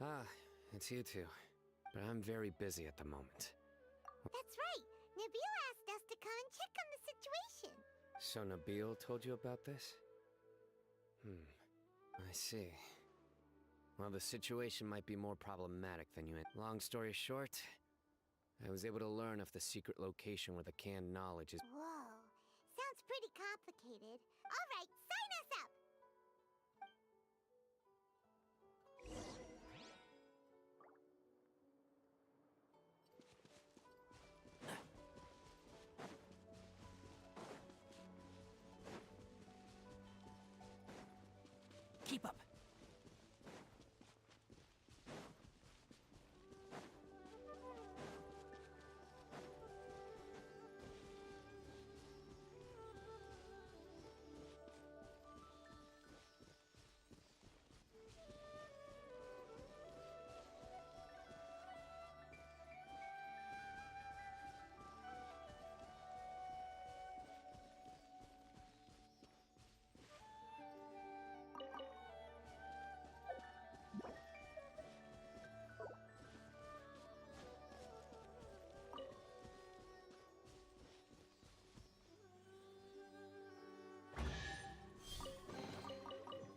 Ah, it's you two. But I'm very busy at the moment. That's right. Nabil asked us to come and check on the situation. So Nabil told you about this? I see. Well, the situation might be more problematic than you. Long story short, I was able to learn of the secret location where the canned knowledge is. Whoa. Sounds pretty complicated. All right, sign us up! Keep up.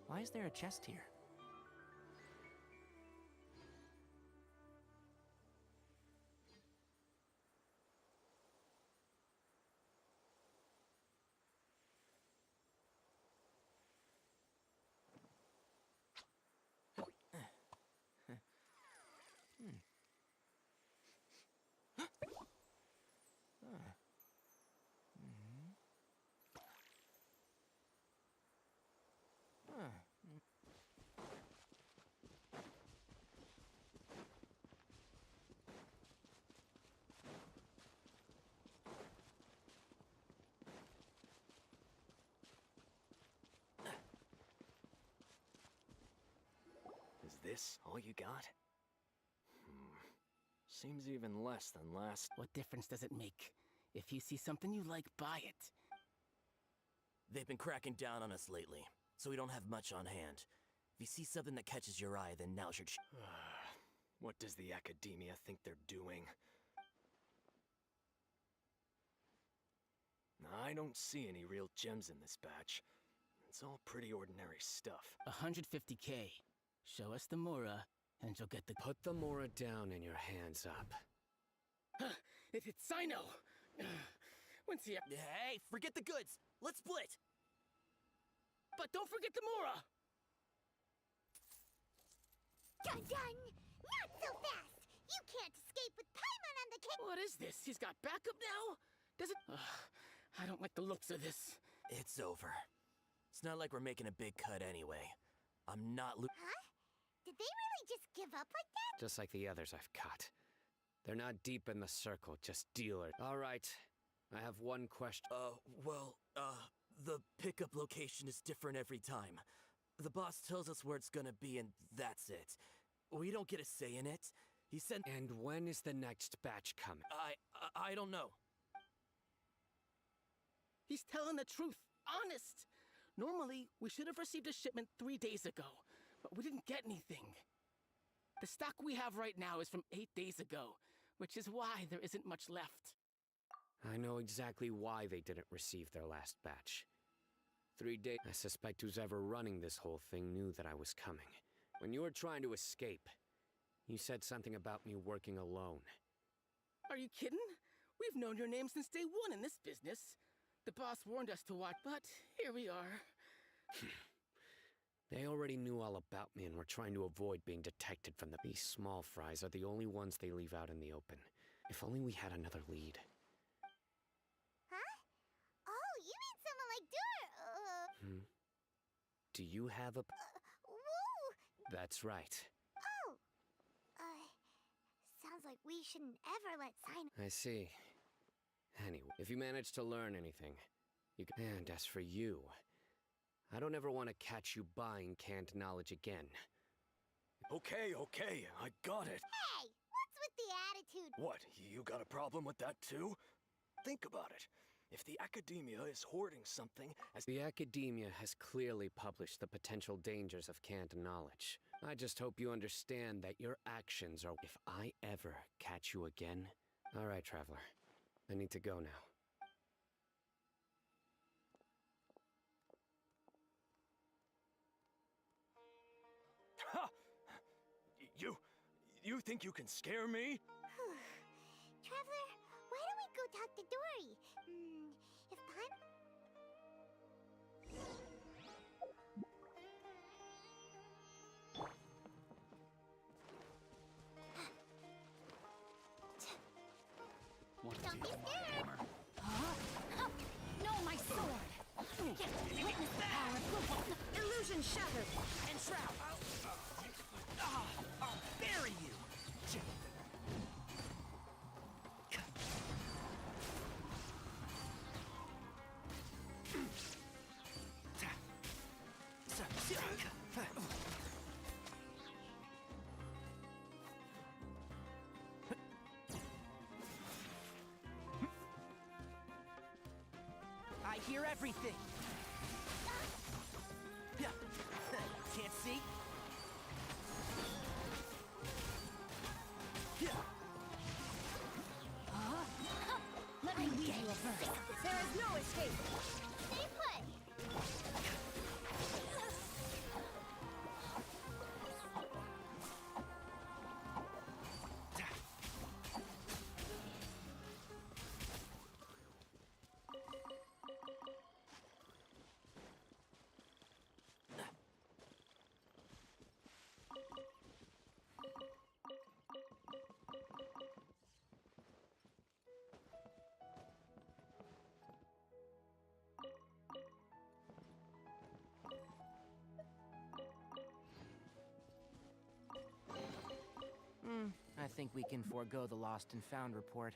Why is there a chest here? Is this all you got? Seems even less than last. What difference does it make? If you see something you like, buy it. They've been cracking down on us lately, so we don't have much on hand. If you see something that catches your eye, then now's your What does the Academia think they're doing? I don't see any real gems in this batch. It's all pretty ordinary stuff. 150K. Show us the Mora, and you'll get the... Put the Mora down and your hands up. It's Sino! When's he up? Hey, forget the goods! Let's split! But don't forget the Mora! Dun dun! Not so fast! You can't escape with Paimon on the case! What is this? He's got backup now? Does it... I don't like the looks of this. It's over. It's not like we're making a big cut anyway. I'm not Huh? Did they really just give up like that? Just like the others I've caught. They're not deep in the circle, just dealers. All right, I have one question. The pickup location is different every time. The boss tells us where it's gonna be and that's it. We don't get a say in it. He sent... And when is the next batch coming? I don't know. He's telling the truth. Honest. Normally, we should have received a shipment 3 days ago, but we didn't get anything. The stock we have right now is from 8 days ago, which is why there isn't much left. I know exactly why they didn't receive their last batch. 3 days. I suspect who's ever running this whole thing knew that I was coming. When you were trying to escape, you said something about me working alone. Are you kidding? We've known your name since day one in this business. The boss warned us to watch, but here we are. They already knew all about me and were trying to avoid being detected from the... These small fries are the only ones they leave out in the open. If only we had another lead. Huh? Oh, you mean someone like Dur... Do you have a... Whoa! That's right. Oh! Sounds like we shouldn't ever let Sino... I see. Anyway, if you manage to learn anything, you can... And as for you, I don't ever want to catch you buying canned knowledge again. Okay, I got it. Hey! What's with the attitude? What, you got a problem with that too? Think about it. If the Academia is hoarding something as... The Academia has clearly published the potential dangers of canned knowledge. I just hope you understand that your actions are... If I ever catch you again... All right, Traveler. I need to go now. Ha! You think you can scare me? Traveler, why don't we go talk to Dory? If Paimon... Don't be scared! No, my sword! Witness the power of illusion shattered! Entrap! I'll bury you! I hear everything. Can't see? Let me lead you a verse. There is no escape! Stay put! I think we can forego the lost and found report.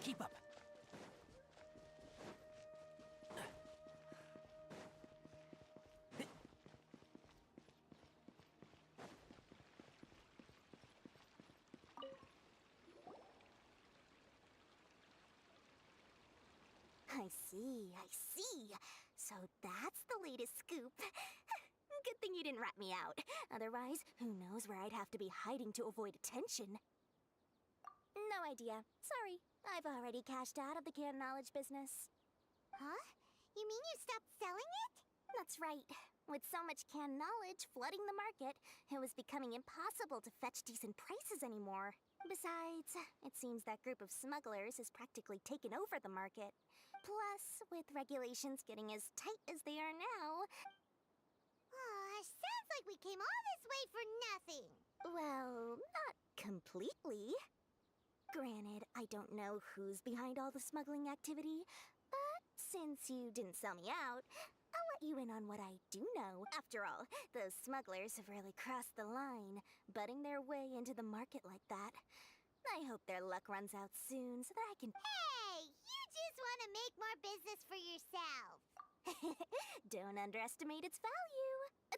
Keep up. I see, I see. So that's the latest scoop. Good thing you didn't didn't rat me out. Otherwise, who knows where I'd have to be hiding to avoid attention. No idea. Sorry. I've already cashed out of the canned knowledge business. Huh? You mean you stopped selling it? That's right. With so much canned knowledge flooding the market, it was becoming impossible to fetch decent prices anymore. Besides, it seems that group of smugglers has practically taken over the market. Plus, with regulations getting as tight as they are now... Sounds like we came all this way for nothing. Well, not completely. Granted, I don't know who's behind all the smuggling activity, but since you didn't sell me out, I'll let you in on what I do know. After all, those smugglers have really crossed the line, butting their way into the market like that. I hope their luck runs out soon so that I can... Hey, you just want to make more business for yourself. Don't underestimate its value.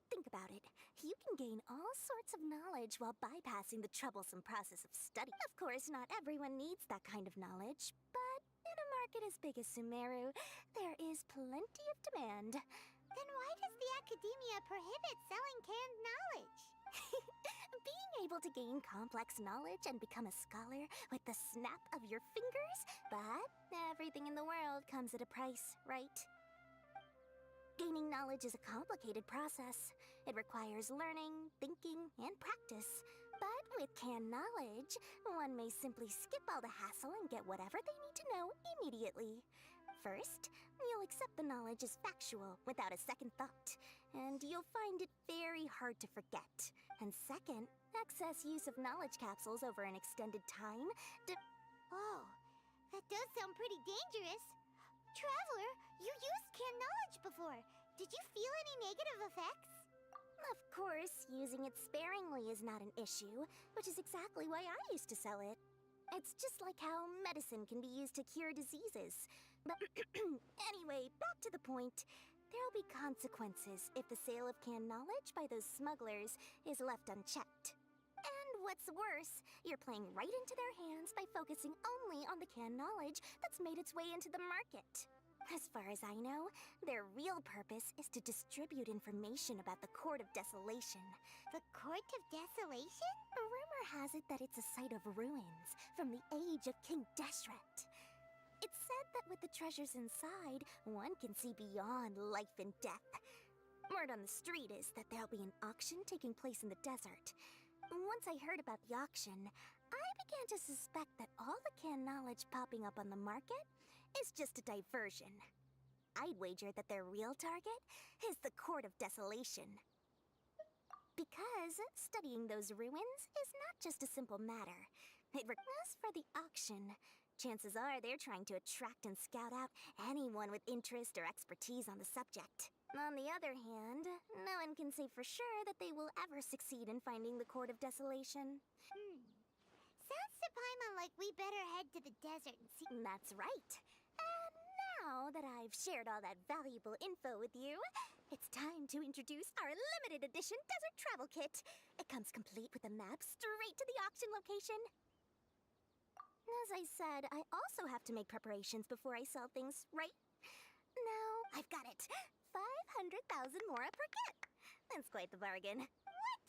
Think about it. You can gain all sorts of knowledge while bypassing the troublesome process of study. Of course, not everyone needs that kind of knowledge, but in a market as big as Sumeru, there is plenty of demand. Then why does the academia prohibit selling canned knowledge? Being able to gain complex knowledge and become a scholar with the snap of your fingers, but everything in the world comes at a price, right? Gaining knowledge is a complicated process. It requires learning, thinking, and practice. But with canned knowledge, one may simply skip all the hassle and get whatever they need to know immediately. First, you'll accept the knowledge as factual without a second thought, and you'll find it very hard to forget. And second, excess use of knowledge capsules over an extended time Oh, that does sound pretty dangerous. Traveler, you used canned knowledge before. Did you feel any negative effects? Of course, using it sparingly is not an issue, which is exactly why I used to sell it. It's just like how medicine can be used to cure diseases. But anyway, back to the point. There'll be consequences if the sale of canned knowledge by those smugglers is left unchecked. And what's worse, you're playing right into their hands by focusing only on the canned knowledge that's made its way into the market. As far as I know, their real purpose is to distribute information about the Court of Desolation. The Court of Desolation? Rumor has it that it's a site of ruins from the age of King Deshret. It's said that with the treasures inside, one can see beyond life and death. Word on the street is that there'll be an auction taking place in the desert. Once I heard about the auction, I began to suspect that all the canned knowledge popping up on the market is just a diversion. I'd wager that their real target is the Court of Desolation. Because studying those ruins is not just a simple matter. As for the auction, chances are they're trying to attract and scout out anyone with interest or expertise on the subject. On the other hand, no one can say for sure that they will ever succeed in finding the Court of Desolation. Sounds to Paimon like we better head to the desert and see. That's right. And now that I've shared all that valuable info with you, it's time to introduce our limited edition desert travel kit. It comes complete with a map straight to the auction location. As I said, I also have to make preparations before I sell things, right? Now, I've got it. 500,000 mora per kit. That's quite the bargain. What?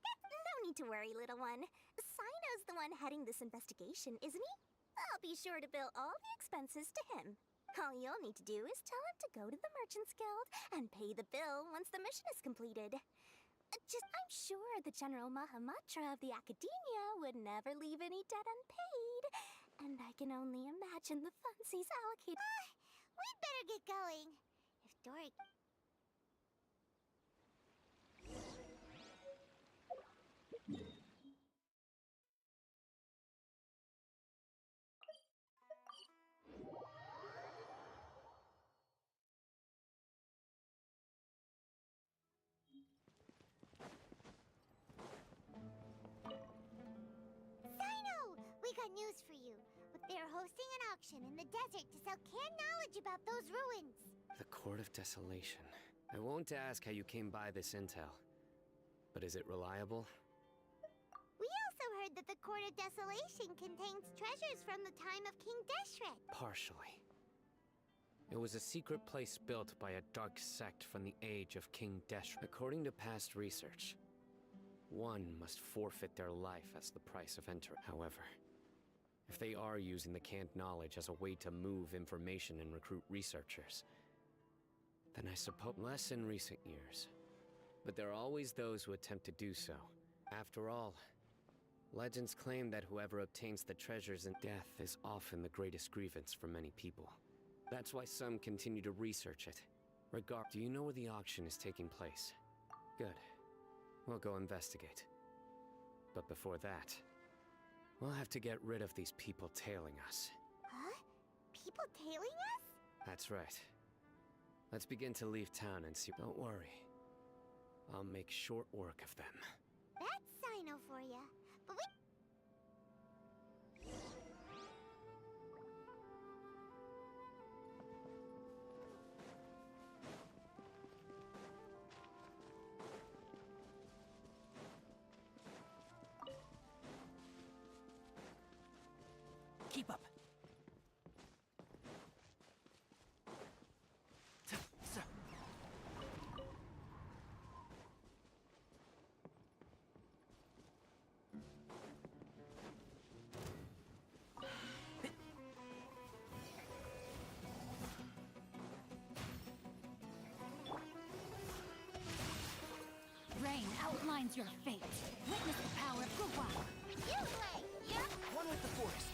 No need to worry, little one. Sino's the one heading this investigation, isn't he? I'll be sure to bill all the expenses to him. All you'll need to do is tell him to go to the Merchants Guild and pay the bill once the mission is completed. I'm sure the General Mahamatra of the Academia would never leave any debt unpaid. And I can only imagine the funds he's allocated. We'd better get going. If Dory... We got news for you. They're hosting an auction in the desert to sell canned knowledge about those ruins. The Court of Desolation. I won't ask how you came by this intel. But is it reliable? We also heard that the Court of Desolation contains treasures from the time of King Deshret. Partially. It was a secret place built by a dark sect from the age of King Desh. According to past research, one must forfeit their life as the price of entering. However, if they are using the canned knowledge as a way to move information and recruit researchers, then I suppose less in recent years. But there are always those who attempt to do so. After all, legends claim that whoever obtains the treasures in death is often the greatest grievance for many people. That's why some continue to research it. Do you know where the auction is taking place? Good. We'll go investigate. But before that, we'll have to get rid of these people tailing us. Huh? People tailing us? That's right. Let's begin to leave town and see. Don't worry. I'll make short work of them. That's Sino for ya. But we... Keep up. Rain outlines your fate. Witness the power of Gugwa. You play! Yeah? One with the forest.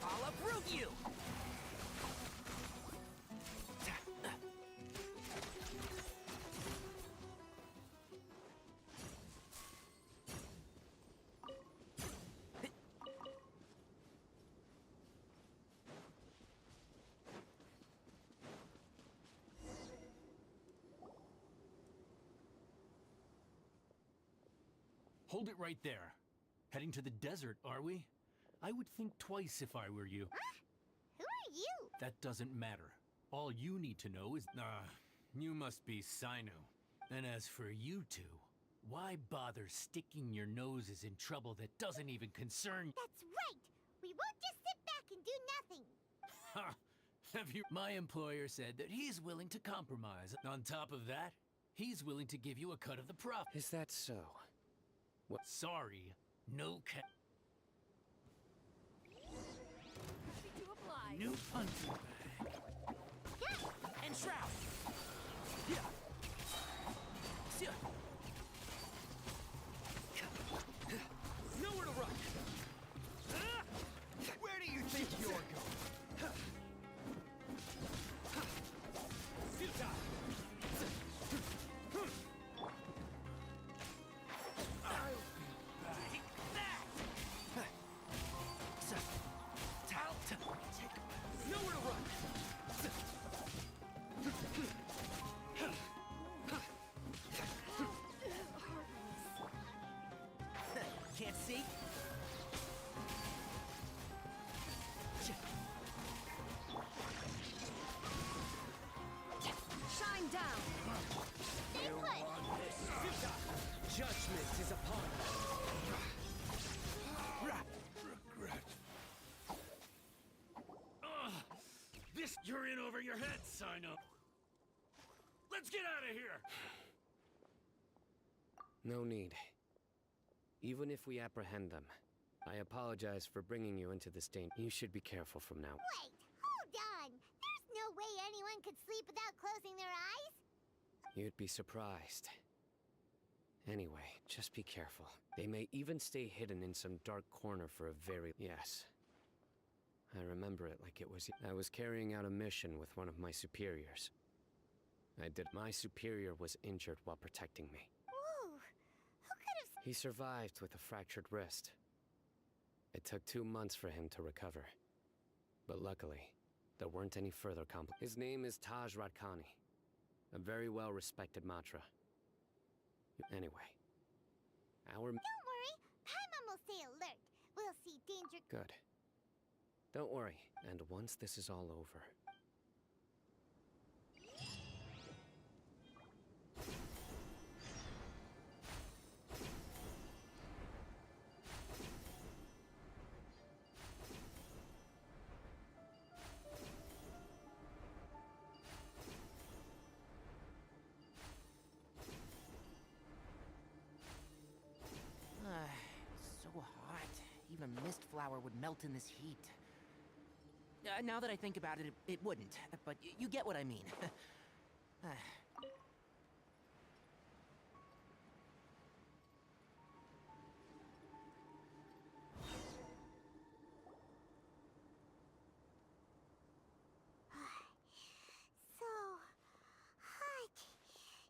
I'll uproot you! Hold it right there. Heading to the desert, are we? I would think twice if I were you. Who are you? That doesn't matter. All you need to know is... you must be Sino. And as for you two, why bother sticking your noses in trouble that doesn't even concern... That's right! We won't just sit back and do nothing! Ha! Have you... My employer said that he's willing to compromise. On top of that, he's willing to give you a cut of the profit. Is that so? What? Sorry, no ca... New punching bag. And Shroud! Yeah. Nowhere to run! Where do you think you're going? Futile! Nowhere to run! Can't see? Shine down. Stay put! Judgment is upon us. Regret. This you're in over your head, Sino. Let's get out of here. No need. Even if we apprehend them, I apologize for bringing you into this danger. You should be careful from now. Wait, hold on! There's no way anyone could sleep without closing their eyes! You'd be surprised. Anyway, just be careful. They may even stay hidden in some dark corner for a very... Yes. I remember it like it was... I was carrying out a mission with one of my superiors. My superior was injured while protecting me. Whoa! Who could have... He survived with a fractured wrist. It took 2 months for him to recover. But luckily, there weren't any further His name is Taj Radkani, a very well-respected Matra. Anyway, Don't worry, Paimon will stay alert. We'll see danger... Good. Don't worry, and once this is all over... power would melt in this heat. Now that I think about it, it wouldn't. But you get what I mean. So hot.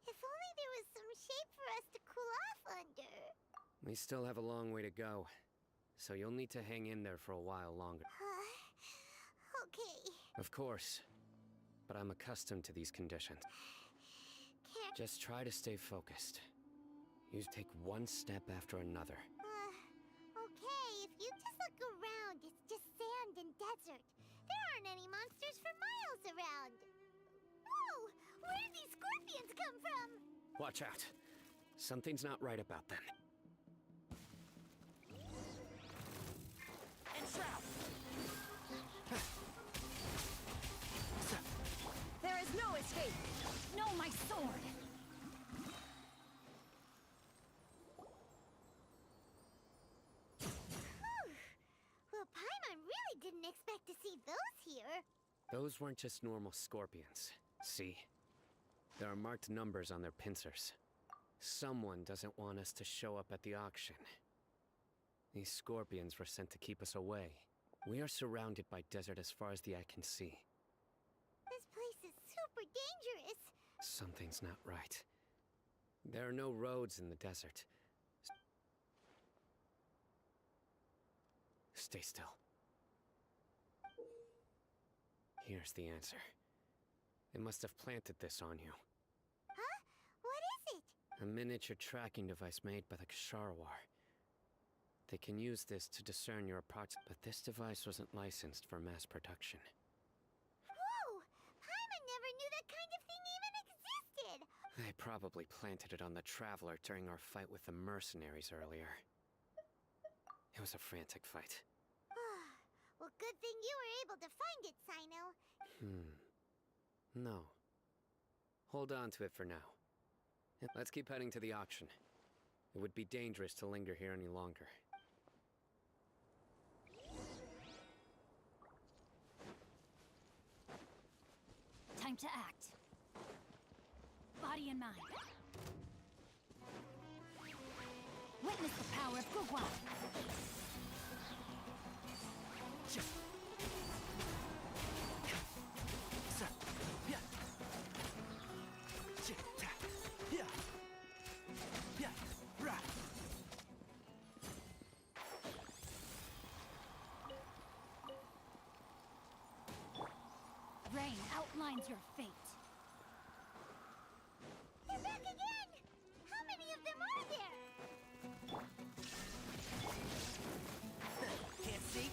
If only there was some shape for us to cool off under. We still have a long way to go, so you'll need to hang in there for a while longer. Okay. Of course, but I'm accustomed to these conditions. Can't. Just try to stay focused. You take one step after another. Okay, if you just look around, it's just sand and desert. There aren't any monsters for miles around. Whoa! Where did these scorpions come from? Watch out. Something's not right about them. And Shroud! There is no escape! No, my sword! Well, Paimon really didn't expect to see those here. Those weren't just normal scorpions. See? There are marked numbers on their pincers. Someone doesn't want us to show up at the auction. These scorpions were sent to keep us away. We are surrounded by desert as far as the eye can see. This place is super dangerous. Something's not right. There are no roads in the desert. Stay still. Here's the answer. They must have planted this on you. Huh? What is it? A miniature tracking device made by the Ksharawar. They can use this to discern your parts, but this device wasn't licensed for mass production. Whoa! Paimon never knew that kind of thing even existed! They probably planted it on the Traveler during our fight with the mercenaries earlier. It was a frantic fight. Well, good thing you were able to find it, Sino. No. Hold on to it for now. Let's keep heading to the auction. It would be dangerous to linger here any longer. Time to act. Body and mind. Witness the power of Gugwa. Rain outlines your fate. They're back again! How many of them are there? Can't see?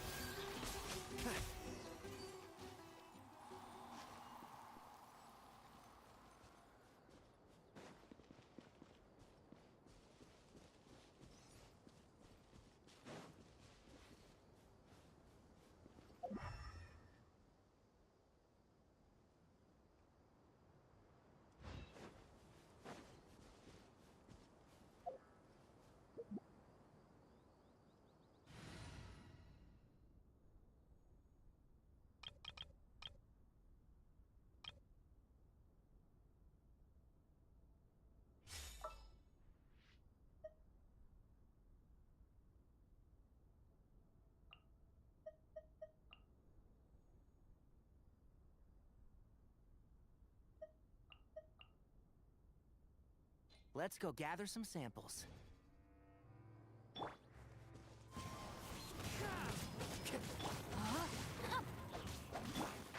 Let's go gather some samples.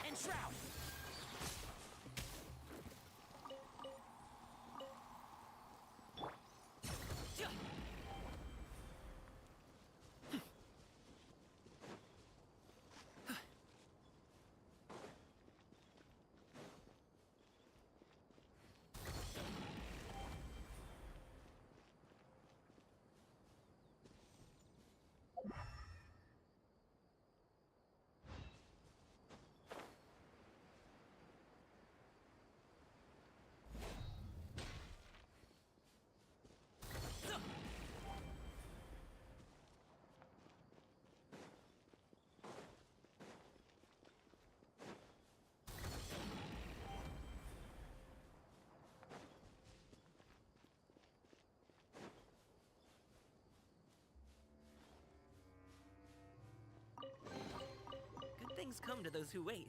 And Shroud! things come to those who wait.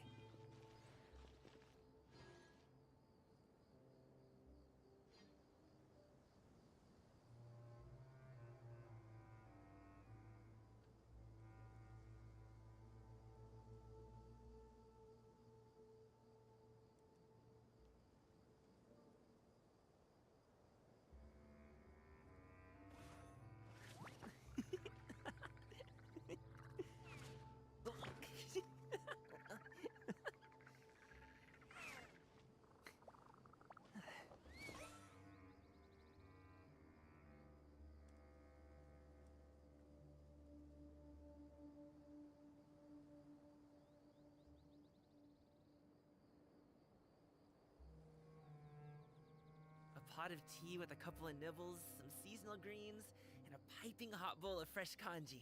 A pot of tea with a couple of nibbles, some seasonal greens, and a piping hot bowl of fresh kanji.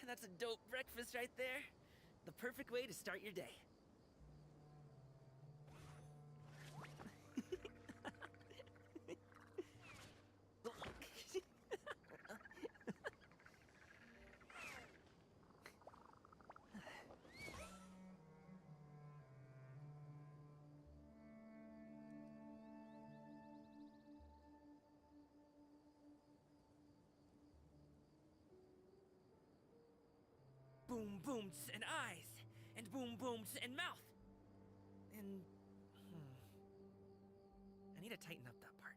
That's a dope breakfast right there. The perfect way to start your day. Boom booms and eyes, and boom booms and mouth. And I need to tighten up that part.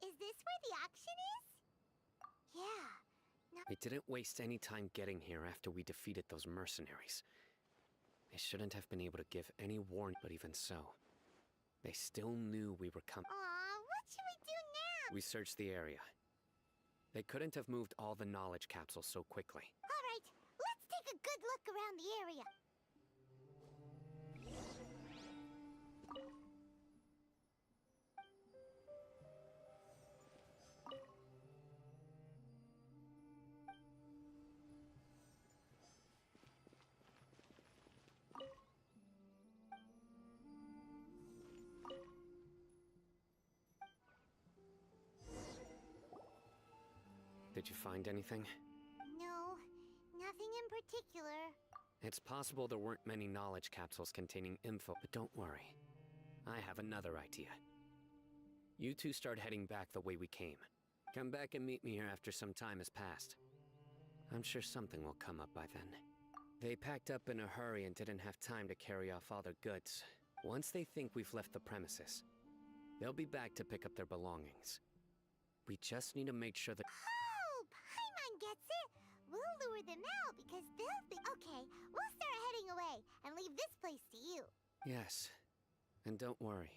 Is this where the action is? Yeah. No. We didn't waste any time getting here after we defeated those mercenaries. They shouldn't have been able to give any warning, but even so, they still knew we were coming. Aw, what should we do now? We searched the area. They couldn't have moved all the knowledge capsules so quickly. All right, let's take a good look around the area. Did you find anything? No, nothing in particular. It's possible there weren't many knowledge capsules containing info, but don't worry. I have another idea. You two start heading back the way we came. Come back and meet me here after some time has passed. I'm sure something will come up by then. They packed up in a hurry and didn't have time to carry off all their goods. Once they think we've left the premises, they'll be back to pick up their belongings. We just need to make sure that... Oh, Paimon gets it! We'll lure them out because they'll be... Okay, we'll start heading away and leave this place to you. Yes, and don't worry.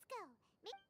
go. Yeah.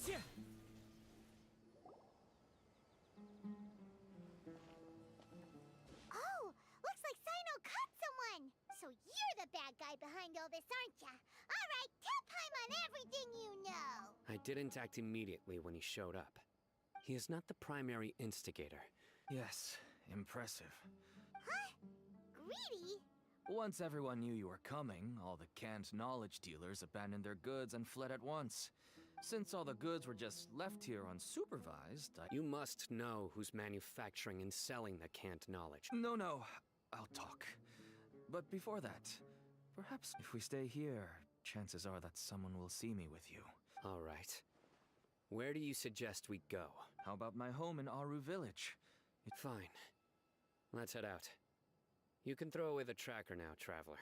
Yeah. Oh, looks like Sino caught someone. So you're the bad guy behind all this, aren't ya? All right, tell Paimon everything you know. I didn't act immediately when he showed up. He is not the primary instigator. Yes, impressive. Huh? Greedy? Once everyone knew you were coming, all the canned knowledge dealers abandoned their goods and fled at once. Since all the goods were just left here unsupervised, You must know who's manufacturing and selling the canned knowledge. No, I'll talk. But before that, perhaps if we stay here, chances are that someone will see me with you. All right. Where do you suggest we go? How about my home in Aru Village? Fine. Let's head out. You can throw away the tracker now, traveler.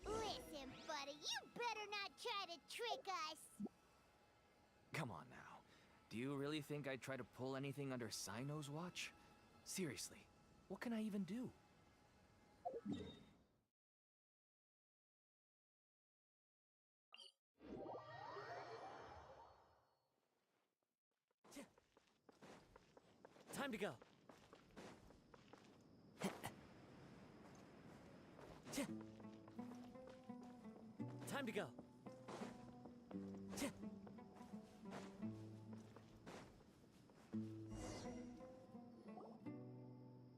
Listen, buddy, you better not try to trick us. Come on now. Do you really think I'd try to pull anything under Sino's watch? Seriously, what can I even do? Time to go. Time to go.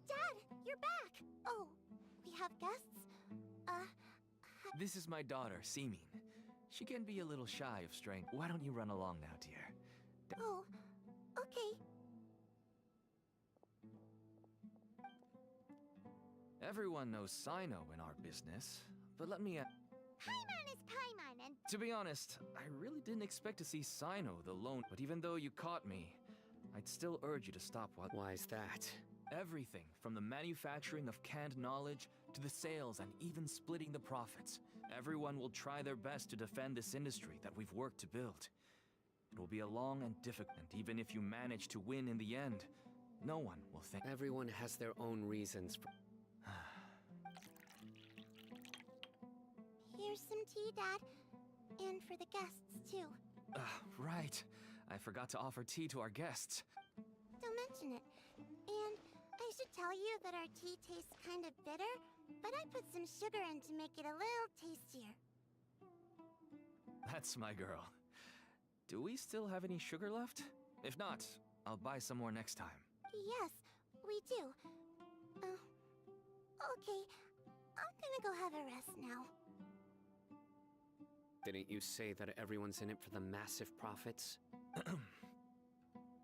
Dad, you're back. Oh, we have guests? This is my daughter, Seeming. She can be a little shy of straying. Why don't you run along now, dear? Oh, okay. Everyone knows Sino in our business, but let me Paimon is Paimon, and to be honest, I really didn't expect to see Sino the lone. But even though you caught me, I'd still urge you to stop what. Why is that? Everything from the manufacturing of canned knowledge to the sales and even splitting the profits. Everyone will try their best to defend this industry that we've worked to build. It will be a long and difficult, and even if you manage to win in the end, no one will think. Everyone has their own reasons for... Here's some tea, Dad. And for the guests, too. Right. I forgot to offer tea to our guests. Don't mention it. And I should tell you that our tea tastes kind of bitter, but I put some sugar in to make it a little tastier. That's my girl. Do we still have any sugar left? If not, I'll buy some more next time. Yes, we do. Okay. I'm gonna go have a rest now. Didn't you say that everyone's in it for the massive profits?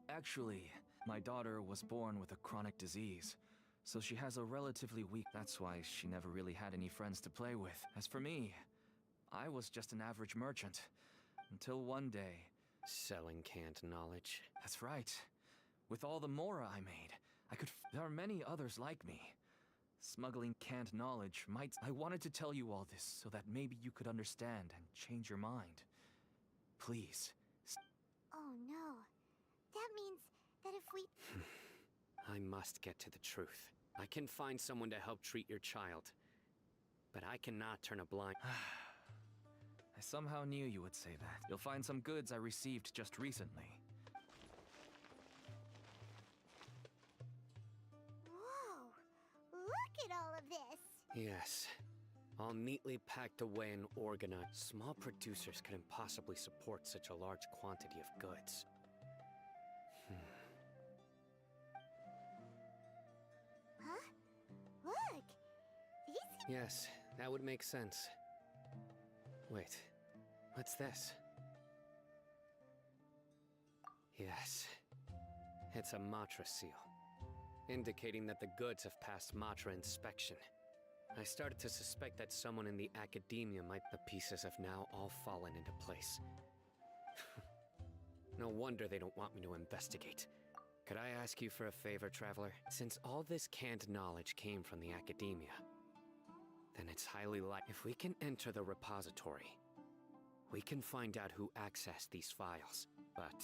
Actually, my daughter was born with a chronic disease, so she has a relatively weak... That's why she never really had any friends to play with. As for me, I was just an average merchant. Until one day... Selling canned knowledge. That's right. With all the mora I made, I could... There are many others like me. Smuggling canned knowledge might... I wanted to tell you all this so that maybe you could understand and change your mind. Please. oh no. That means that if we... I must get to the truth. I can find someone to help treat your child. But I cannot turn a blind... I somehow knew you would say that. You'll find some goods I received just recently. Whoa! Look at all of this! Yes. All neatly packed away and organized. Small producers could impossibly support such a large quantity of goods. Huh? Yes, that would make sense. Wait, what's this? Yes, it's a Matra seal, indicating that the goods have passed Matra inspection. I started to suspect that someone in the academia might... The pieces have now all fallen into place. No wonder they don't want me to investigate. Could I ask you for a favor, Traveler? Since all this canned knowledge came from the academia, then it's highly likely if we can enter the repository, we can find out who accessed these files. But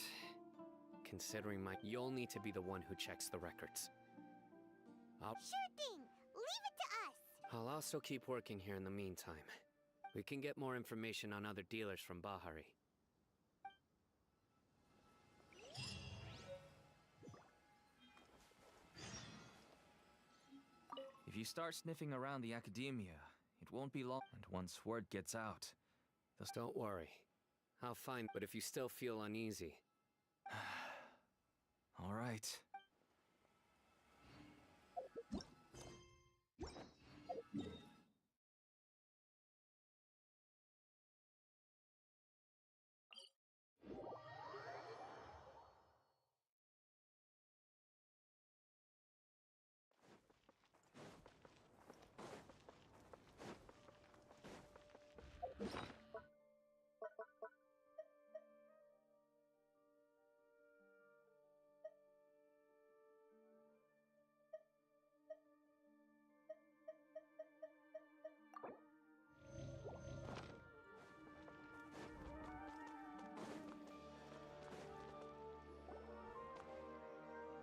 considering you'll need to be the one who checks the records. Sure thing! Leave it to us! I'll also keep working here in the meantime. We can get more information on other dealers from Bahari. If you start sniffing around the academia, it won't be long. And once word gets out, Don't worry. I'll find... But if you still feel uneasy... all right.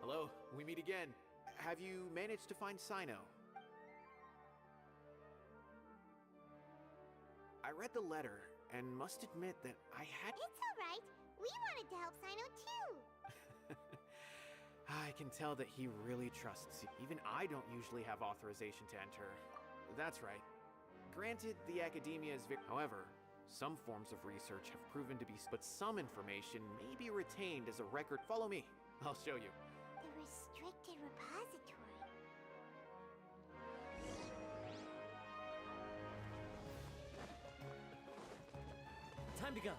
Hello, we meet again. Have you managed to find Sino? I read the letter and must admit that I had... It's alright. We wanted to help Sino too. I can tell that he really trusts you. Even I don't usually have authorization to enter. That's right. Granted, the academia is However, some forms of research have proven to be... But some information may be retained as a record. Follow me. I'll show you. The restricted repository. Time to go.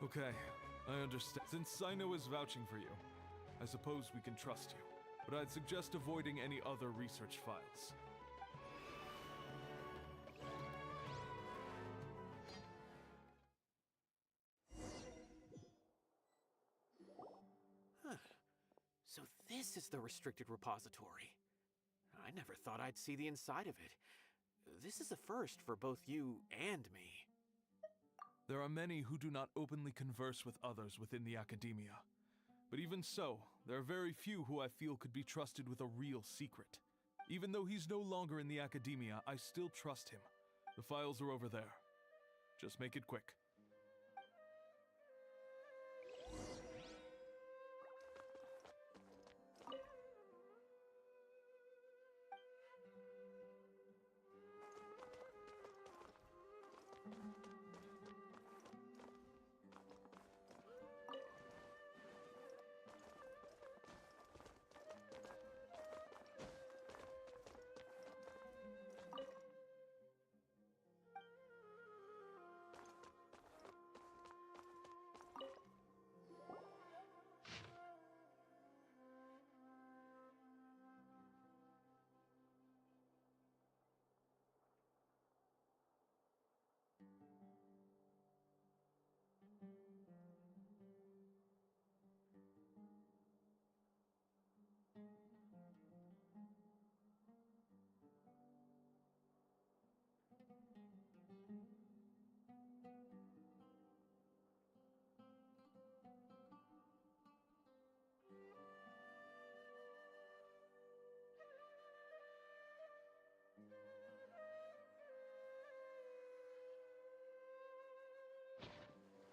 Okay, I understand. Since Sino is vouching for you, I suppose we can trust you. But I'd suggest avoiding any other research files. So this is the restricted repository. I never thought I'd see the inside of it. This is a first for both you and me. There are many who do not openly converse with others within the academia. But even so, there are very few who I feel could be trusted with a real secret. Even though he's no longer in the academia, I still trust him. The files are over there. Just make it quick.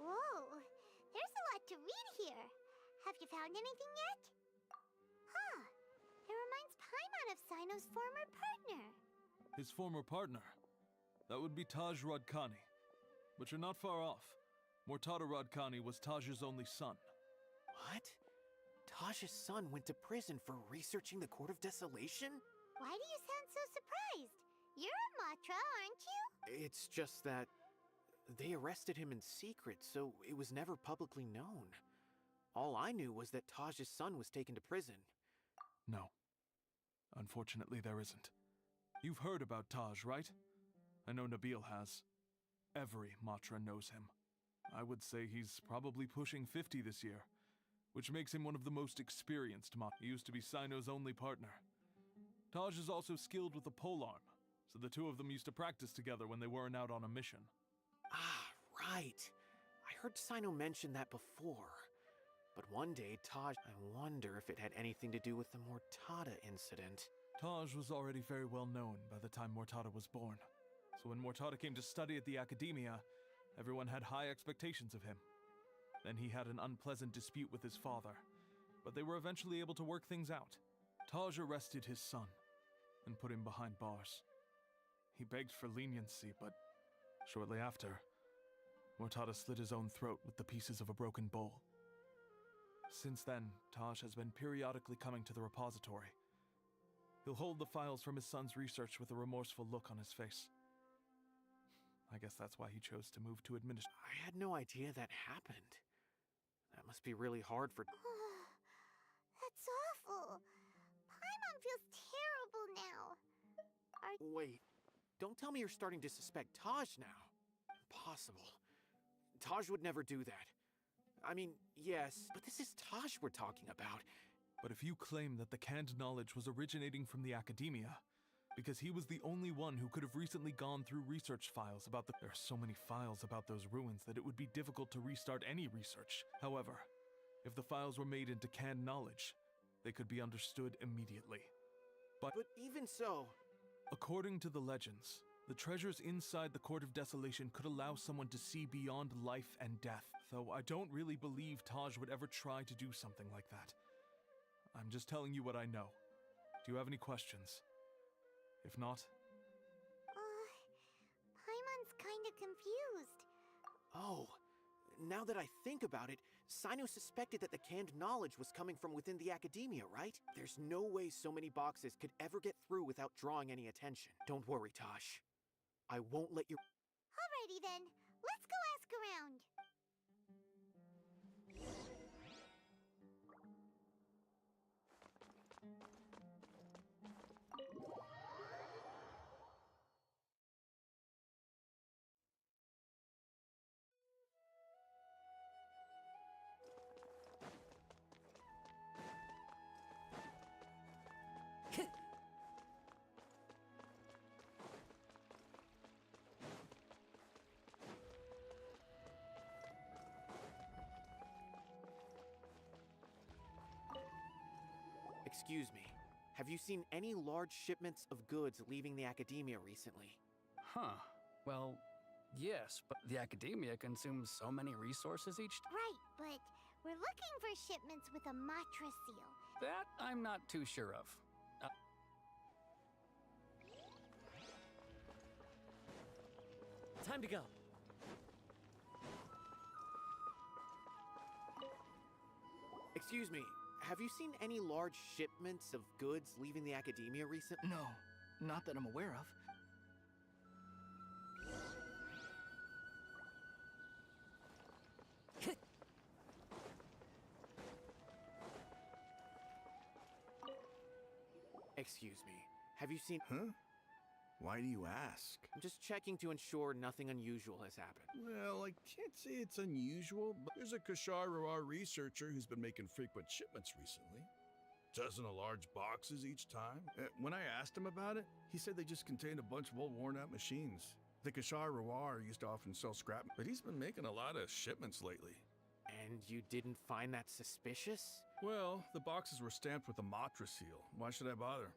Whoa, there's a lot to read here. Have you found anything yet? Huh, it reminds Paimon of Sino's former partner. His former partner? That would be Taj Radkani. But you're not far off. Mortada Radkani was Taj's only son. What? Taj's son went to prison for researching the Court of Desolation? Why do you sound so surprised? You're a Matra, aren't you? It's just that they arrested him in secret, so it was never publicly known. All I knew was that Taj's son was taken to prison. No. Unfortunately, there isn't. You've heard about Taj, right? I know Nabil has. Every Matra knows him. I would say he's probably pushing 50 this year, which makes him one of the most experienced Matra. He used to be Sino's only partner. Taj is also skilled with the polearm, so the two of them used to practice together when they weren't out on a mission. Ah, right. I heard Sino mention that before. But one day, Taj... I wonder if it had anything to do with the Mortada incident. Taj was already very well known by the time Mortada was born. So when Mortada came to study at the Academia, everyone had high expectations of him. Then he had an unpleasant dispute with his father, but they were eventually able to work things out. Taj arrested his son and put him behind bars. He begged for leniency, but shortly after, Mortada slit his own throat with the pieces of a broken bowl. Since then, Taj has been periodically coming to the repository. He'll hold the files from his son's research with a remorseful look on his face. I guess that's why he chose to move to administration. I had no idea that happened. That must be really hard for... That's awful. Paimon feels terrible now. Wait, don't tell me you're starting to suspect Taj now. Impossible. Taj would never do that. I mean, yes, but this is Taj we're talking about. But if you claim that the canned knowledge was originating from the Academia, because he was the only one who could have recently gone through research files about the... There are so many files about those ruins that it would be difficult to restart any research. However, if the files were made into canned knowledge, they could be understood immediately. But even so... According to the legends, the treasures inside the Court of Desolation could allow someone to see beyond life and death, though I don't really believe Taj would ever try to do something like that. I'm just telling you what I know. Do you have any questions? If not... Paimon's kinda confused. Oh, now that I think about it, Sino suspected that the canned knowledge was coming from within the Academia, right? There's no way so many boxes could ever get through without drawing any attention. Don't worry, Tosh. I won't let you... Alrighty then, let's go ask around. Excuse me. Have you seen any large shipments of goods leaving the Academia recently? Huh. Well, yes, but the Academia consumes so many resources each time. Right, but we're looking for shipments with a Matra seal. That I'm not too sure of. Time to go. Excuse me. Have you seen any large shipments of goods leaving the Academia recently? No, not that I'm aware of. Excuse me. Have you seen... Huh? Why do you ask? I'm just checking to ensure nothing unusual has happened. Well, I can't say it's unusual, but there's a Kashar researcher who's been making frequent shipments recently. Dozen of large boxes each time. When I asked him about it, he said they just contained a bunch of old worn-out machines. The Kashar used to often sell scrap, but he's been making a lot of shipments lately. And you didn't find that suspicious? Well, the boxes were stamped with a Matra seal. Why should I bother?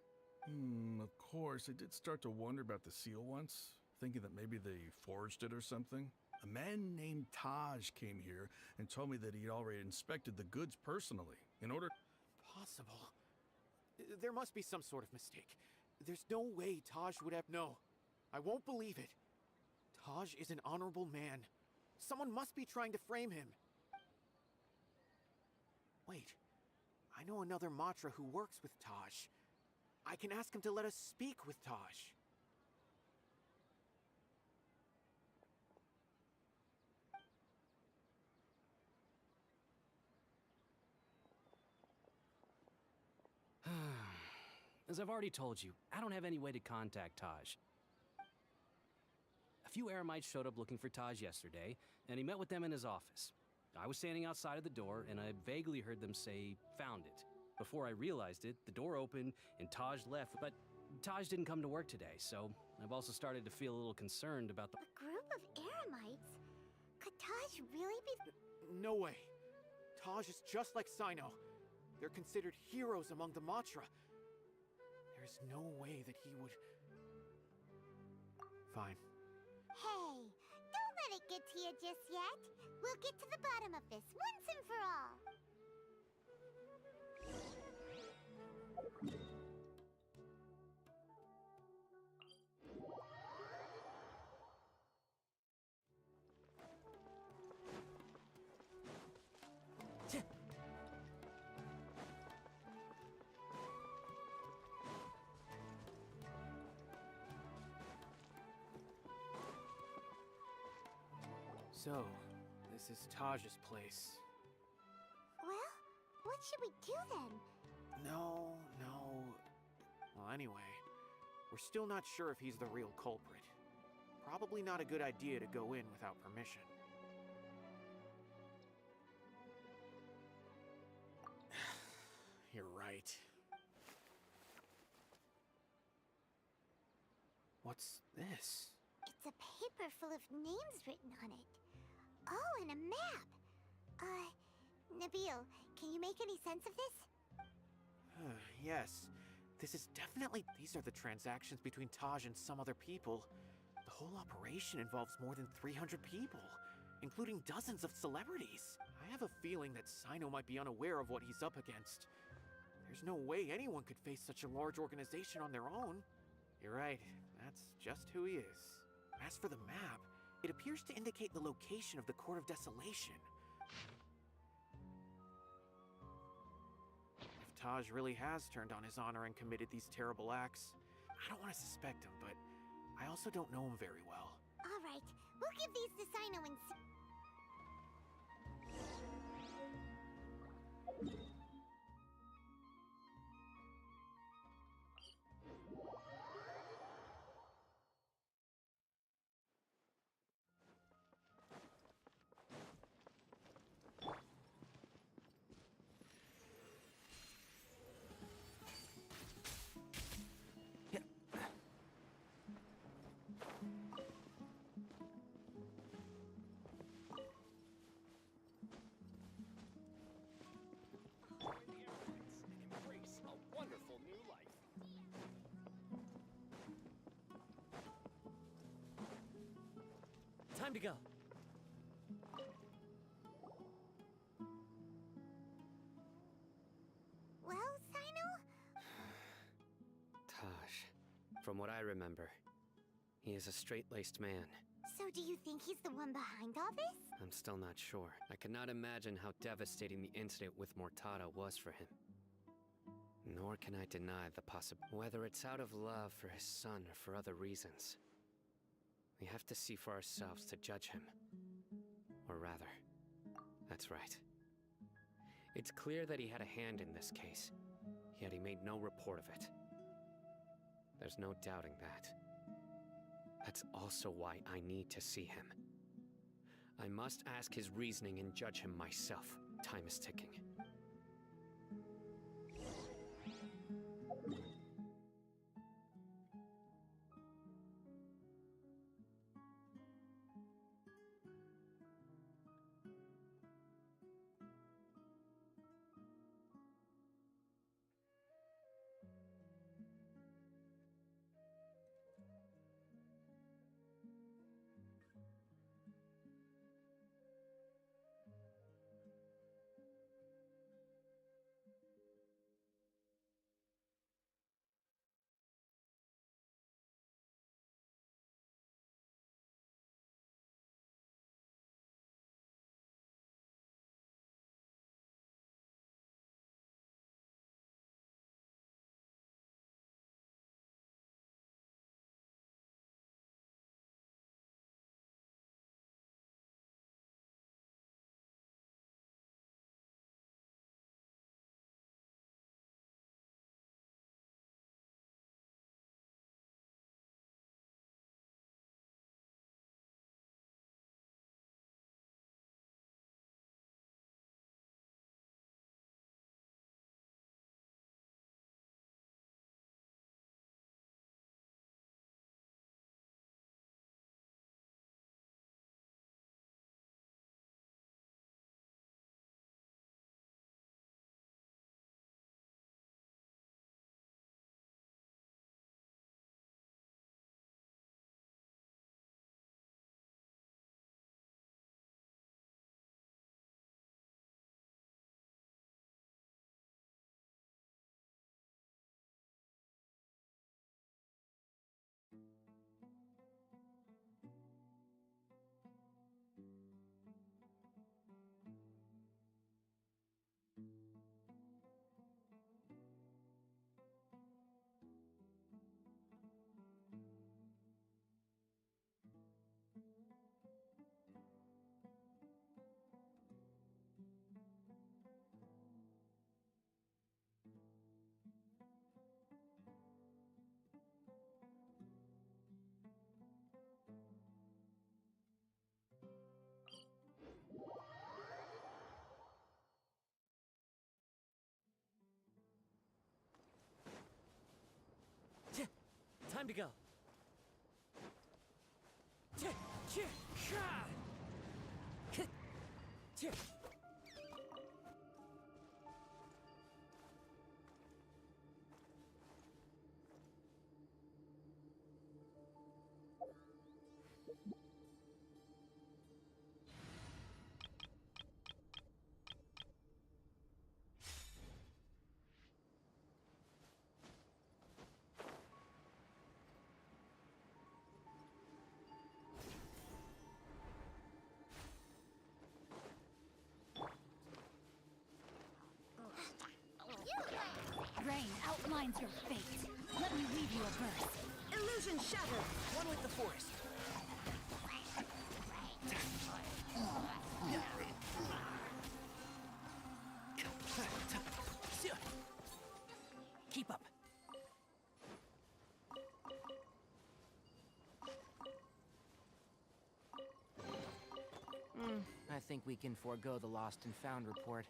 Of course, I did start to wonder about the seal once, thinking that maybe they forged it or something. A man named Taj came here and told me that he'd already inspected the goods personally in order... Possible. There must be some sort of mistake. There's no way Taj would have. No, I won't believe it. Taj is an honorable man. Someone must be trying to frame him. Wait, I know another Matra who works with Taj. I can ask him to let us speak with Taj. As I've already told you, I don't have any way to contact Taj. A few Eremites showed up looking for Taj yesterday, and he met with them in his office. I was standing outside of the door, and I vaguely heard them say, "Found it." Before I realized it, the door opened, and Taj left, but Taj didn't come to work today, so I've also started to feel a little concerned about the— A group of Eremites? Could Taj really be... No way. Taj is just like Sino. They're considered heroes among the Matra. There's no way that he would... Fine. Hey, don't let it get to you just yet. We'll get to the bottom of this once and for all. So, this is Taj's place. Well, what should we do then? No. Well, anyway, we're still not sure if he's the real culprit. Probably not a good idea to go in without permission. You're right. What's this? It's a paper full of names written on it. Oh, and a map. Nabil, can you make any sense of this? Yes. This is definitely... These are the transactions between Taj and some other people. The whole operation involves more than 300 people, including dozens of celebrities. I have a feeling that Sino might be unaware of what he's up against. There's no way anyone could face such a large organization on their own. You're right. That's just who he is. As for the map, it appears to indicate the location of the Court of Desolation. If Taj really has turned on his honor and committed these terrible acts, I don't want to suspect him, but I also don't know him very well. All right, we'll give these to Sino and see. Time to go. Well, Sino? Taj, from what I remember, he is a straight-laced man. So do you think he's the one behind all this? I'm still not sure. I cannot imagine how devastating the incident with Mortada was for him. Nor can I deny the possibility, whether it's out of love for his son or for other reasons. We have to see for ourselves to judge him. Or rather, that's right. It's clear that he had a hand in this case, yet he made no report of it. There's no doubting that. That's also why I need to see him. I must ask his reasoning and judge him myself. Time is ticking. Time to go. Rain outlines your fate. Let me weave you a verse. Illusion shattered! One with the forest. Keep up. I think we can forego the lost and found report.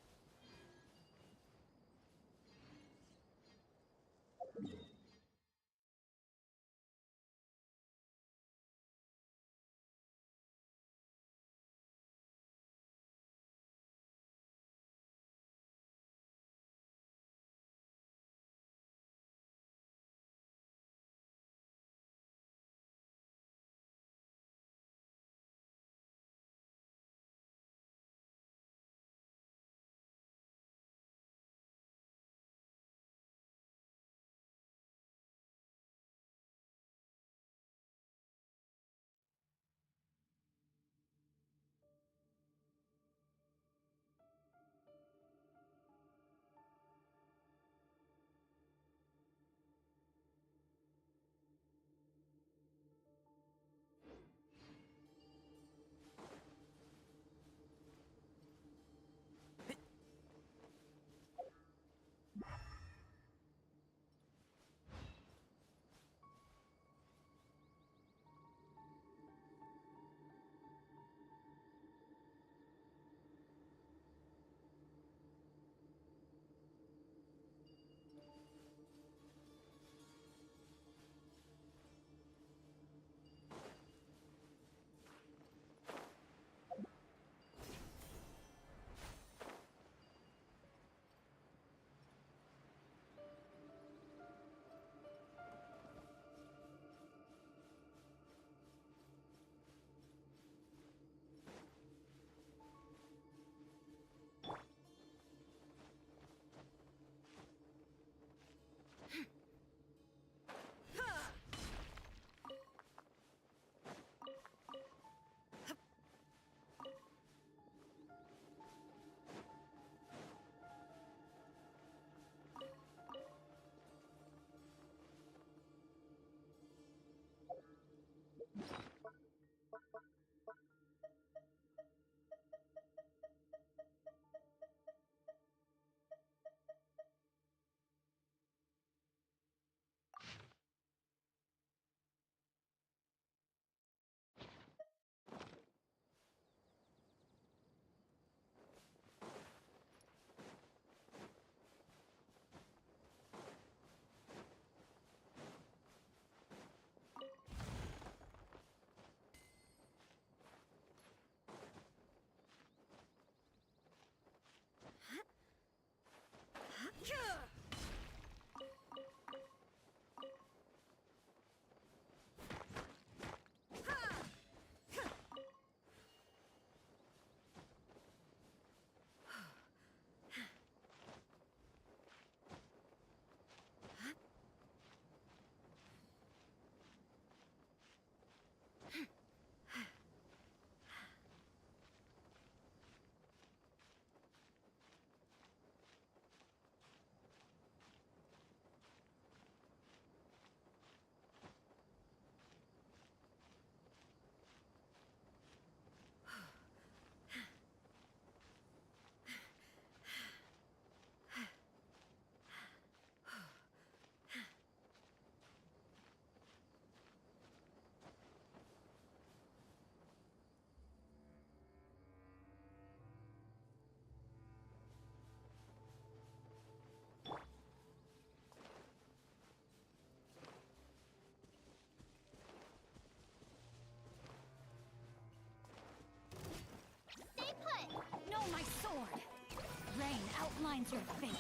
outlines your fate.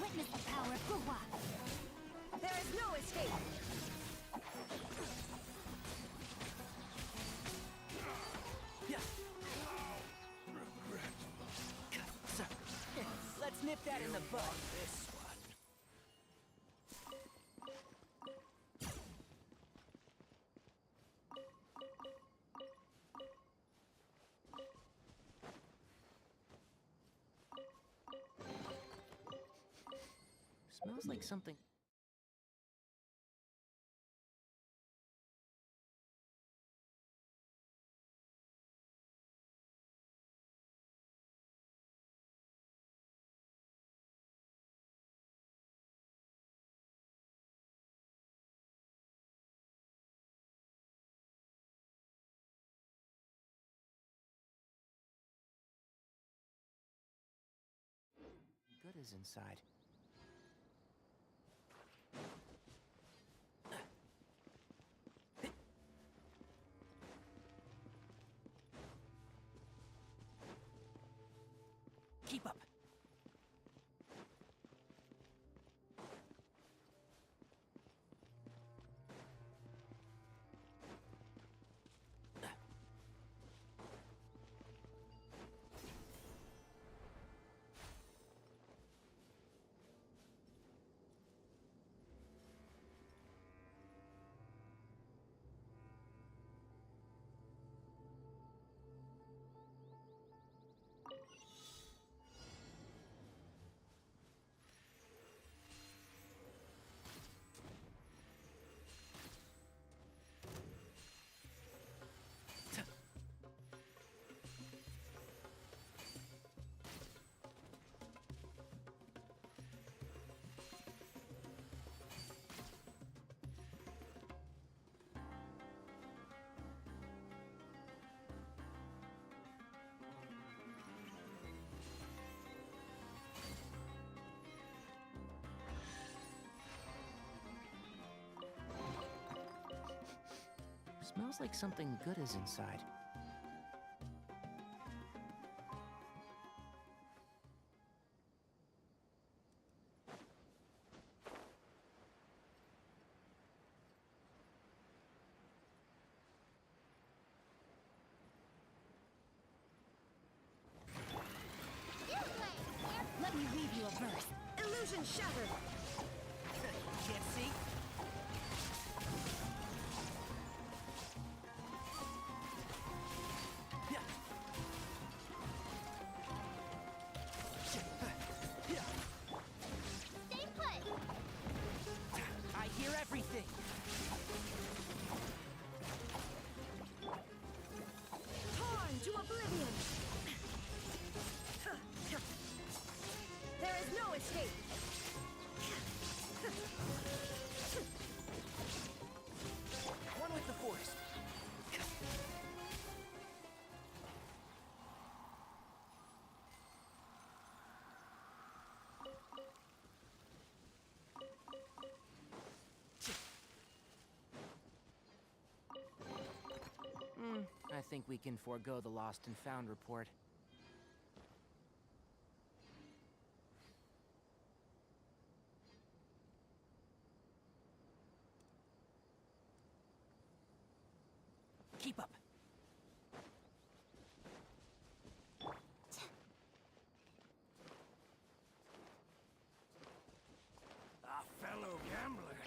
Witness the power of Gua. There is no escape. Let's nip that in the bud. This one. Smells like something. Good is inside. Keep up. Smells like something good is inside. Let me read you a verse. Illusion shattered. Can't see? Stay put. I hear everything. Torn to oblivion. There is no escape. One with the force. I think we can forego the lost and found report. Keep up. A fellow gambler.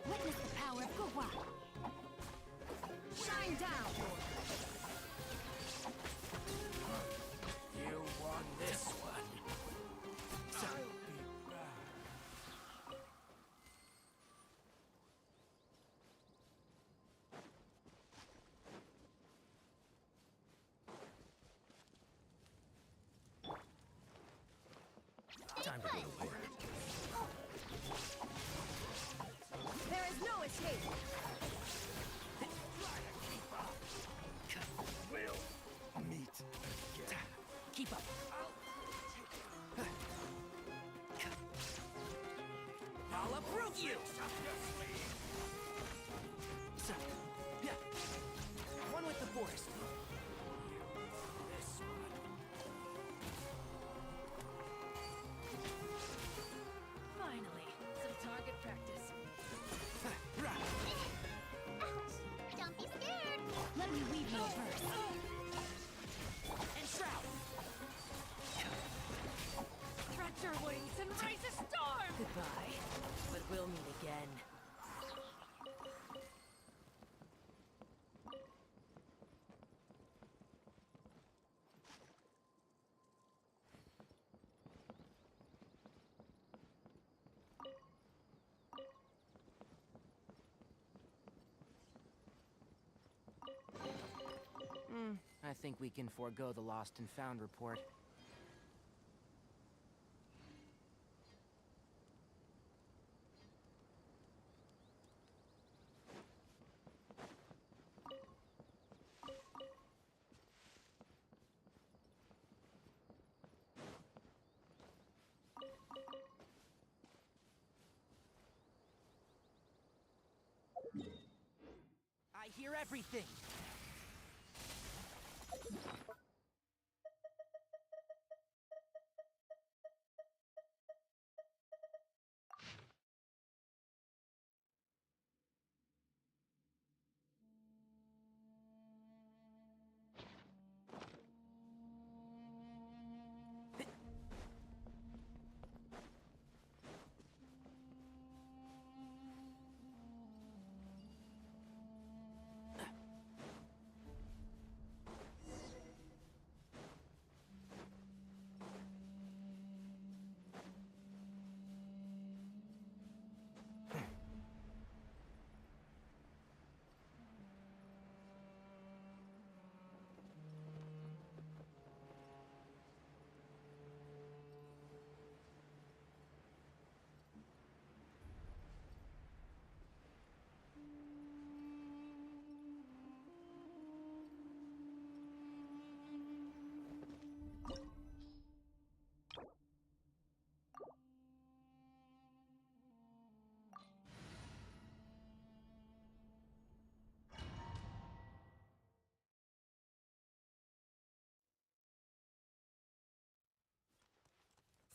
Witness the power of Gua. Shine down. You won this one. I'll be back. Time to go to work. There is no escape. We'll meet again. Keep up. I'll approve you. So, yeah. One with the forest. This one. again. I think we can forego the lost and found report. I hear everything!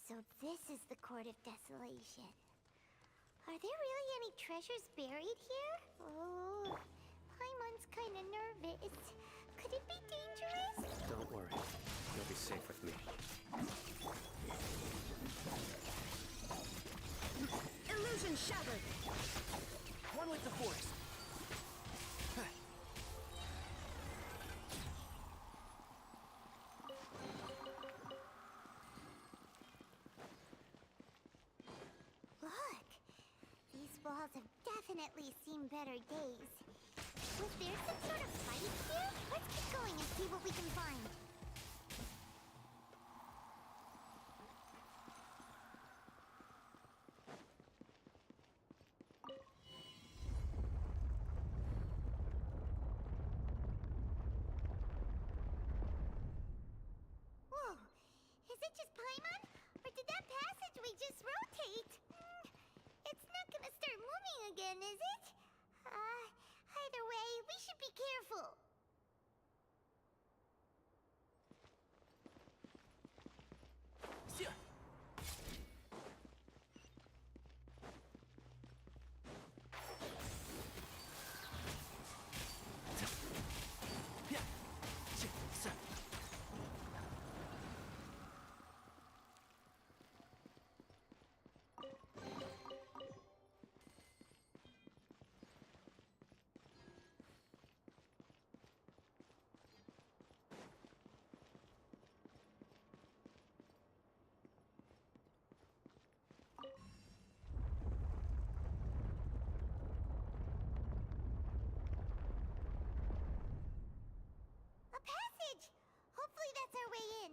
So this is the Court of Desolation. Are there really any treasures buried here? Oh, Paimon's kinda nervous. Could it be dangerous? Don't worry. You'll be safe with me. Illusion shattered! One with the force. Look! These walls have definitely seen better days. Was there some sort of fight here? Let's keep going and see what we can find. Whoa! Is it just Paimon? Or did that passageway just rotate? It's not gonna start moving again, is it? Either way, we should be careful. A passage! Hopefully that's our way in.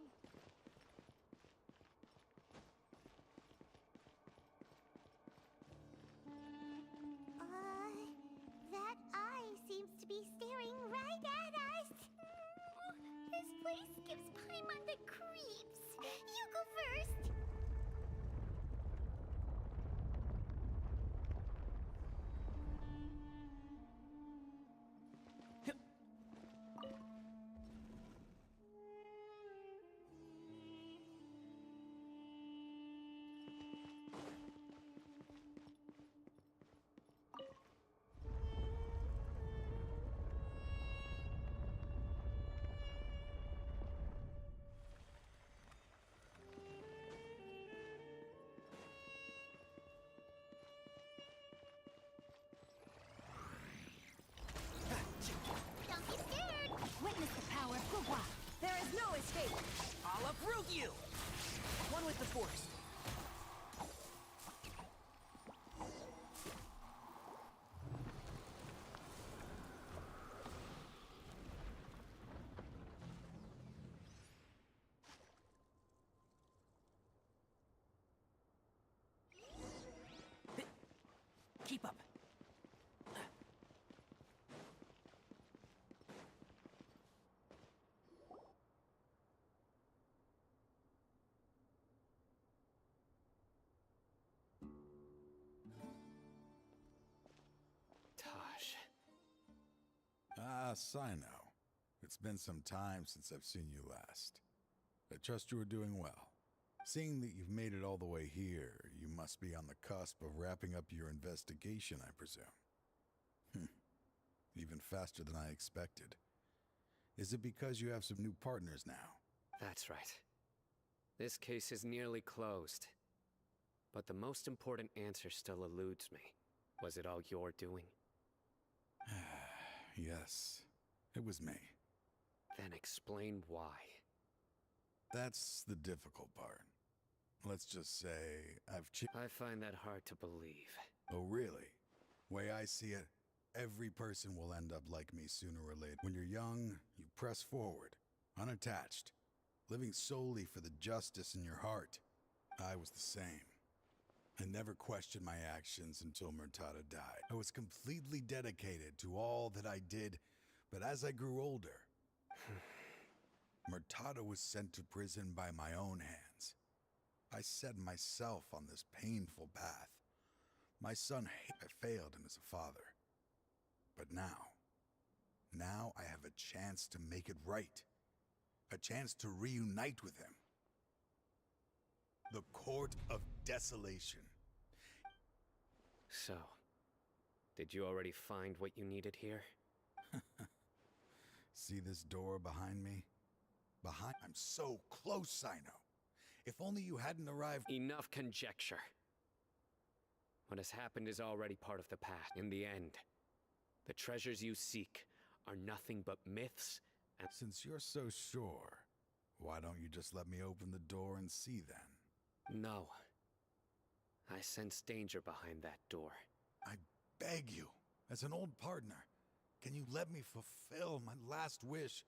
That eye seems to be staring right at us. This place gives Paimon the creeps. You go first. the forest. Keep up. Taj. Ah, Sino. It's been some time since I've seen you last. I trust you are doing well. Seeing that you've made it all the way here, you must be on the cusp of wrapping up your investigation, I presume. Even faster than I expected. Is it because you have some new partners now? That's right. This case is nearly closed. But the most important answer still eludes me. Was it all your doing? Yes, it was me. Then explain why. That's the difficult part. Let's just say I find that hard to believe. Oh, really? Way I see it, every person will end up like me sooner or later. When you're young, you press forward, unattached, living solely for the justice in your heart. I was the same. I never questioned my actions until Murtada died. I was completely dedicated to all that I did, but as I grew older, Murtada was sent to prison by my own hands. I set myself on this painful path. My son, I failed him as a father. But now I have a chance to make it right. A chance to reunite with him. The Court of Desolation. So, did you already find what you needed here? See this door behind me? I'm so close, Sino. If only you hadn't arrived. Enough conjecture. What has happened is already part of the past. In the end, the treasures you seek are nothing but myths and... Since you're so sure, why don't you just let me open the door and see then? No. I sense danger behind that door. I beg you, as an old partner, can you let me fulfill my last wish?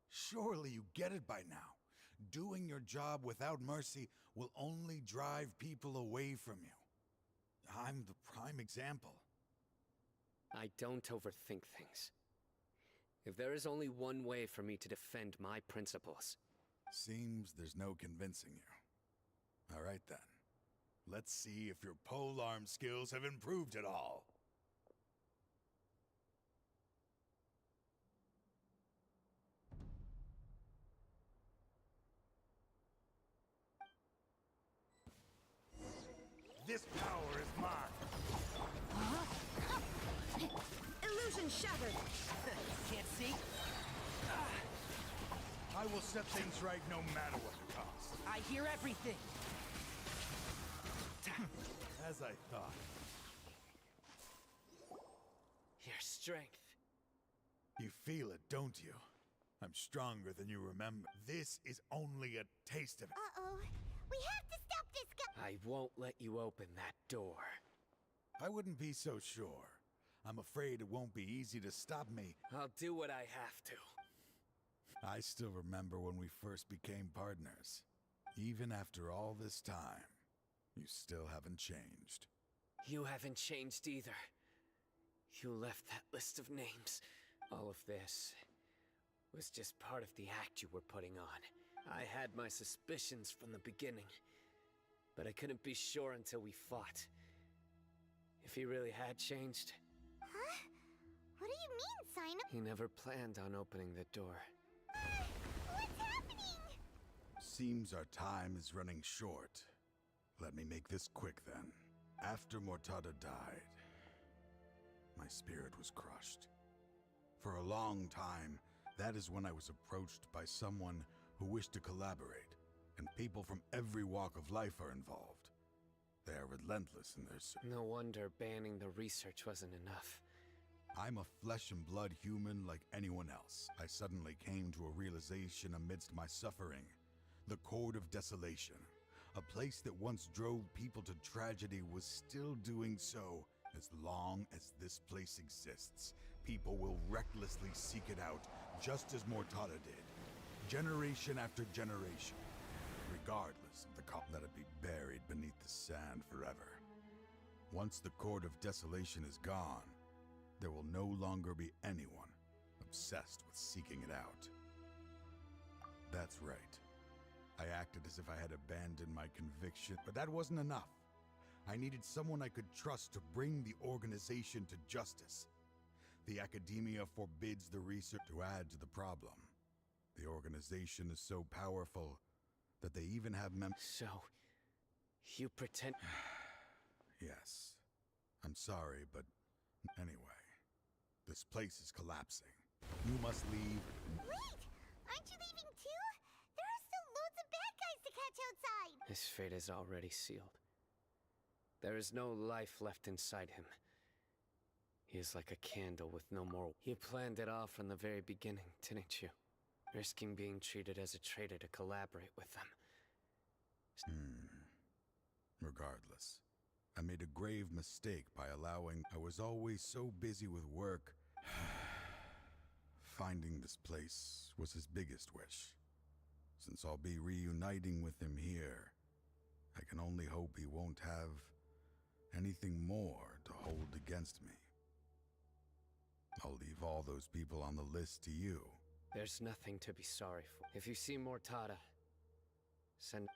Surely you get it by now. Doing your job without mercy will only drive people away from you. I'm the prime example. I don't overthink things. If there is only one way for me to defend my principles... Seems there's no convincing you. All right then. Let's see if your polearm skills have improved at all. This power is mine. Illusion shattered. Can't see? I will set things right no matter what it costs. I hear everything. As I thought. Your strength. You feel it, don't you? I'm stronger than you remember. This is only a taste of it. Uh-oh. We have to stop this guy. I won't let you open that door. I wouldn't be so sure. I'm afraid it won't be easy to stop me. I'll do what I have to. I still remember when we first became partners. Even after all this time, you still haven't changed. You haven't changed either. You left that list of names. All of this was just part of the act you were putting on. I had my suspicions from the beginning, but I couldn't be sure until we fought. If he really had changed... Huh? What do you mean, Sino? He never planned on opening the door. What's happening? Seems our time is running short. Let me make this quick then. After Murtada died, my spirit was crushed. For a long time, that is when I was approached by someone who wished to collaborate, and people from every walk of life are involved. They are relentless in their search. No wonder banning the research wasn't enough. I'm a flesh and blood human like anyone else. I suddenly came to a realization amidst my suffering The Court of Desolation. A place that once drove people to tragedy was still doing so. As long as this place exists, people will recklessly seek it out, just as Mortada did. Generation after generation. Regardless of the cost, let it be buried beneath the sand forever. Once the Court of Desolation is gone, there will no longer be anyone obsessed with seeking it out. That's right. I acted as if I had abandoned my conviction, but that wasn't enough. I needed someone I could trust to bring the organization to justice. The academia forbids the research to add to the problem. The organization is so powerful that they even have So, you pretend... Yes. I'm sorry, but anyway, this place is collapsing. You must leave. Wait! Aren't you leaving too? There are still loads of bad guys to catch outside! His fate is already sealed. There is no life left inside him. He is like a candle with no more... You planned it all from the very beginning, didn't you? Risking being treated as a traitor to collaborate with them. Regardless, I made a grave mistake by allowing... I was always so busy with work. Finding this place was his biggest wish. Since I'll be reuniting with him here, I can only hope he won't have anything more to hold against me. I'll leave all those people on the list to you. There's nothing to be sorry for. If you see Mortada, send...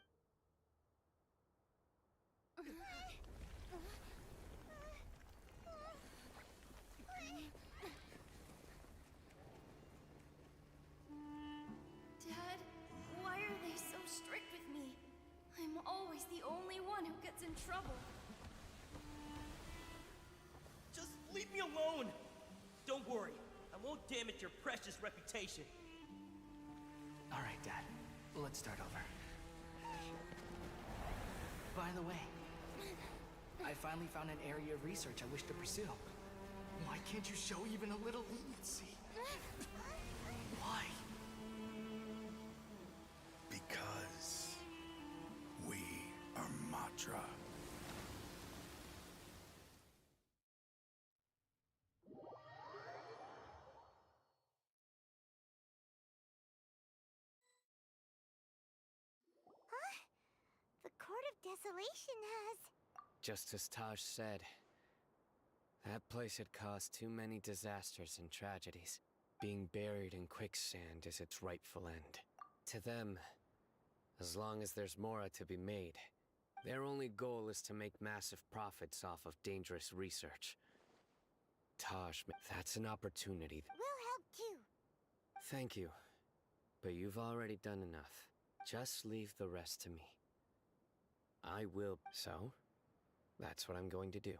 Dad, why are they so strict with me? I'm always the only one who gets in trouble. Just leave me alone! Don't worry, I won't damage your precious reputation. All right, Dad. Let's start over. By the way, I finally found an area of research I wish to pursue. Why can't you show even a little leniency? Why? Because we are Matra. The Court of Desolation has... Just as Taj said, that place had caused too many disasters and tragedies. Being buried in quicksand is its rightful end. To them, as long as there's more to be made, their only goal is to make massive profits off of dangerous research. Taj, that's an opportunity. We'll help too. Thank you, but you've already done enough. Just leave the rest to me. I will. So, that's what I'm going to do.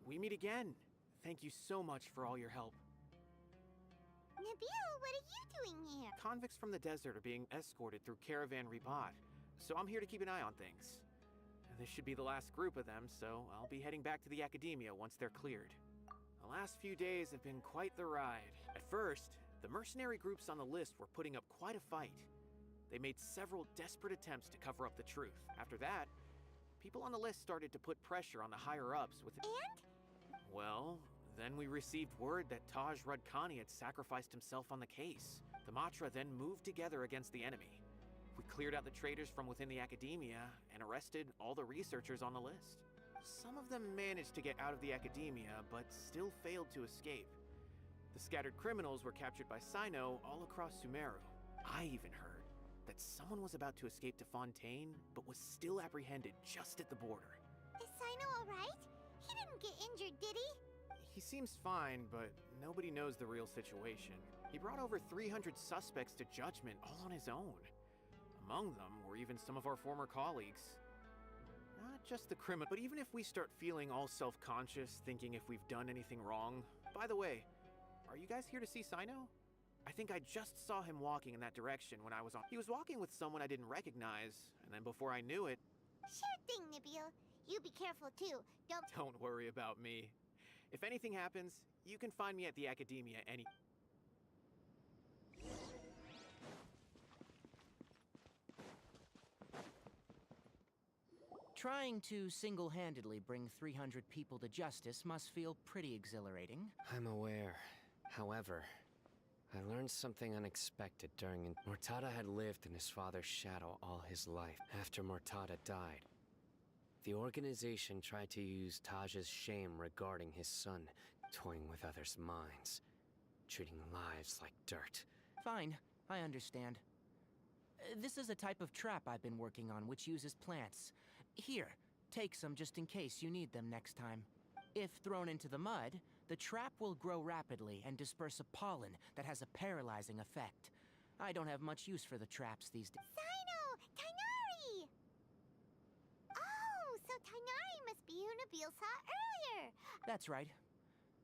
We meet again. Thank you so much for all your help. Nabil, what are you doing here? Convicts from the desert are being escorted through Caravan Ribat, so I'm here to keep an eye on things. This should be the last group of them, so I'll be heading back to the Academia once they're cleared. The last few days have been quite the ride. At first, the mercenary groups on the list were putting up quite a fight. They made several desperate attempts to cover up the truth. After that, people on the list started to put pressure on the higher-ups with... And? Well, then we received word that Taj Rudkani had sacrificed himself on the case. The Matra then moved together against the enemy. We cleared out the traitors from within the academia and arrested all the researchers on the list. Some of them managed to get out of the academia, but still failed to escape. The scattered criminals were captured by Sino all across Sumeru. I even heard that someone was about to escape to Fontaine, but was still apprehended just at the border. Is Sino alright? He didn't get injured, did he? He seems fine, but nobody knows the real situation. He brought over 300 suspects to judgment all on his own. Among them were even some of our former colleagues. Not just the criminal, but even if we start feeling all self-conscious, thinking if we've done anything wrong. By the way, are you guys here to see Sino? I think I just saw him walking in that direction when I was on. He was walking with someone I didn't recognize, and then before I knew it... Sure thing, Nabil. You be careful too. Don't worry about me. If anything happens, you can find me at the Academia any... Trying to single-handedly bring 300 people to justice must feel pretty exhilarating. I'm aware. However, I learned something unexpected during... Mortada had lived in his father's shadow all his life. After Mortada died, the organization tried to use Taj's shame regarding his son, toying with others' minds, treating lives like dirt. Fine, I understand. This is a type of trap I've been working on which uses plants. Here, take some just in case you need them next time. If thrown into the mud, the trap will grow rapidly and disperse a pollen that has a paralyzing effect. I don't have much use for the traps these days. Sino! Tainari! Oh, so Tainari must be who Nabil saw earlier! That's right.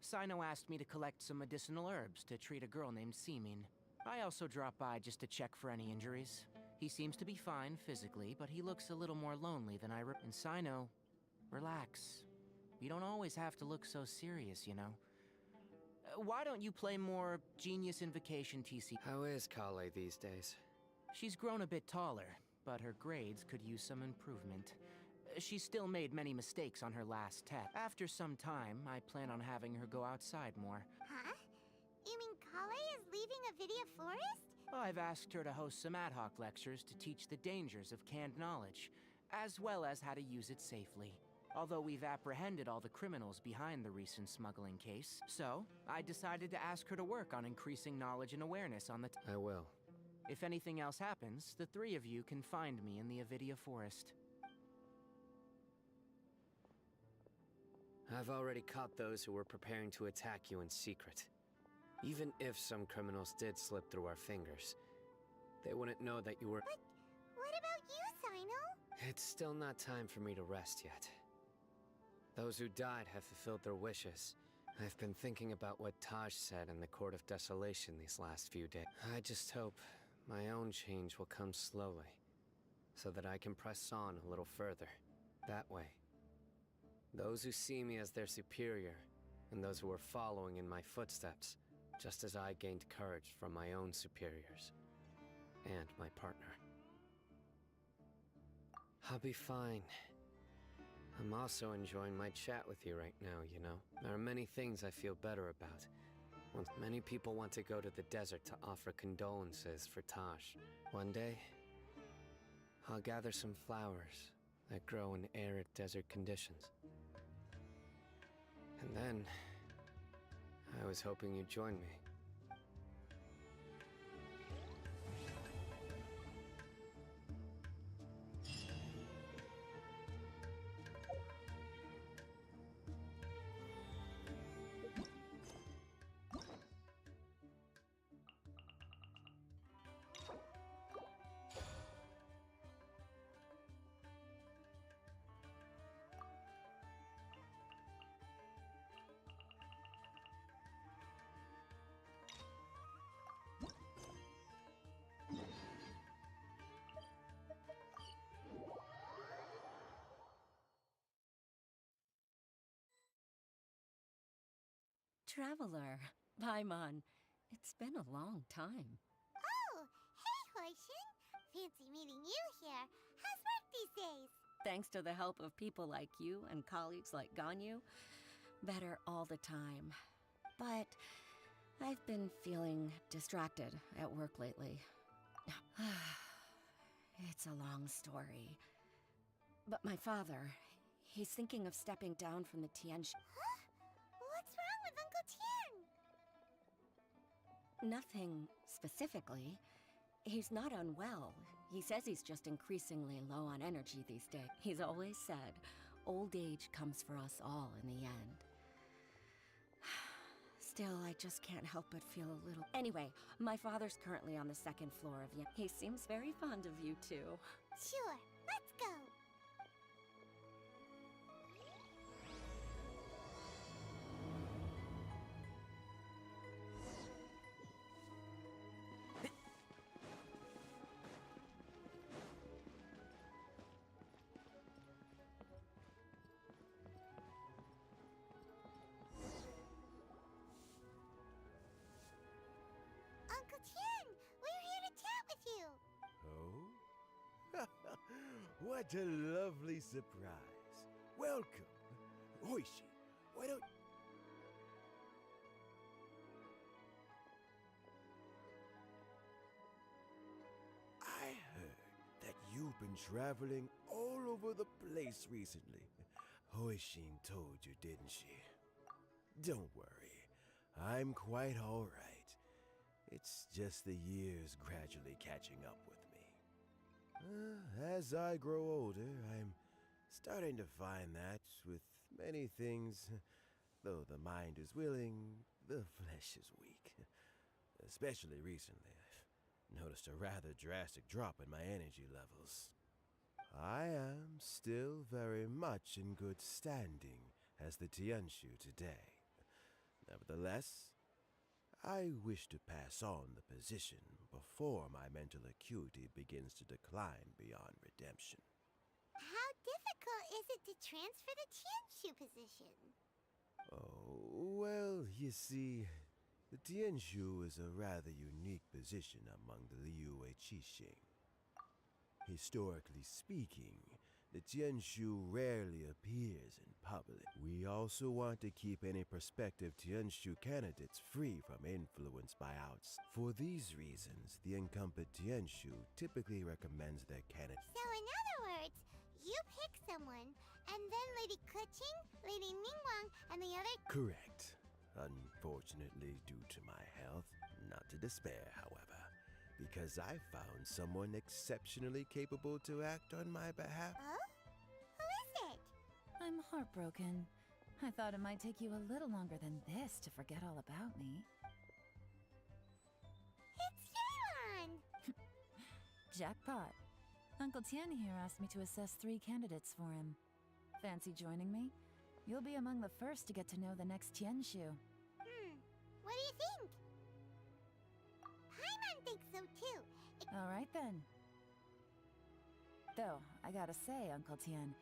Sino asked me to collect some medicinal herbs to treat a girl named Simin. I also dropped by just to check for any injuries. He seems to be fine physically, but he looks a little more lonely than And Sino, relax. You don't always have to look so serious, you know. Why don't you play more Genius Invocation TC? How is Kale these days? She's grown a bit taller, but her grades could use some improvement. She still made many mistakes on her last test. After some time, I plan on having her go outside more. Huh? You mean Kale is leaving Avidia Forest? I've asked her to host some ad hoc lectures to teach the dangers of canned knowledge, as well as how to use it safely. Although we've apprehended all the criminals behind the recent smuggling case, so I decided to ask her to work on increasing knowledge and awareness on the... I will. If anything else happens, the three of you can find me in the Avidia Forest. I've already caught those who were preparing to attack you in secret. Even if some criminals did slip through our fingers, they wouldn't know that you were... But what about you, Sino? It's still not time for me to rest yet. Those who died have fulfilled their wishes. I've been thinking about what Taj said in the Court of Desolation these last few days. I just hope my own change will come slowly, so that I can press on a little further. That way, those who see me as their superior, and those who are following in my footsteps, just as I gained courage from my own superiors, and my partner. I'll be fine. I'm also enjoying my chat with you right now, you know? There are many things I feel better about. Many people want to go to the desert to offer condolences for Taj. One day, I'll gather some flowers that grow in arid desert conditions. And then, I was hoping you'd join me. Traveler, Paimon, it's been a long time. Oh, hey, Hoishin. Fancy meeting you here. How's work these days? Thanks to the help of people like you and colleagues like Ganyu, better all the time. But I've been feeling distracted at work lately. It's a long story. But my father, he's thinking of stepping down from the Tianxu. Huh? What's wrong with Uncle Tian? Nothing specifically. He's not unwell. He says he's just increasingly low on energy these days. He's always said, old age comes for us all in the end. Still, I just can't help but feel a little... Anyway, my father's currently on the second floor of Yan. He seems very fond of you, too. Sure, let's go. Uncle Tian, we're here to chat with you. Oh? What a lovely surprise. Welcome. Oishi, why don't... I heard that you've been traveling all over the place recently. Hoishin told you, didn't she? Don't worry. I'm quite all right. It's just the years gradually catching up with me. As I grow older, I'm starting to find that with many things, though the mind is willing, the flesh is weak. Especially recently, I've noticed a rather drastic drop in my energy levels. I am still very much in good standing as the Tianshu today. Nevertheless, I wish to pass on the position before my mental acuity begins to decline beyond redemption. How difficult is it to transfer the Tianshu position? Oh, well, you see, the Tianshu is a rather unique position among the Liyue Qixing. Historically speaking, the Tianshu rarely appears in public. We also want to keep any prospective Tianshu candidates free from influence by outs. For these reasons, the incumbent Tianshu typically recommends their candidate. So in other words, you pick someone, and then Lady Keqing, Lady Ningguang, and the other... Correct. Unfortunately, due to my health, not to despair, however. Because I found someone exceptionally capable to act on my behalf. Oh? Who is it? I'm heartbroken. I thought it might take you a little longer than this to forget all about me. It's Yelan! Jackpot. Uncle Tian here asked me to assess 3 candidates for him. Fancy joining me? You'll be among the first to get to know the next Tianshu. What do you think? Paimon thinks so too. Alright then. Though, I gotta say, Uncle Tian,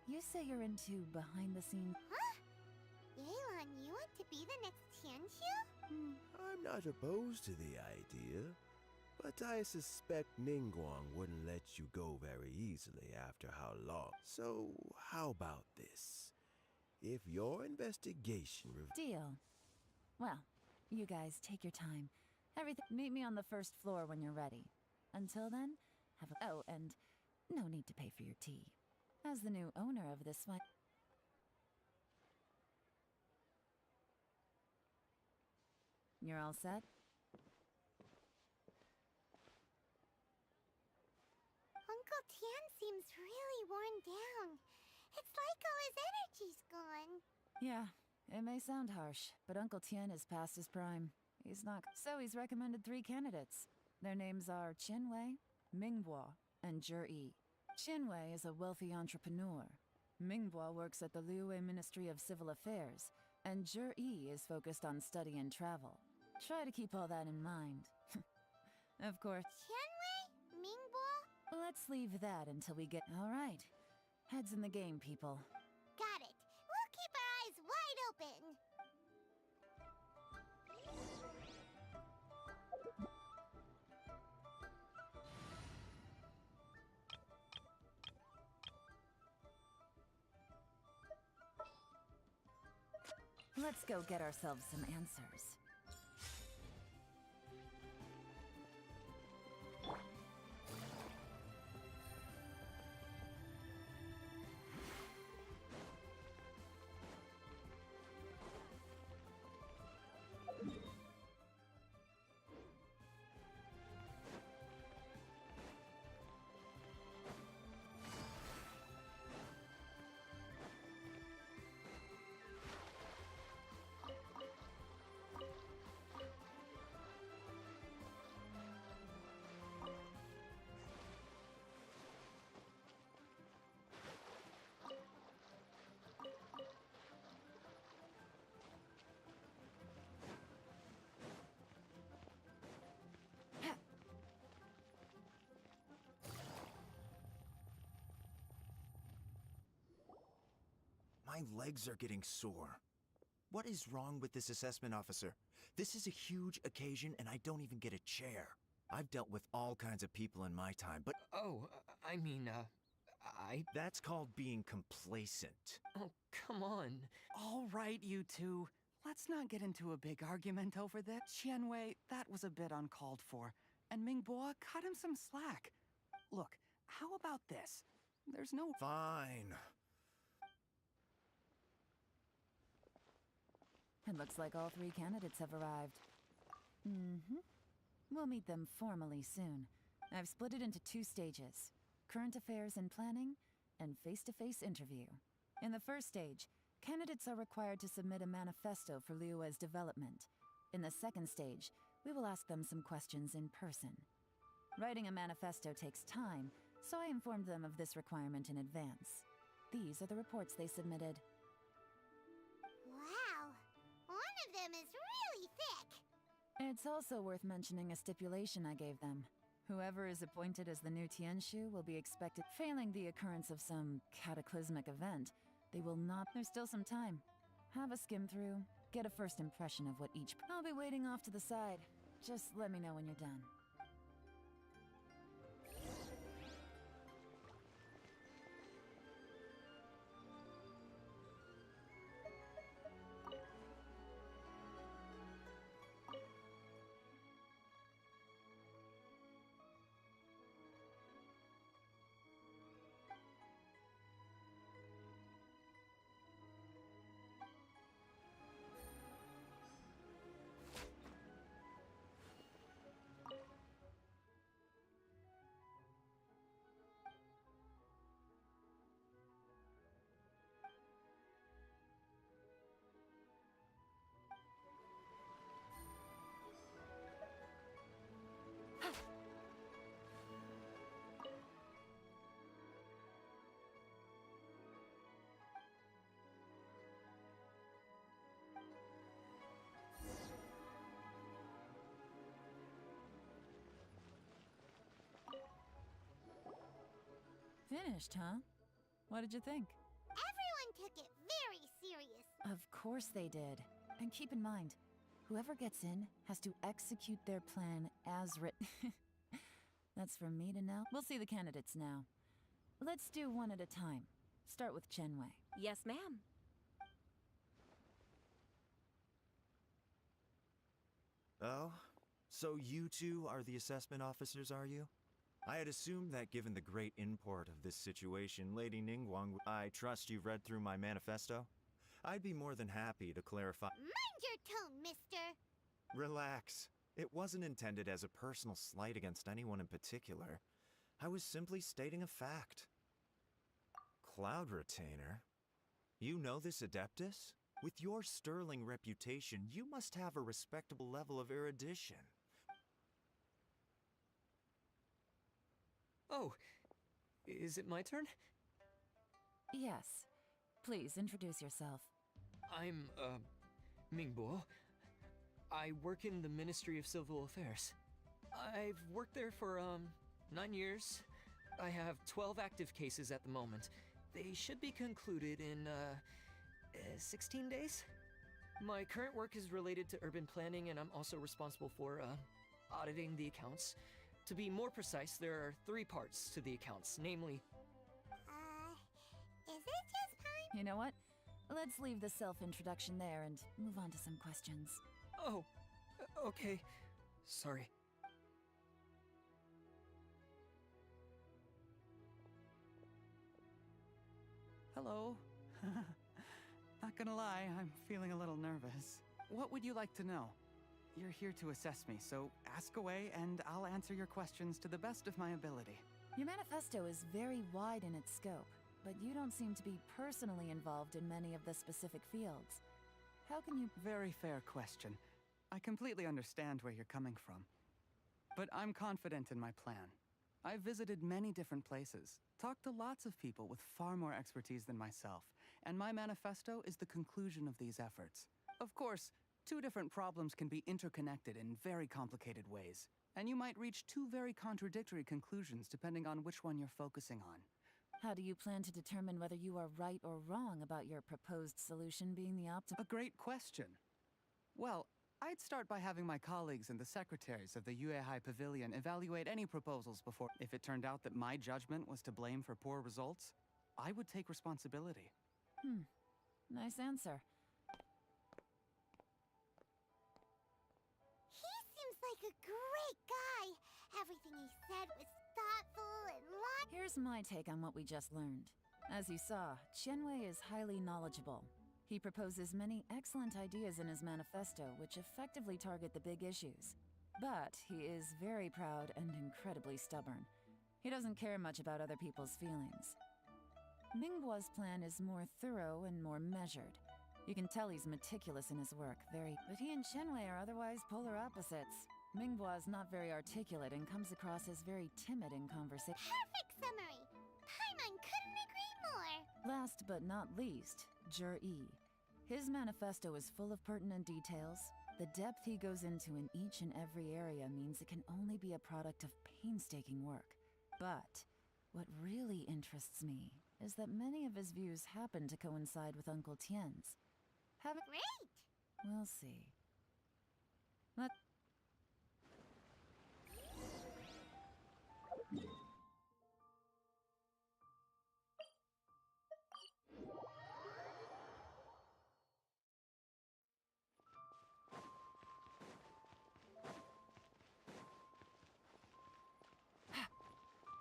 you say you're into behind-the-scenes... Huh? Yelan, you want to be the next Tianshu? I'm not opposed to the idea, but I suspect Ningguang wouldn't let you go very easily after how long. So, how about this? If your investigation... Deal. Well, you guys take your time. Meet me on the first floor when you're ready. Until then, have a... Oh, and no need to pay for your tea. As the new owner of this one... You're all set? Uncle Tian seems really worn down. It's like all his energy's gone. Yeah, it may sound harsh, but Uncle Tian is past his prime. He's not... So he's recommended 3 candidates. Their names are Qinwei, Mingbo, and Zhi. Qinwei is a wealthy entrepreneur. Mingbo works at the Liyue Ministry of Civil Affairs, and Zhi is focused on study and travel. Try to keep all that in mind. Of course... Qinwei? Mingbo? Let's leave that until we get... All right. Heads in the game, people. Got it. We'll keep our eyes wide open. Let's go get ourselves some answers. My legs are getting sore. What is wrong with this assessment officer? This is a huge occasion and I don't even get a chair. I've dealt with all kinds of people in my time, but... Oh, I mean, That's called being complacent. Oh, come on. All right, you two. Let's not get into a big argument over this. Qianwei, that was a bit uncalled for. And Mingbo, cut him some slack. Look, how about this? There's no... Fine. It looks like all 3 candidates have arrived. We'll meet them formally soon. I've split it into 2 stages. Current affairs and planning, and face-to-face interview. In the first stage, candidates are required to submit a manifesto for Liyue's development. In the second stage, we will ask them some questions in person. Writing a manifesto takes time, so I informed them of this requirement in advance. These are the reports they submitted. Wow! One of them is really thick! It's also worth mentioning a stipulation I gave them. Whoever is appointed as the new Tianshu will be expected, failing the occurrence of some cataclysmic event, they will not. There's still some time. Have a skim through, get a first impression of what each... I'll be waiting off to the side. Just let me know when you're done. Finished, huh? What did you think? Everyone took it very serious. Of course they did. And keep in mind, whoever gets in has to execute their plan as written. That's for me to know. We'll see the candidates now. Let's do one at a time. Start with Chenwei. Yes, ma'am. Oh? So you two are the assessment officers, are you? I had assumed that given the great import of this situation, Lady Ningguang, I trust you've read through my manifesto? I'd be more than happy to clarify— Mind your tone, mister! Relax. It wasn't intended as a personal slight against anyone in particular. I was simply stating a fact. Cloud Retainer? You know this Adeptus? With your sterling reputation, you must have a respectable level of erudition. Oh, is it my turn? Yes. Please, introduce yourself. I'm, Mingbo. I work in the Ministry of Civil Affairs. I've worked there for, 9 years. I have 12 active cases at the moment. They should be concluded in, 16 days? My current work is related to urban planning, and I'm also responsible for, auditing the accounts. To be more precise, there are 3 parts to the accounts, namely... Is it just time? You know what? Let's leave the self-introduction there and move on to some questions. Oh, okay. Sorry. Hello. Not gonna lie, I'm feeling a little nervous. What would you like to know? You're here to assess me, so ask away and I'll answer your questions to the best of my ability. Your manifesto is very wide in its scope, but you don't seem to be personally involved in many of the specific fields. How can you— Very fair question. I completely understand where you're coming from. But I'm confident in my plan. I've visited many different places, talked to lots of people with far more expertise than myself, and my manifesto is the conclusion of these efforts. Of course, two different problems can be interconnected in very complicated ways, and you might reach two very contradictory conclusions depending on which one you're focusing on. How do you plan to determine whether you are right or wrong about your proposed solution being the optimal? A great question. Well, I'd start by having my colleagues and the secretaries of the Yuehai Pavilion evaluate any proposals before. If it turned out that my judgment was to blame for poor results, I would take responsibility. Nice answer. He seems like a great guy. Everything he said was thoughtful and logical. Here's my take on what we just learned. As you saw, Qianwei is highly knowledgeable. He proposes many excellent ideas in his manifesto which effectively target the big issues. But he is very proud and incredibly stubborn. He doesn't care much about other people's feelings. Mingguo's plan is more thorough and more measured. You can tell he's meticulous in his work, but he and Qianwei are otherwise polar opposites. Mingguo is not very articulate and comes across as very timid in conversation. Perfect summary! Paimon couldn't agree more! Last but not least, Zhi. His manifesto is full of pertinent details. The depth he goes into in each and every area means it can only be a product of painstaking work. But what really interests me is that many of his views happen to coincide with Uncle Tien's. Great! We'll see.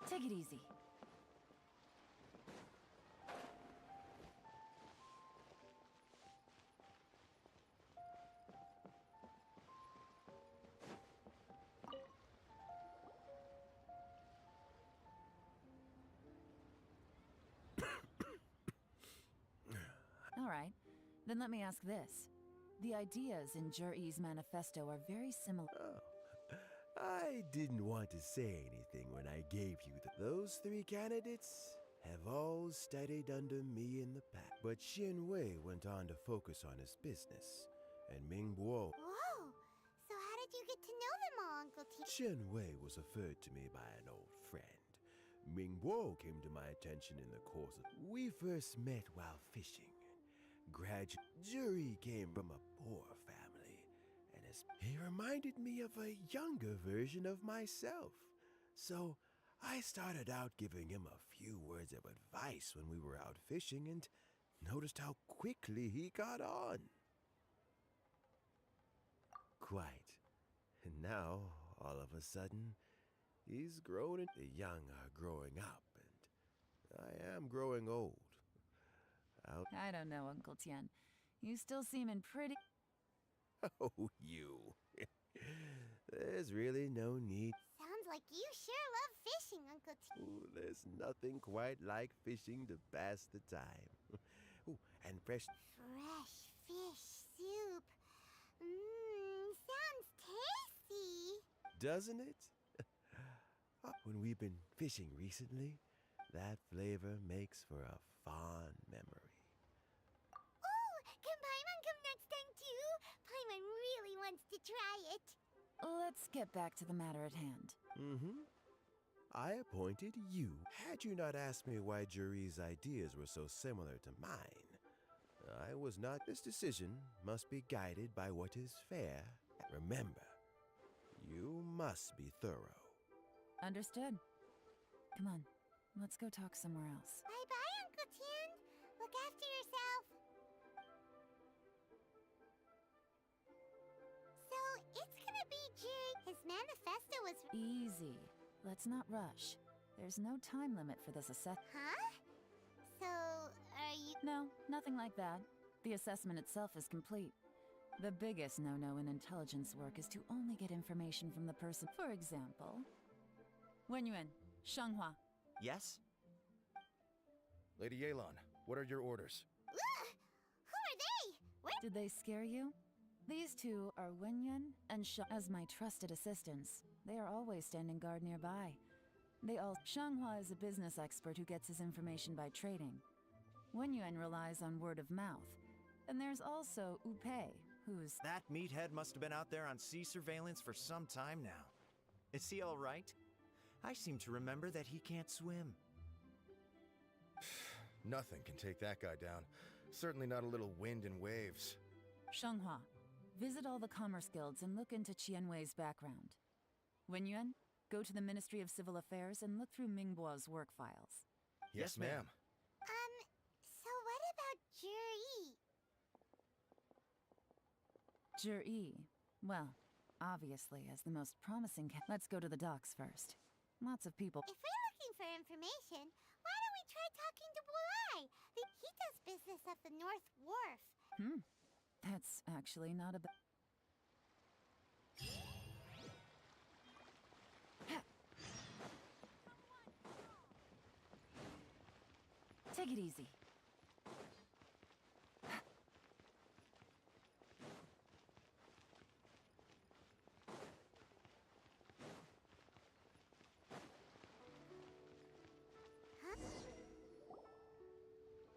Take it easy. All right, then let me ask this. The ideas in Zhi's manifesto are very similar. I didn't want to say anything when I gave you those three candidates have all studied under me in the past. But Qianwei went on to focus on his business, and Mingguo. Whoa! So how did you get to know them all, Uncle T? Qianwei was referred to me by an old friend. Mingguo came to my attention in the course of. We first met while fishing. Gradually, Zhi came from a poor family, and he reminded me of a younger version of myself. So I started out giving him a few words of advice when we were out fishing and noticed how quickly he got on. Quite. And now, all of a sudden, he's grown and the young are growing up, and I am growing old. I don't know, Uncle Tien. You still seem in pretty... Oh, you. There's really no need. Sounds like you sure love fishing, Uncle T. Ooh, there's nothing quite like fishing to pass the time. Ooh, and fresh... Fresh fish soup. Sounds tasty. Doesn't it? When we've been fishing recently, that flavor makes for a fond memory. Oh, can Paimon come next time too? Paimon really wants to try it. Let's get back to the matter at hand. I appointed you. Had you not asked me why Zhi's ideas were so similar to mine, I was not. This decision must be guided by what is fair. Remember, you must be thorough. Understood. Come on, let's go talk somewhere else. Bye-bye, Uncle Tien. Look after yourself. was... Easy. Let's not rush. There's no time limit for this Huh? So, are you... No, nothing like that. The assessment itself is complete. The biggest no-no in intelligence work is to only get information from the person. For example... Wenyuan, Shanghua. Yes? Lady Yelan, what are your orders? Ugh! Who are they? Where... Did they scare you? These two are Wenyuan and as my trusted assistants. They are always standing guard nearby. Shanghua is a business expert who gets his information by trading. Wenyuan relies on word of mouth. And there's also Upei, who's... That meathead must have been out there on sea surveillance for some time now. Is he all right? I seem to remember that he can't swim. Nothing can take that guy down. Certainly not a little wind and waves. Shanghua, visit all the commerce guilds and look into Qianwei's background. Wenyuan, go to the Ministry of Civil Affairs and look through Mingbo's work files. Yes, ma'am. So what about Juri? Juri, well, obviously as the most promising let's go to the docks first. Lots of people... If we're looking for information, why don't we try talking to Bulai? He does business at the North Wharf. That's actually not a bad... Take it easy.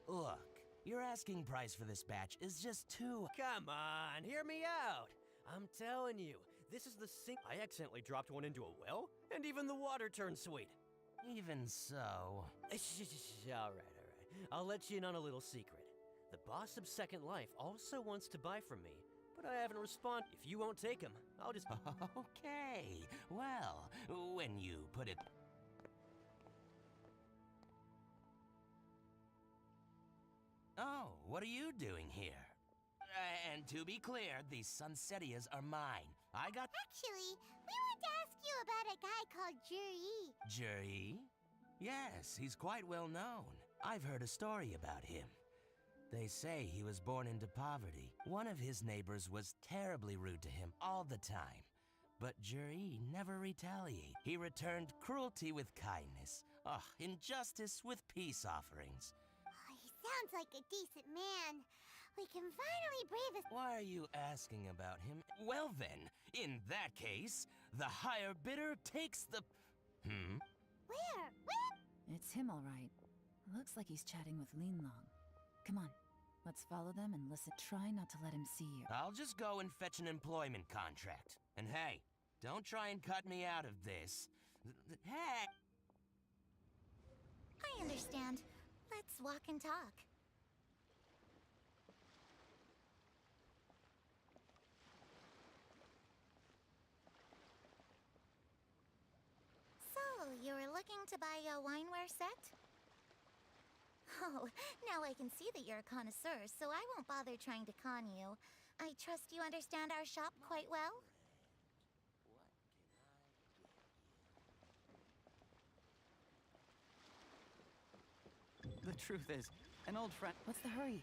Look, your asking price for this batch is just too... Come on, hear me out. I'm telling you, this is the I accidentally dropped one into a well, and even the water turned sweet. Even so... All right. I'll let you in on a little secret. The boss of Second Life also wants to buy from me, but I haven't responded. If you won't take him, I'll just... Okay, well, when you put it... Oh, what are you doing here? And to be clear, these Sunsetias are mine. Actually, we want to ask you about a guy called Juri. Juri? Yes, he's quite well known. I've heard a story about him. They say he was born into poverty. One of his neighbors was terribly rude to him all the time. But Juri never retaliated. He returned cruelty with kindness. Injustice with peace offerings. He sounds like a decent man. We can finally brave his... Why are you asking about him? Well then, in that case, the higher bidder takes the... Where? It's him, all right. Looks like he's chatting with Linlong. Come on, let's follow them and listen. Try not to let him see you. I'll just go and fetch an employment contract. And hey, don't try and cut me out of this. Hey! I understand. Let's walk and talk. So, you're looking to buy a wineware set? Oh, now I can see that you're a connoisseur, so I won't bother trying to con you. I trust you understand our shop quite well? The truth is, an old friend... What's the hurry?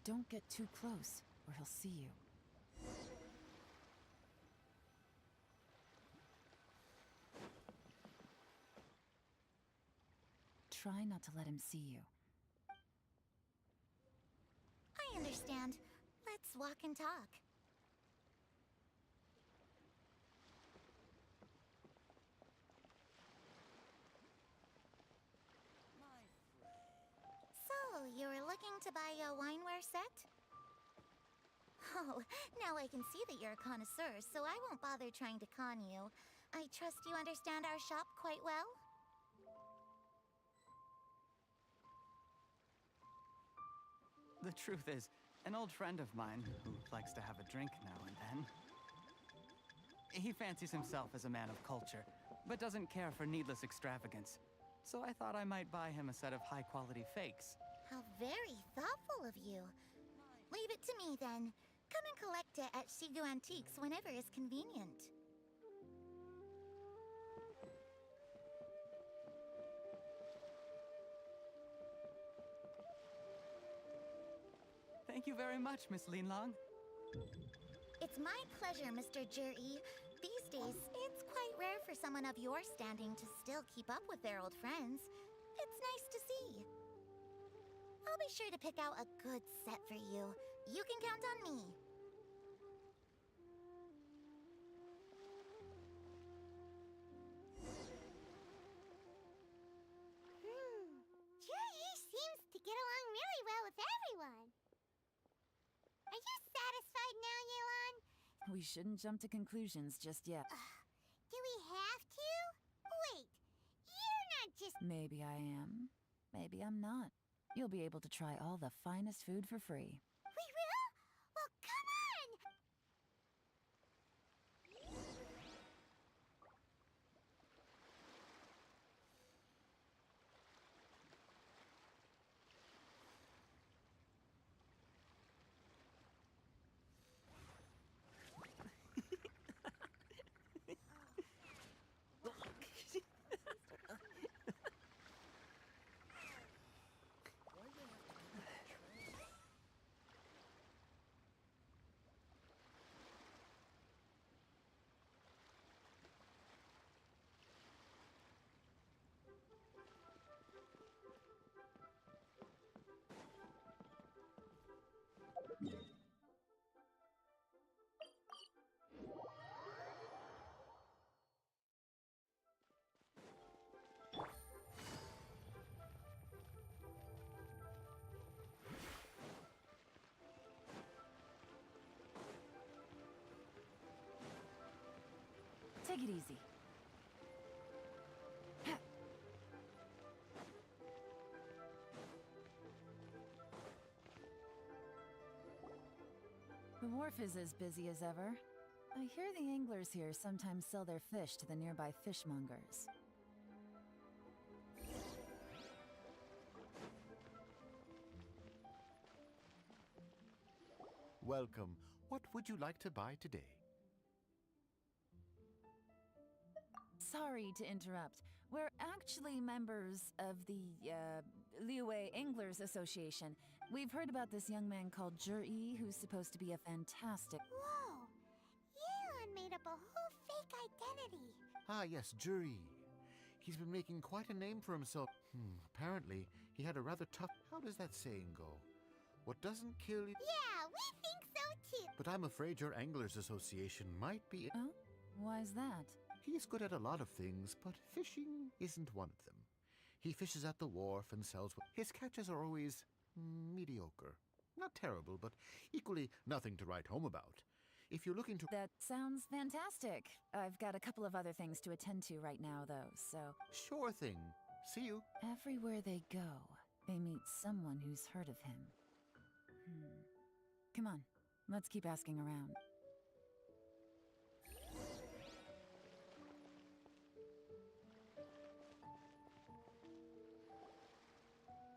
Don't get too close, or he'll see you. Try not to let him see you. I understand. Let's walk and talk. So, you're looking to buy a wineware set? Oh, now I can see that you're a connoisseur, so I won't bother trying to con you. I trust you understand our shop quite well? The truth is, an old friend of mine who likes to have a drink now and then. He fancies himself as a man of culture, but doesn't care for needless extravagance. So I thought I might buy him a set of high-quality fakes. How very thoughtful of you. Leave it to me, then. Come and collect it at Shigu Antiques whenever is convenient. you very much, Miss Linlong. It's my pleasure, Mr. Juri. These days, it's quite rare for someone of your standing to still keep up with their old friends. It's nice to see. I'll be sure to pick out a good set for you. You can count on me. Juri seems to get along really well with everyone. Are you satisfied now, Yelan? We shouldn't jump to conclusions just yet. Do we have to? Wait, you're not just... Maybe I am. Maybe I'm not. You'll be able to try all the finest food for free. We will? Well, come on! Take it easy. The wharf is as busy as ever. I hear the anglers here sometimes sell their fish to the nearby fishmongers. Welcome. What would you like to buy today? Sorry to interrupt. We're actually members of the, Liyue Anglers Association. We've heard about this young man called Juri, who's supposed to be a fantastic... Whoa! Yelan made up a whole fake identity. Ah, yes, Juri. He's been making quite a name for himself. Apparently, he had a rather tough... How does that saying go? What doesn't kill you... Yeah, we think so too. But I'm afraid your Anglers Association might be... Oh? Why's that? He's good at a lot of things, but fishing isn't one of them. He fishes at the wharf and sells... His catches are always... mediocre. Not terrible, but equally nothing to write home about. If you're looking to... That sounds fantastic. I've got a couple of other things to attend to right now, though, so... Sure thing. See you. Everywhere they go, they meet someone who's heard of him. Come on, let's keep asking around.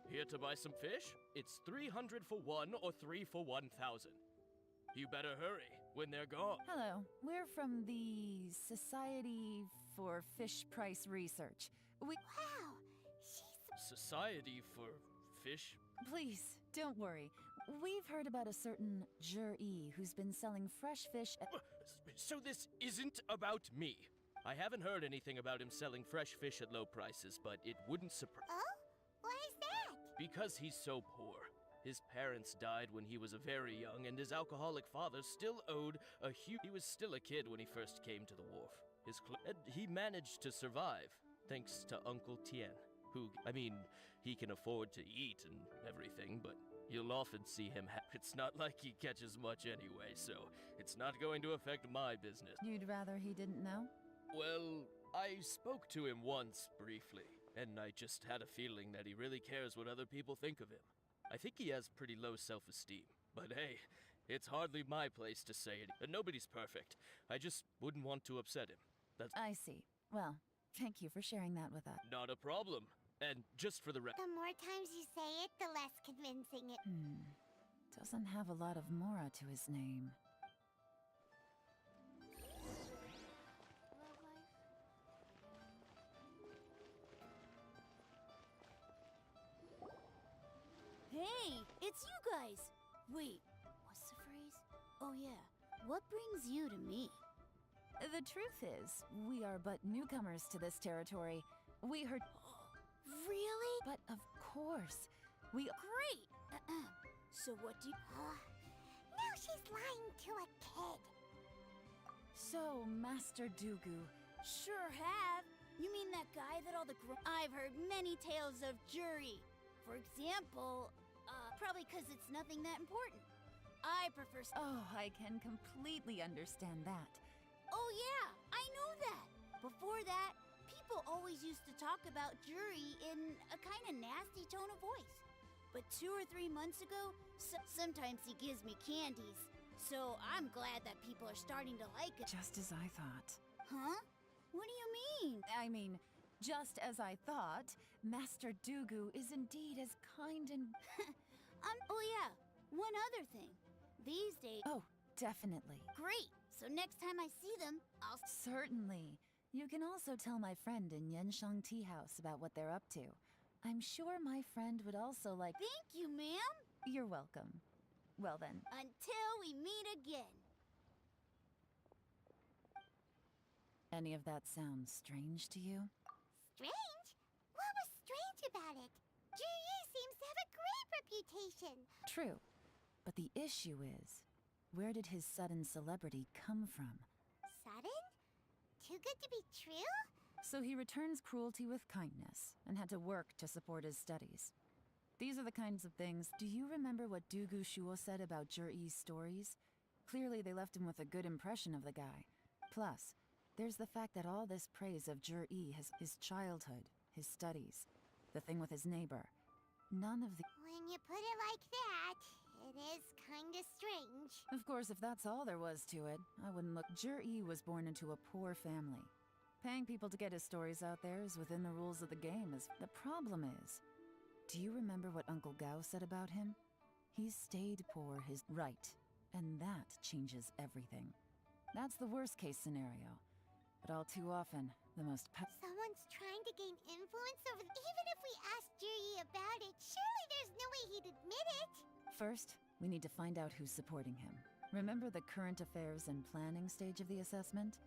Here to buy some fish? It's 300 for one or 3 for 1,000. You better hurry when they're gone. Hello, we're from the Society for Fish Price Research. We... Wow, she's... Society for Fish? Please, don't worry. We've heard about a certain Juri who's been selling fresh fish at... So this isn't about me. I haven't heard anything about him selling fresh fish at low prices, but it wouldn't surprise... Oh? Why is that? Because he's so poor. His parents died when he was very young, and his alcoholic father still owed a huge... He was still a kid when he first came to the wharf. He managed to survive, thanks to Uncle Tien, who... I mean, he can afford to eat and everything, but you'll often see him It's not like he catches much anyway, so it's not going to affect my business. You'd rather he didn't know? Well, I spoke to him once, briefly, and I just had a feeling that he really cares what other people think of him. I think he has pretty low self-esteem, but hey, it's hardly my place to say it. And nobody's perfect. I just wouldn't want to upset him. That's... I see. Well, thank you for sharing that with us. Not a problem. And just for the The more times you say it, the less convincing it... Doesn't have a lot of mora to his name. Hey, it's you guys! Wait, what's the phrase? Oh yeah, what brings you to me? The truth is, we are but newcomers to this territory. We heard. Really? But of course, we. Great! So what do you. Now she's lying to a kid. So, Master Dugu. Sure have. You mean that guy that all the I've heard many tales of jury. For example, probably because it's nothing that important. I prefer. Oh, I can completely understand that. Oh yeah, I know that. Before that, people always used to talk about jury in a kind of nasty tone of voice. But 2 or 3 months ago, sometimes he gives me candies. So I'm glad that people are starting to like it. Just as I thought. Huh? What do you mean? I mean, just as I thought, Master Dugu is indeed as kind and... Oh yeah, one other thing. These days... Oh, definitely. Great! So next time I see them, I'll... Certainly. You can also tell my friend in Yenshang Tea House about what they're up to. I'm sure my friend would also like... Thank you, ma'am! You're welcome. Well then. Until we meet again. Any of that sound strange to you? Strange? What was strange about it? Ji seems to have a great reputation. True. But the issue is, where did his sudden celebrity come from? Sudden? Too good to be true? So he returns cruelty with kindness, and had to work to support his studies. These are the kinds of things. Do you remember what Dugu Shuo said about Jur-E's stories? Clearly they left him with a good impression of the guy. Plus, there's the fact that all this praise of Jur-E has his childhood, his studies, the thing with his neighbor. None of the... When you put it like that, it is kinda strange. Of course, if that's all there was to it, I wouldn't look... Jur-E was born into a poor family. Paying people to get his stories out there is within the rules of the game. The problem is... Do you remember what Uncle Gao said about him? He stayed poor his... Right. And that changes everything. That's the worst case scenario. But all too often, the most... Someone's trying to gain influence over... Even if we asked Juri about it, surely there's no way he'd admit it! First, we need to find out who's supporting him. Remember the current affairs and planning stage of the assessment?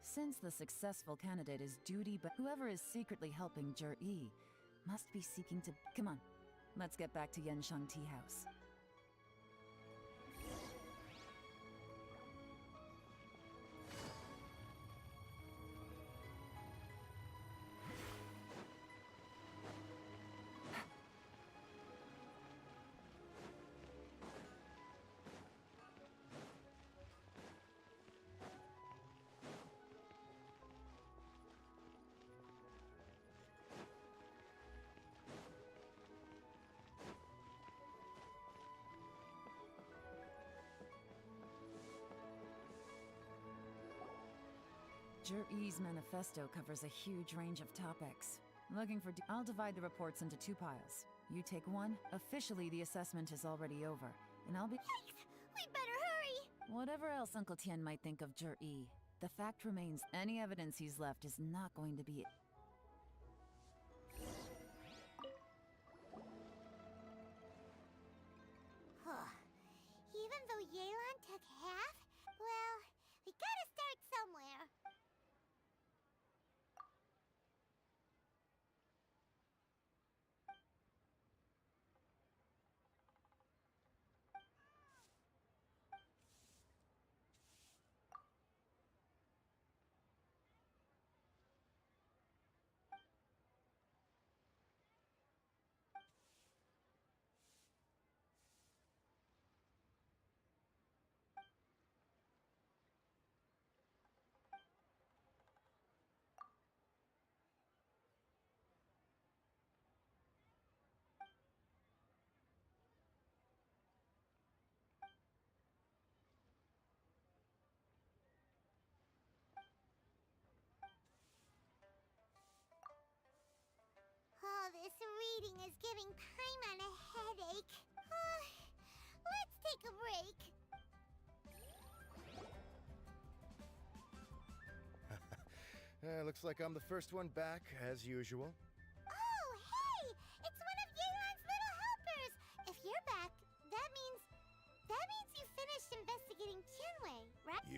Since the successful candidate is duty, but whoever is secretly helping Jur-E must be seeking to... Come on, let's get back to Yenshang Tea House. Jur-E's manifesto covers a huge range of topics. Looking for... I'll divide the reports into 2 piles. You take one. Officially, the assessment is already over. And I'll be... Yikes! We better hurry! Whatever else Uncle Tian might think of Jur-E, the fact remains any evidence he's left is not going to be... Even though Yelan took half, well, we gotta start somewhere. Oh, this reading is giving Paimon a headache. Let's take a break. Looks like I'm the first one back, as usual. Oh, hey! It's one of Yelan's little helpers! If you're back, that means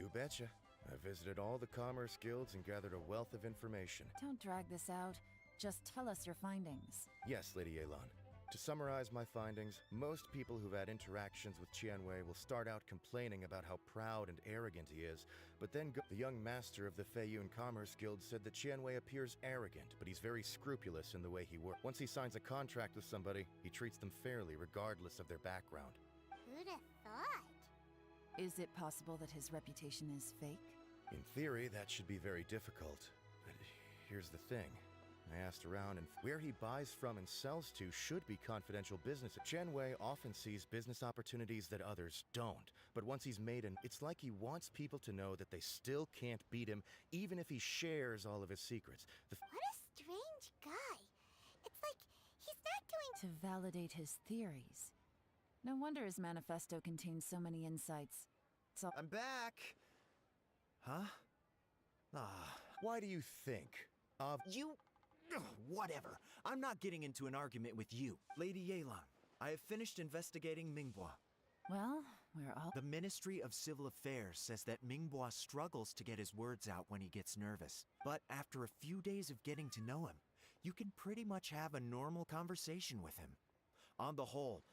You betcha. I visited all the commerce guilds and gathered a wealth of information. Don't drag this out. Just tell us your findings. Yes, Lady Yelan. To summarize my findings, most people who've had interactions with Qianwei will start out complaining about how proud and arrogant he is, but then the young master of the Feiyun Commerce Guild said that Qianwei appears arrogant, but he's very scrupulous in the way he works. Once he signs a contract with somebody, he treats them fairly regardless of their background. Who'd have thought? Is it possible that his reputation is fake? In theory, that should be very difficult. But here's the thing. I asked around, and where he buys from and sells to should be confidential business. Qianwei often sees business opportunities that others don't. But once he's made it's like he wants people to know that they still can't beat him, even if he shares all of his secrets. What a strange guy. It's like he's not doing... To validate his theories. No wonder his manifesto contains so many insights. So I'm back! Huh? Why do you think of... You... Ugh, whatever. I'm not getting into an argument with you. Lady Yelan, I have finished investigating Minghua. Well, we're all... The Ministry of Civil Affairs says that Minghua struggles to get his words out when he gets nervous. But after a few days of getting to know him, you can pretty much have a normal conversation with him. On the whole,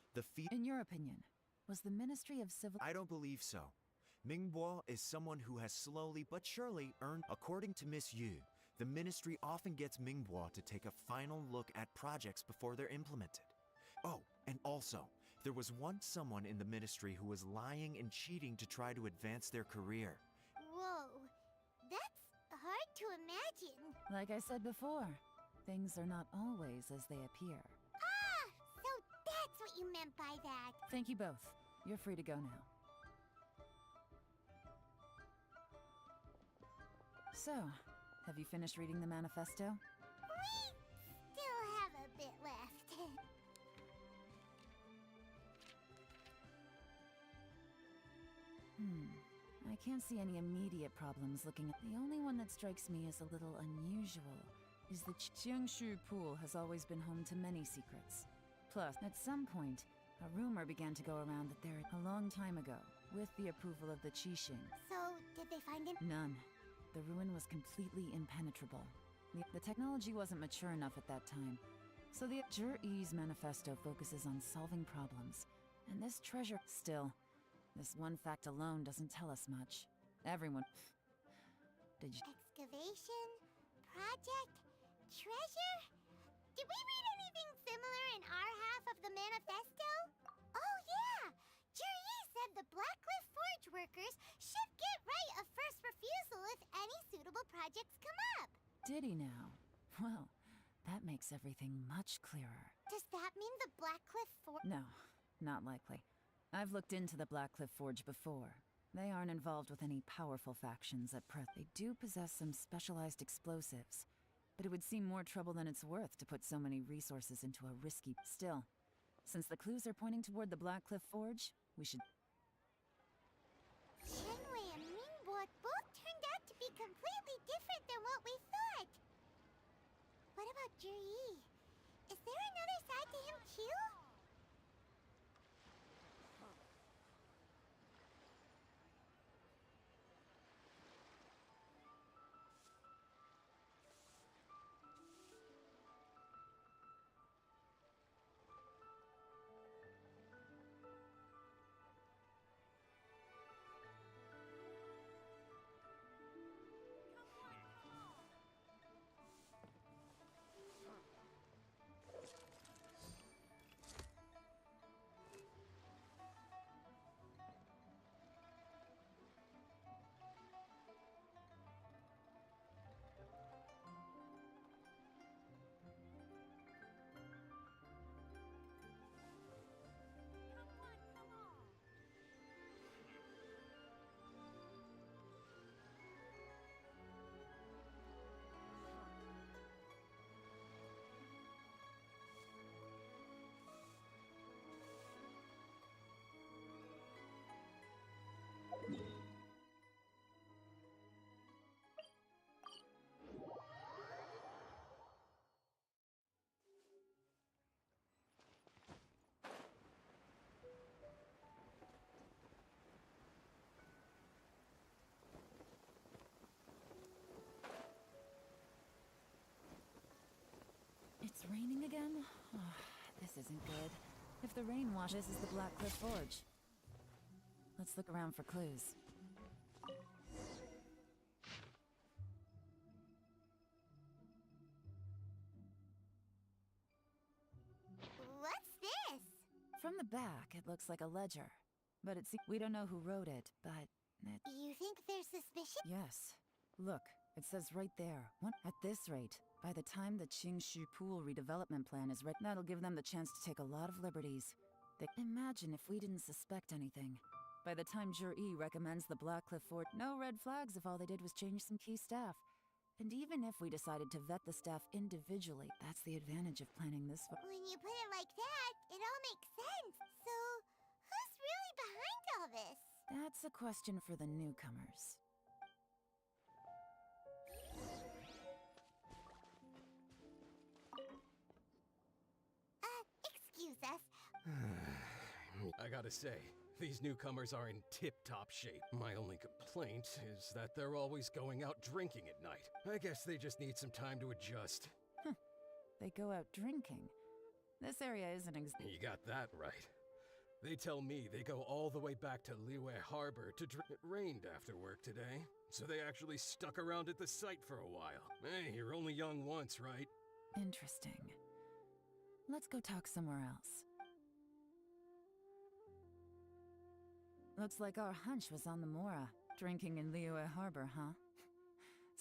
In your opinion, was the Ministry of Civil... I don't believe so. Minghua is someone who has slowly but surely earned... According to Miss Yu, the Ministry often gets Minghua to take a final look at projects before they're implemented. Oh, and also, there was once someone in the Ministry who was lying and cheating to try to advance their career. Whoa, that's hard to imagine. Like I said before, things are not always as they appear. Ah, so that's what you meant by that. Thank you both. You're free to go now. So, have you finished reading the manifesto? We still have a bit left. I can't see any immediate problems looking at... The only one that strikes me as a little unusual is the Qiangshu Pool has always been home to many secrets. Plus, at some point, a rumor began to go around that there... A long time ago, with the approval of the Qixing. So, did they find him? None. The ruin was completely impenetrable. The technology wasn't mature enough at that time. So the Zhi-Yi's manifesto focuses on solving problems. And this treasure... Still, this one fact alone doesn't tell us much. Everyone... Did you... Excavation? Project? Treasure? Did we read anything similar in our half of the manifesto? Oh yeah! Zhi-Yi said the Blackcliff Forge workers should get right of first refusal if any suitable projects come up. Did he now? Well, that makes everything much clearer. Does that mean the Blackcliff Forge... No, not likely. I've looked into the Blackcliff Forge before. They aren't involved with any powerful factions at present. They do possess some specialized explosives, but it would seem more trouble than it's worth to put so many resources into a risky... Still, since the clues are pointing toward the Blackcliff Forge, we should... Qianwei and Minghua both turned out to be completely different than what we thought. What about Zhi-Yi? Is there another side to him too? the rain wash. This is the Black Cliff Forge. Let's look around for clues. What's this? From the back, it looks like a ledger. But we don't know who wrote it, but You think they're suspicious? yes. Look, it says right there. At this rate, by the time the Qingshu Pool redevelopment plan is ready, that'll give them the chance to take a lot of liberties. Imagine if we didn't suspect anything. By the time Jur-E recommends the Black Cliff Fort, no red flags if all they did was change some key staff. And even if we decided to vet the staff individually, that's the advantage of planning this far. When you put it like that, it all makes sense. So, who's really behind all this? That's a question for the newcomers. Excuse us. I gotta say, these newcomers are in tip-top shape. My only complaint is that they're always going out drinking at night. I guess they just need some time to adjust. They go out drinking. This area isn't You got that right. They tell me they go all the way back to Liyue Harbor to drink. It rained after work today, so they actually stuck around at the site for a while. Hey, you're only young once, right? Interesting. Let's go talk somewhere else. Looks like our hunch was on the Mora. Drinking in Liyue Harbor, huh?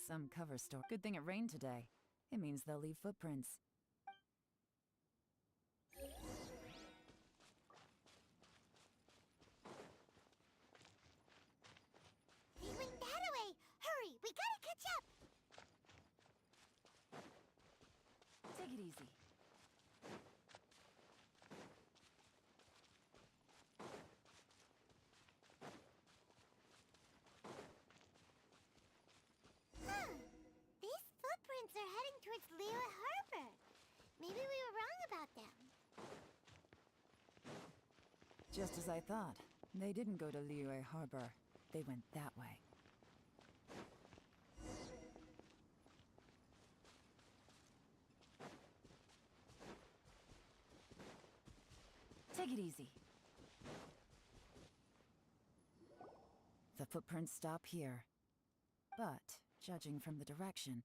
Some cover story. Good thing it rained today. It means they'll leave footprints. They went that way! Hurry, we gotta catch up! Take it easy. These footprints are heading towards Liyue Harbor. Maybe we were wrong about them. Just as I thought. They didn't go to Liyue Harbor. They went that way. Take it easy. The footprints stop here. But, judging from the direction...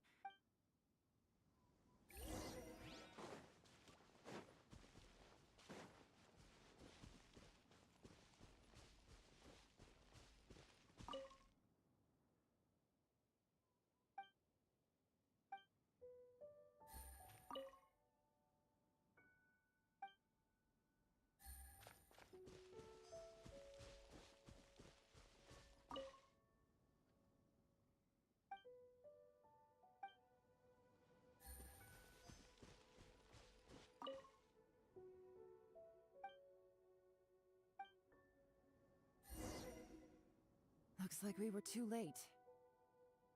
Looks like we were too late.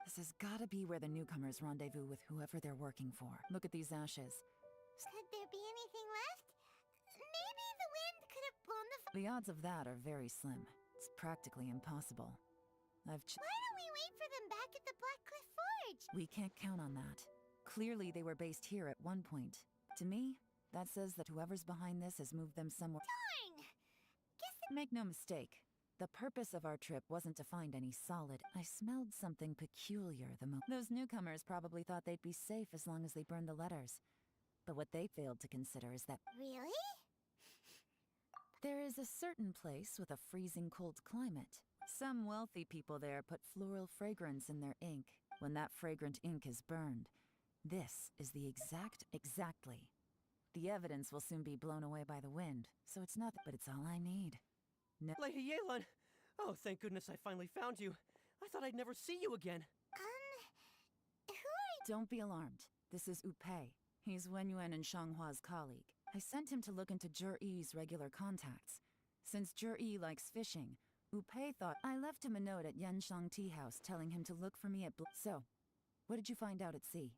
This has gotta be where the newcomers rendezvous with whoever they're working for. Look at these ashes. Could there be anything left? Maybe the wind could have blown the... The odds of that are very slim. It's practically impossible. Why don't we wait for them back at the Black Cliff Forge? We can't count on that. Clearly they were based here at one point. To me, that says that whoever's behind this has moved them somewhere. Darn! Make no mistake. The purpose of our trip wasn't to find any solid. I smelled something peculiar the moment. Those newcomers probably thought they'd be safe as long as they burned the letters. But what they failed to consider is that... Really? There is a certain place with a freezing cold climate. Some wealthy people there put floral fragrance in their ink. When that fragrant ink is burned, this is the exactly. The evidence will soon be blown away by the wind, so it's nothing, but it's all I need. Lady Yelan! Oh, thank goodness I finally found you. I thought I'd never see you again. Who are you? Don't be alarmed. This is Upei. He's Wenyuan and Shanghua's colleague. I sent him to look into Jur-E's regular contacts. Since Jur-E likes fishing, Upei thought I left him a note at Yanshang Tea House telling him to look for me at So, what did you find out at sea?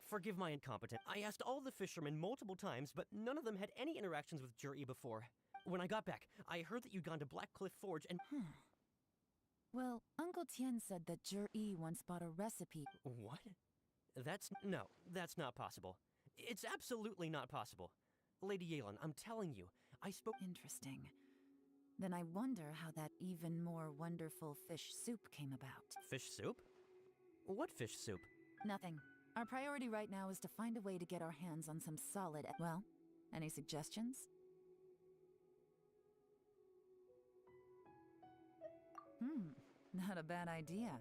Forgive my incompetence. I asked all the fishermen multiple times, but none of them had any interactions with Jur-E before. When I got back, I heard that you'd gone to Black Cliff Forge and... Well, Uncle Tian said that Jur-E once bought a recipe. What? No, that's not possible. It's absolutely not possible. Lady Yelan, I'm telling you, I spoke. Interesting. Then I wonder how that even more wonderful fish soup came about. Fish soup? What fish soup? Nothing. Our priority right now is to find a way to get our hands on some solid. Well, any suggestions? Not a bad idea.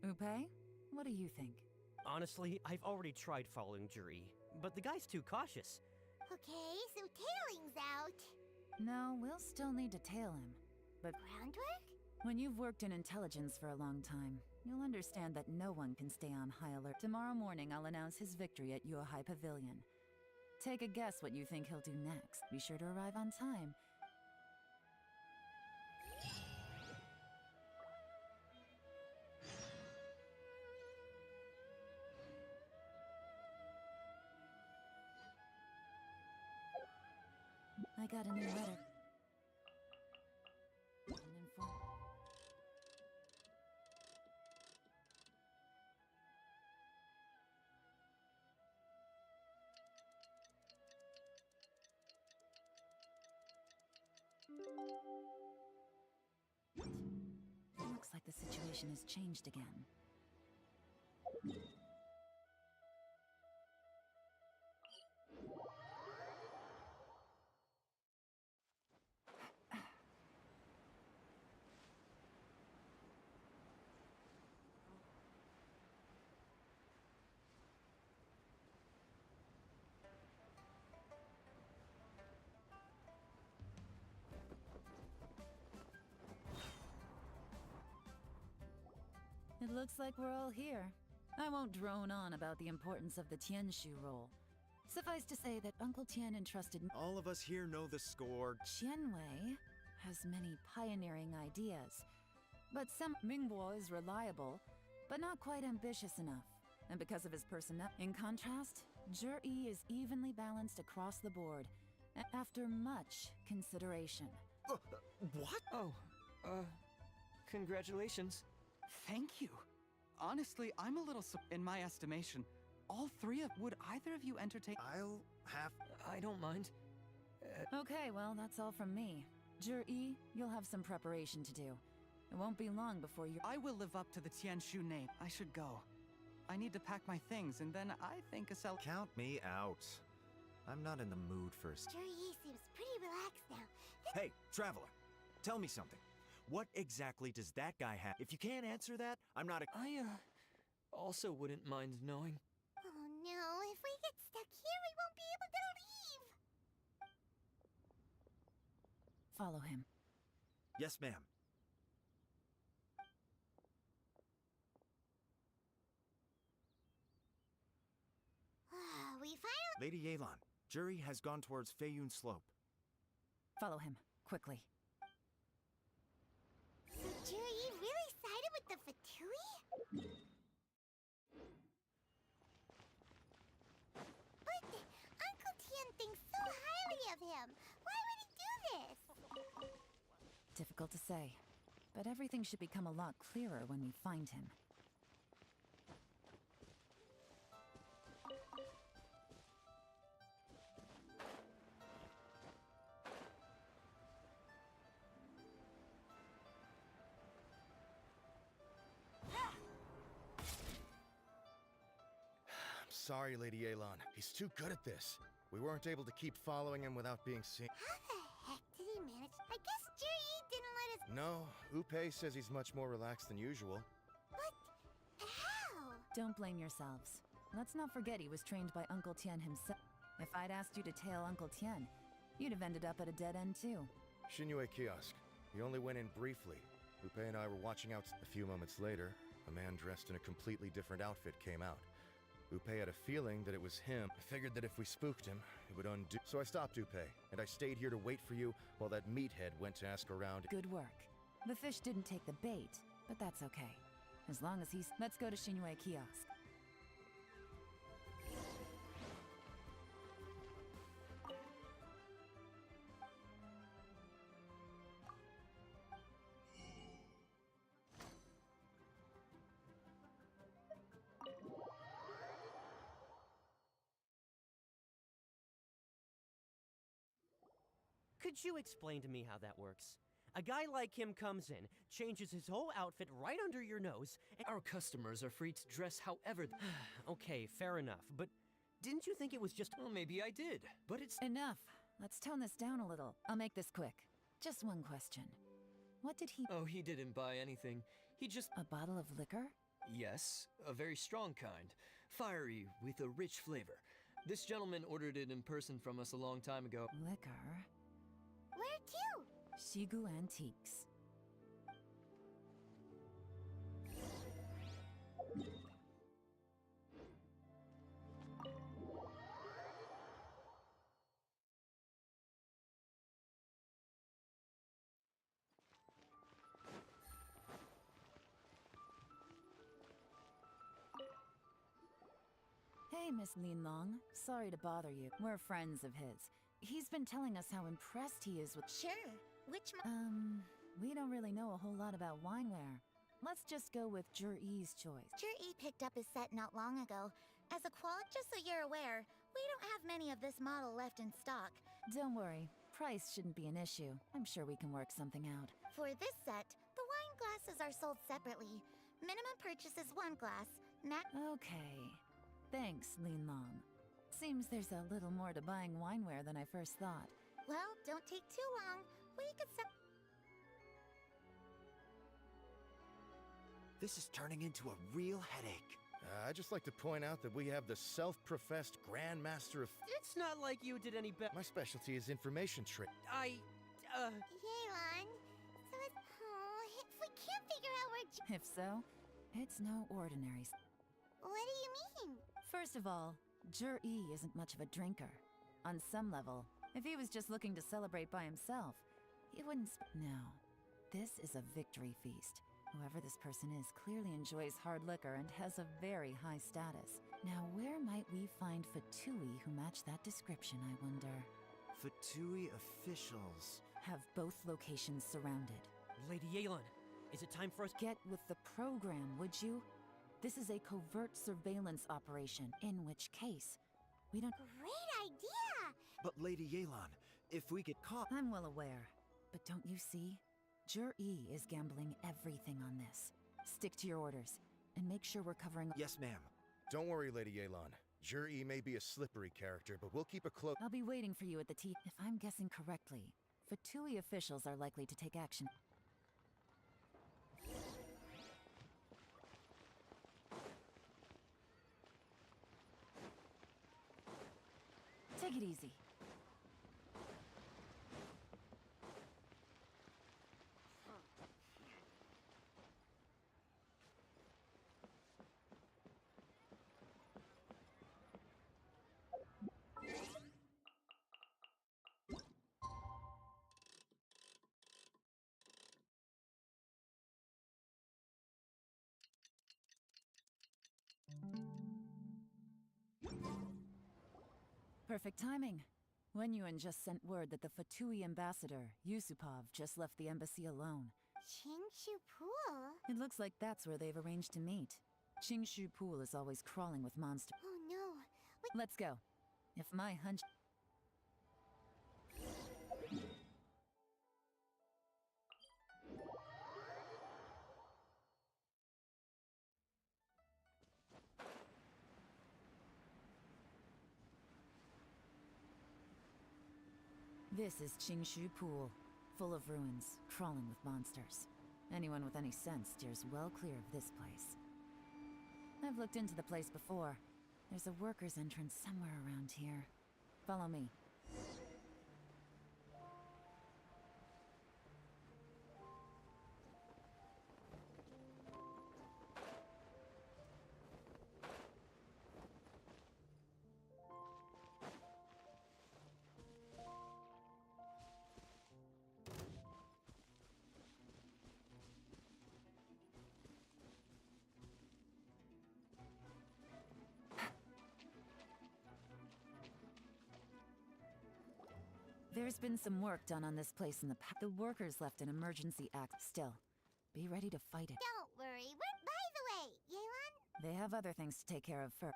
Upe, what do you think? Honestly, I've already tried following Juri, but the guy's too cautious. Okay, so tailing's out. No, we'll still need to tail him. But Groundwork? when you've worked in intelligence for a long time, you'll understand that no one can stay on high alert. Tomorrow morning, I'll announce his victory at your High Pavilion. Take a guess what you think he'll do next. Be sure to arrive on time. I got a new letter. Looks like the situation has changed again. It looks like we're all here. I won't drone on about the importance of the Tianshu role. Suffice to say that Uncle Tian entrusted me. All of us here know the score. Qianwei has many pioneering ideas, but some Mingguo is reliable, but not quite ambitious enough. And because of his personnel, in contrast, Zhi is evenly balanced across the board, after much consideration. What? Oh, congratulations. Thank you. Honestly, I'm a little in my estimation. All three of would either of you entertain? I'll have. I don't mind. Okay, well, that's all from me. Zhi, you'll have some preparation to do. It won't be long before you. I will live up to the Tianshu name. I should go. I need to pack my things, and then I think a cell. Count me out. I'm not in the mood for. Zhi seems pretty relaxed now. Hey, traveler, tell me something. What exactly does that guy have? If you can't answer that, I'm not a. I, also wouldn't mind knowing. Oh no, if we get stuck here, we won't be able to leave! Follow him. Yes, ma'am. We finally. Lady Yelan, Zhi has gone towards Feiyun Slope. Follow him, quickly. So Zhi really sided with the Fatui? But Uncle Tian thinks so highly of him. Why would he do this? Difficult to say, but everything should become a lot clearer when we find him. Sorry, Lady Yelan. He's too good at this. We weren't able to keep following him without being seen. How the heck did he manage? I guess Zhi didn't let us. No, Upe says he's much more relaxed than usual. But how? Don't blame yourselves. Let's not forget he was trained by Uncle Tian himself. If I'd asked you to tail Uncle Tian, you'd have ended up at a dead end too. Xinyue Kiosk. He only went in briefly. Upe and I were watching out. A few moments later, a man dressed in a completely different outfit came out. Upe had a feeling that it was him. I figured that if we spooked him, it would undo. So I stopped Upe, and I stayed here to wait for you while that meathead went to ask around. Good work. The fish didn't take the bait, but that's okay. As long as he's... Let's go to Xinyue Kiosk. Could you explain to me how that works? A guy like him comes in, changes his whole outfit right under your nose, and Our customers are free to dress however. okay, fair enough, but didn't you think it was just... Well, maybe I did, but it's... Enough. Let's tone this down a little. I'll make this quick. Just one question. What did he... Oh, he didn't buy anything. He just... A bottle of liquor? Yes, a very strong kind. Fiery, with a rich flavor. This gentleman ordered it in person from us a long time ago. Liquor? Where to? Shigu Antiques. Hey, Miss Lin Long. Sorry to bother you. We're friends of his. He's been telling us how impressed he is with... Sure. Which we don't really know a whole lot about wineware. Let's just go with Jur-E's choice. Jur-E picked up his set not long ago. As a just so you're aware, we don't have many of this model left in stock. Don't worry. Price shouldn't be an issue. I'm sure we can work something out. For this set, the wine glasses are sold separately. Minimum purchase is 1 glass. Okay. Thanks, Lin Long. Seems there's a little more to buying wineware than I first thought. Well, don't take too long. We could This is turning into a real headache. I'd just like to point out that we have the self-professed Grand Master of... It's not like you did any better. My specialty is information trick. Yelan, so if we can't figure out where... If so, it's no ordinary... What do you mean? First of all, Jur-E isn't much of a drinker. On some level, if he was just looking to celebrate by himself, he wouldn't No. This is a victory feast. Whoever this person is clearly enjoys hard liquor and has a very high status. Now, where might we find Fatui who match that description, I wonder? Fatui officials have both locations surrounded. Lady Yelan, is it time for us... Get with the program, would you? This is a covert surveillance operation, in which case, we don't... Great idea! But Lady Yelan, if we get caught... I'm well aware. But don't you see? Jur-E is gambling everything on this. Stick to your orders, and make sure we're covering... Yes, ma'am. Don't worry, Lady Yelan. Jur-E may be a slippery character, but we'll keep a close... I'll be waiting for you at the T... If I'm guessing correctly, Fatui officials are likely to take action. Take it easy. Perfect timing. Wenyuan just sent word that the Fatui ambassador, Yusupov, just left the embassy alone. Qingshu Pool? It looks like that's where they've arranged to meet. Qingshu Pool is always crawling with monsters. Oh no. Let's go. If my hunch... This is Qingshu Pool, full of ruins, crawling with monsters. Anyone with any sense steers well clear of this place. I've looked into the place before. There's a worker's entrance somewhere around here. Follow me. There's been some work done on this place in the past. The workers left an emergency act. Still, be ready to fight it. Don't worry. By the way, Yelan? They have other things to take care of first.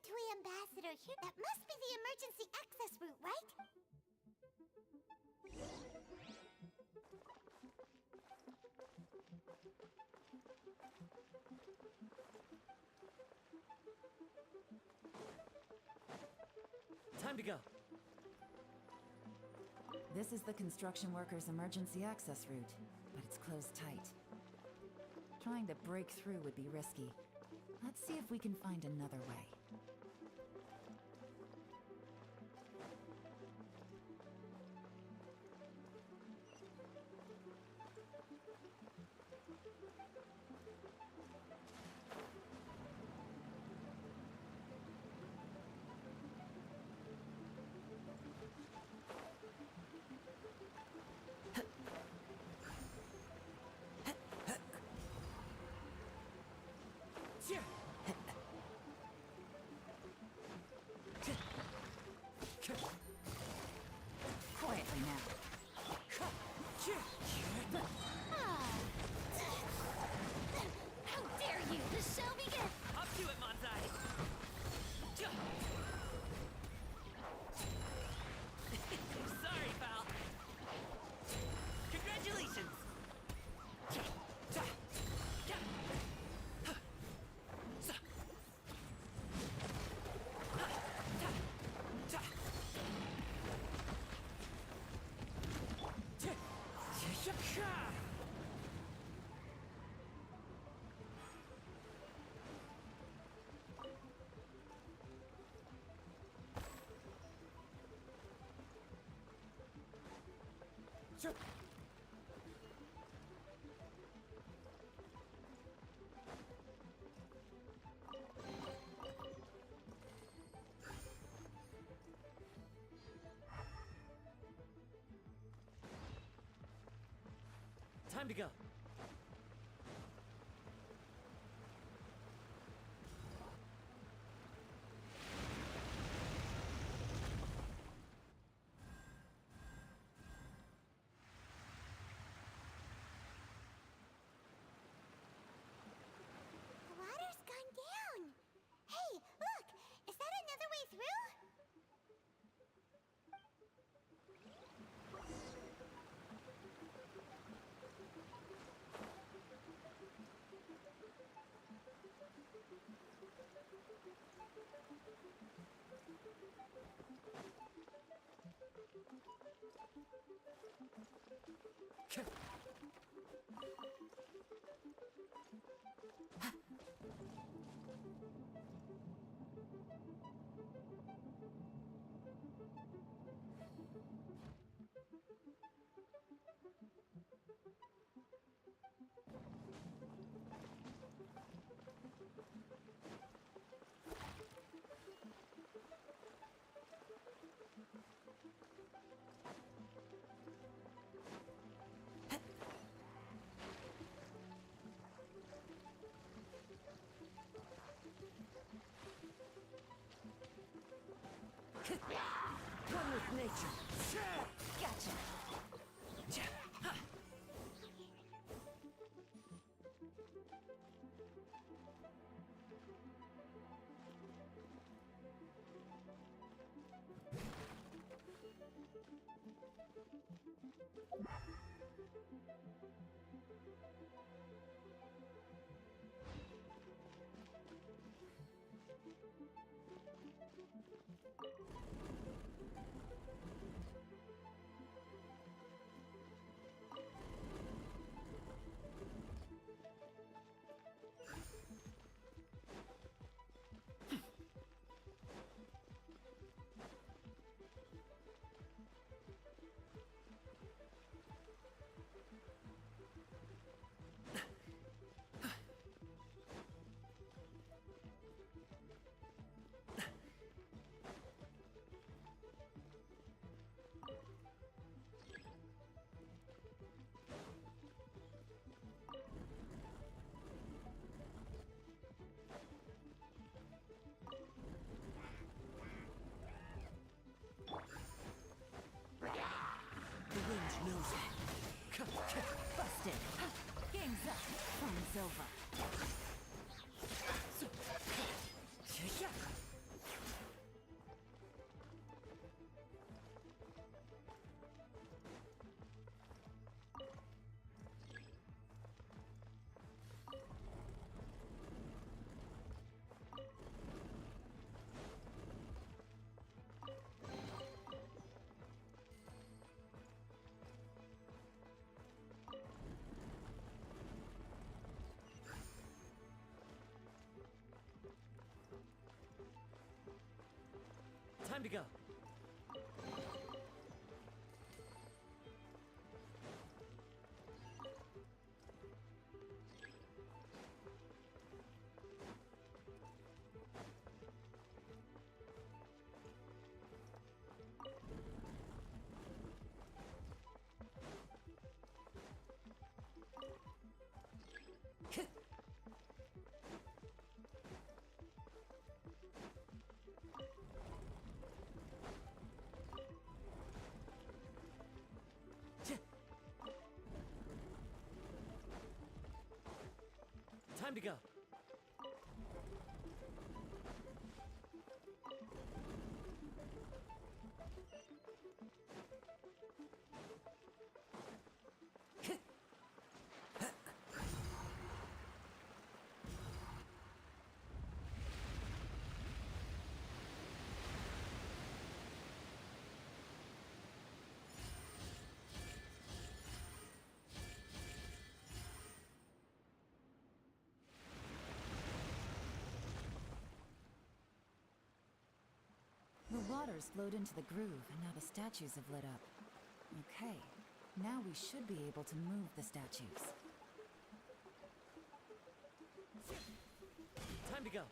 Toy Ambassador here. That must be the emergency access route, right? Time to go. This is the construction workers' emergency access route, but it's closed tight. Trying to break through would be risky. Let's see if we can find another way. Quietly now. How dare you! The show begins! Up to it, Manzai! Sorry, pal. Congratulations! Time to go. The water's gone down. Hey, look! Is that another way through? One with nature. Gotcha. Time to go. Time to go. The water's flowed into the groove, and now the statues have lit up. Okay, now we should be able to move the statues. Time to go.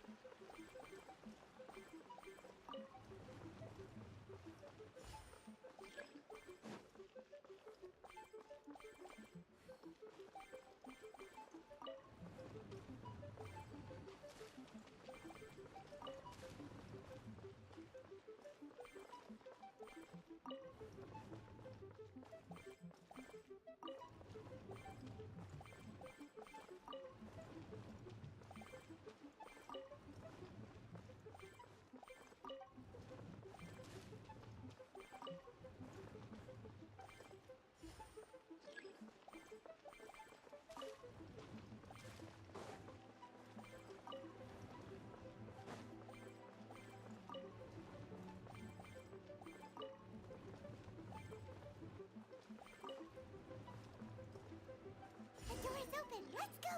The door is open. Let's go.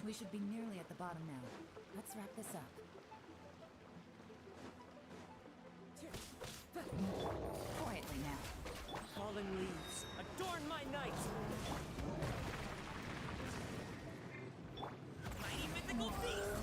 We should be nearly at the bottom now. Let's wrap this up. Quietly now. Fallen leaves, adorn my night! Mighty mythical beast!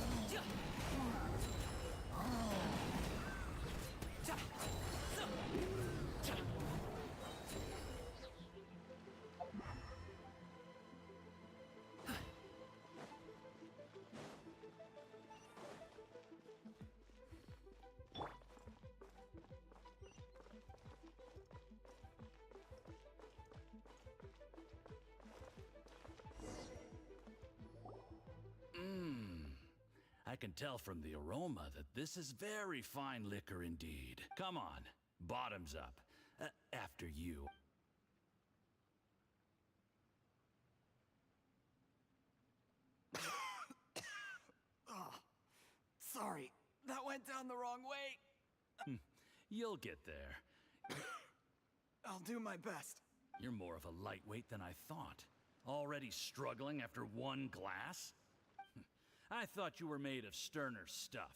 I can tell from the aroma that this is very fine liquor indeed. Come on, bottoms up. After you. Oh, sorry, that went down the wrong way. You'll get there. I'll do my best. You're more of a lightweight than I thought. Already struggling after one glass? I thought you were made of sterner stuff.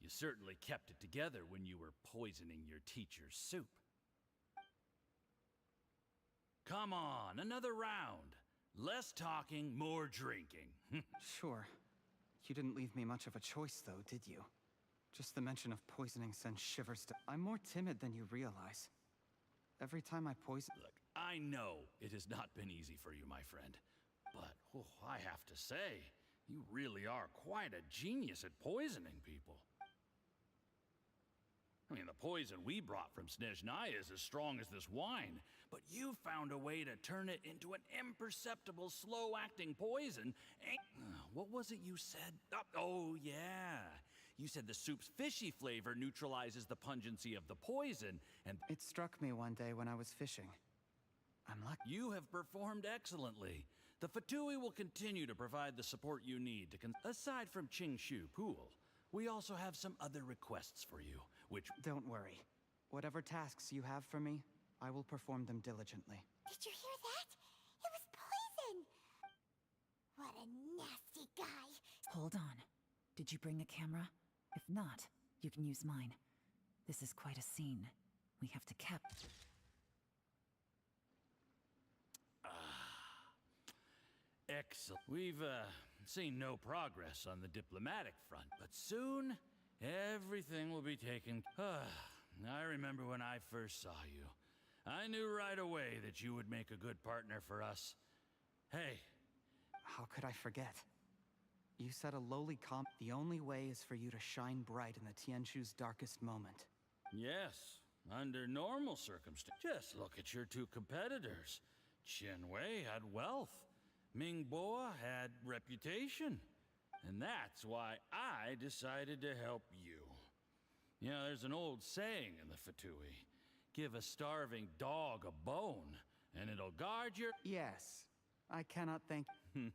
You certainly kept it together when you were poisoning your teacher's soup. Come on, another round. Less talking, more drinking. Sure. You didn't leave me much of a choice, though, did you? Just the mention of poisoning sends shivers to... I'm more timid than you realize. Every time I poison... Look, I know it has not been easy for you, my friend. But, I have to say, you really are quite a genius at poisoning people. I mean, the poison we brought from Snezhnaya is as strong as this wine, but you found a way to turn it into an imperceptible, slow-acting poison. What was it you said? Oh, yeah. You said the soup's fishy flavor neutralizes the pungency of the poison, and... It struck me one day when I was fishing. I'm lucky. You have performed excellently. The Fatui will continue to provide the support you need to aside from Qingshu Pool, we also have some other requests for you, which... Don't worry. Whatever tasks you have for me, I will perform them diligently. Did you hear that? It was poison! What a nasty guy. Hold on. Did you bring a camera? If not, you can use mine. This is quite a scene. We have to cap... Excellent. We've, seen no progress on the diplomatic front, but soon, everything will be taken... I remember when I first saw you. I knew right away that you would make a good partner for us. Hey. How could I forget? You said a lowly the only way is for you to shine bright in the Tianshu's darkest moment. Yes, under normal circumstances. Just look at your two competitors. Qianwei had wealth. Mingboa had reputation. And that's why I decided to help you. You know, there's an old saying in the Fatui. Give a starving dog a bone, and it'll guard your... Yes. I cannot thank... You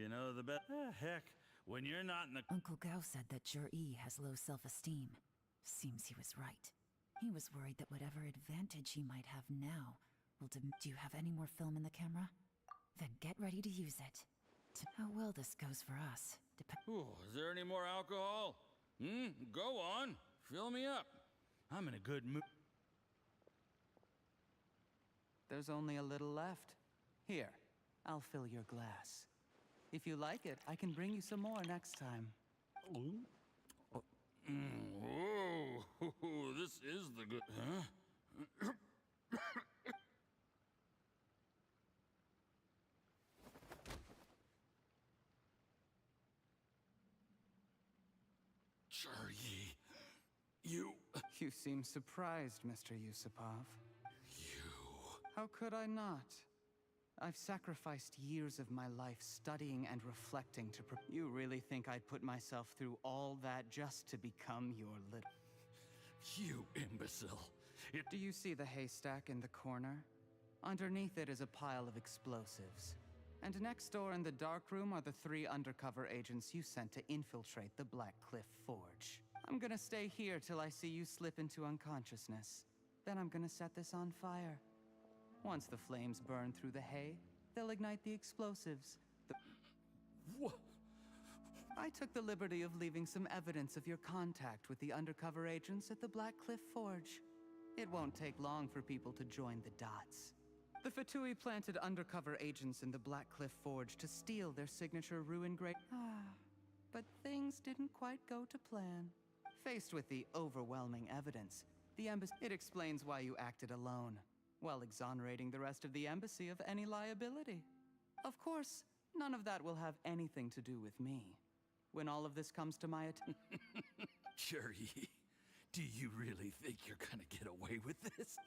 know the best... heck, when you're not in the... Uncle Gao said that Jur-E has low self-esteem. Seems he was right. He was worried that whatever advantage he might have now will do you have any more film in the camera? Then get ready to use it. How well this goes for us Ooh, is there any more alcohol? Go on. Fill me up. I'm in a good mood. There's only a little left. Here, I'll fill your glass. If you like it, I can bring you some more next time. Whoa, this is the good... Huh? Jur-E, you... You seem surprised, Mr. Yusupov. How could I not? I've sacrificed years of my life studying and reflecting to You really think I'd put myself through all that just to become your little... You imbecile. Do you see the haystack in the corner? Underneath it is a pile of explosives. And next door in the dark room are the 3 undercover agents you sent to infiltrate the Black Cliff Forge. I'm gonna stay here till I see you slip into unconsciousness. Then I'm gonna set this on fire. Once the flames burn through the hay, they'll ignite the explosives. What? I took the liberty of leaving some evidence of your contact with the undercover agents at the Black Cliff Forge. It won't take long for people to join the dots. The Fatui planted undercover agents in the Black Cliff Forge to steal their signature ruin grade. But things didn't quite go to plan. Faced with the overwhelming evidence, the embassy... It explains why you acted alone, while exonerating the rest of the embassy of any liability. Of course, none of that will have anything to do with me. When all of this comes to my attention... Jur-E, do you really think you're gonna get away with this?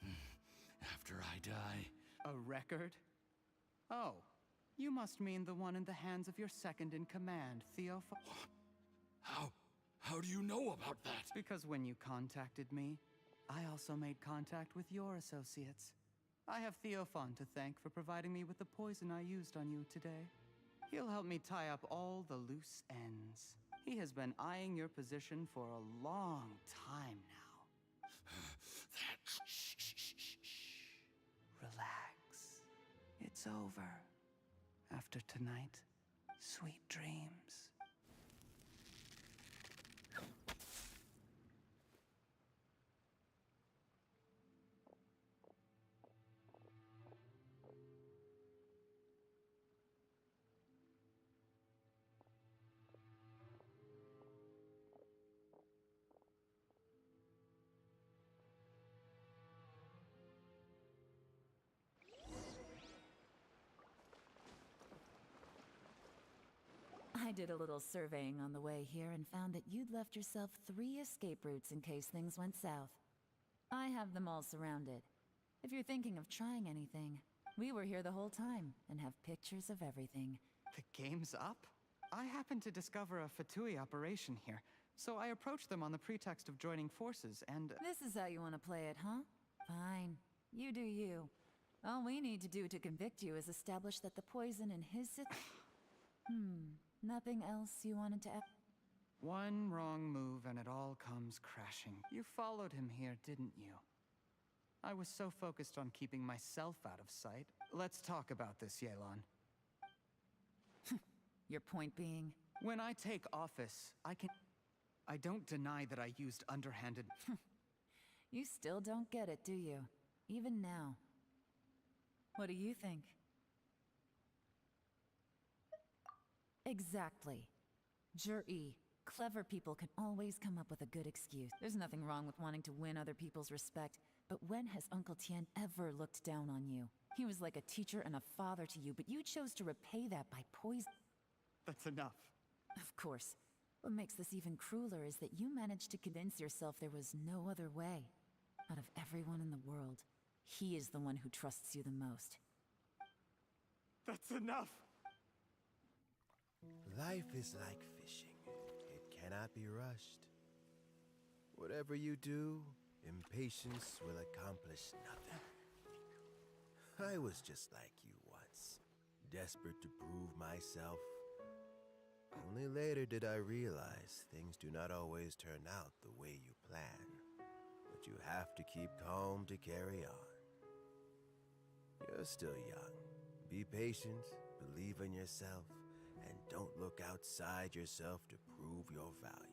After I die... A record? Oh, you must mean the one in the hands of your second-in-command, Theoph... How do you know about that? Because when you contacted me, I also made contact with your associates. I have Theophan to thank for providing me with the poison I used on you today. He'll help me tie up all the loose ends. He has been eyeing your position for a long time now. Relax. It's over. After tonight, sweet dreams. I did a little surveying on the way here and found that you'd left yourself 3 escape routes in case things went south. I have them all surrounded. If you're thinking of trying anything, we were here the whole time and have pictures of everything. The game's up? I happened to discover a Fatui operation here, so I approached them on the pretext of joining forces and... This is how you want to play it, huh? Fine. You do you. All we need to do to convict you is establish that the poison in his... Nothing else you wanted to... One wrong move and it all comes crashing. You followed him here, didn't you? I was so focused on keeping myself out of sight. Let's talk about this, Yelan. Your point being? When I take office, I don't deny that I used underhanded. You still don't get it, do you? Even now. What do you think? Exactly. Jur-E, clever people can always come up with a good excuse. There's nothing wrong with wanting to win other people's respect, but when has Uncle Tian ever looked down on you? He was like a teacher and a father to you, but you chose to repay that by poison. That's enough. Of course. What makes this even crueler is that you managed to convince yourself there was no other way. Out of everyone in the world, he is the one who trusts you the most. That's enough! Life is like fishing. It cannot be rushed. Whatever you do, impatience will accomplish nothing. I was just like you once, desperate to prove myself. Only later did I realize things do not always turn out the way you plan. But you have to keep calm to carry on. You're still young. Be patient, believe in yourself, and don't look outside yourself to prove your value.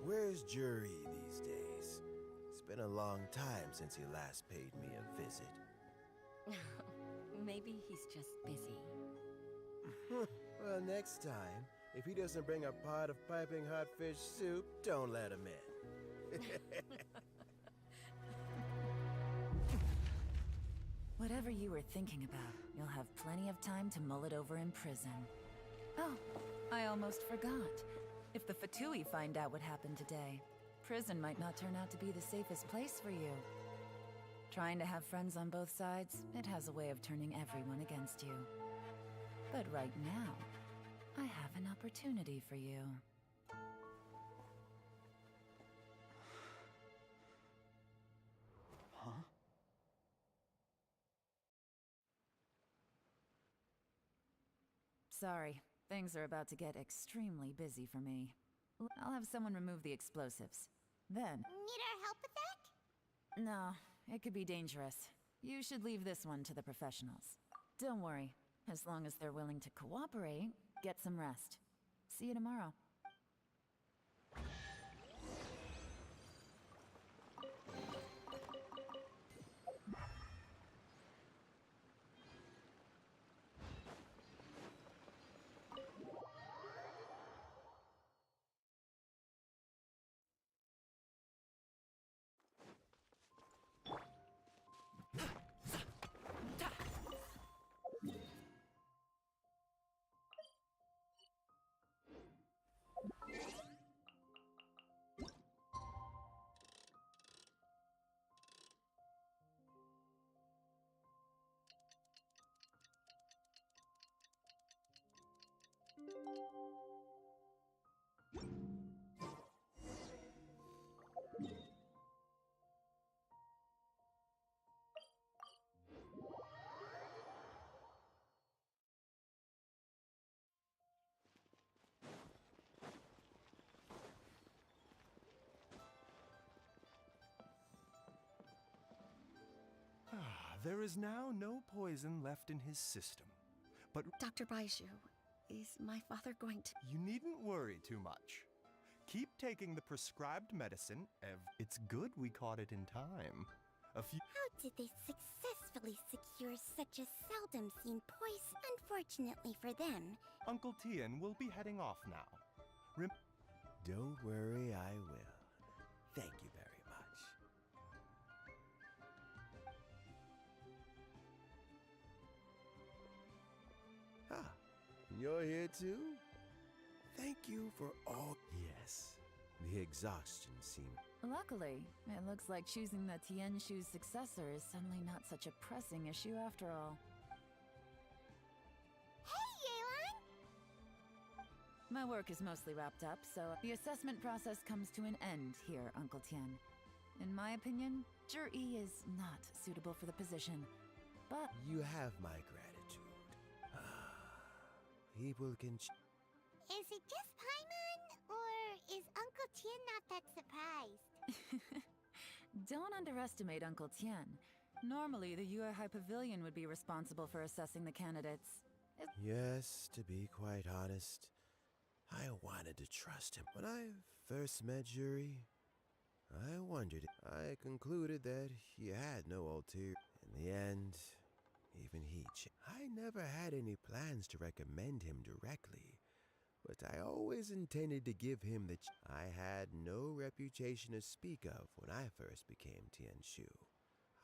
Where's Jur-E these days? It's been a long time since he last paid me a visit. Maybe he's just busy. Well, next time, if he doesn't bring a pot of piping hot fish soup, don't let him in. Whatever you were thinking about, you'll have plenty of time to mull it over in prison. Oh, I almost forgot. If the Fatui find out what happened today, prison might not turn out to be the safest place for you. Trying to have friends on both sides, it has a way of turning everyone against you. But right now, I have an opportunity for you. Huh? Sorry, things are about to get extremely busy for me. I'll have someone remove the explosives. Then... Need our help with that? No, it could be dangerous. You should leave this one to the professionals. Don't worry. As long as they're willing to cooperate, get some rest. See you tomorrow. There is now no poison left in his system. But Dr. Baiju, is my father going to... You needn't worry too much. Keep taking the prescribed medicine. It's good we caught it in time. How did they successfully secure such a seldom seen poison? Unfortunately for them. Uncle Tian will be heading off now. Don't worry, I will. Thank you very much. Ah, you're here too? Thank you for all... Yes, the exhaustion seemed... Luckily, it looks like choosing the Tianshu's successor is suddenly not such a pressing issue after all. Hey, Yelan! My work is mostly wrapped up, so the assessment process comes to an end here, Uncle Tian. In my opinion, Jur-E is not suitable for the position, but... You have my gratitude. People can... Is it just Paimon, or is Uncle Tian not that surprised? Don't underestimate Uncle Tian. Normally, the Yuehai Pavilion would be responsible for assessing the candidates. Yes, to be quite honest, I wanted to trust him. When I first met Yuri, I wondered. I concluded that he had no ulterior. In the end, even I never had any plans to recommend him directly, but I always intended to give him the I had no reputation to speak of when I first became Tianshu.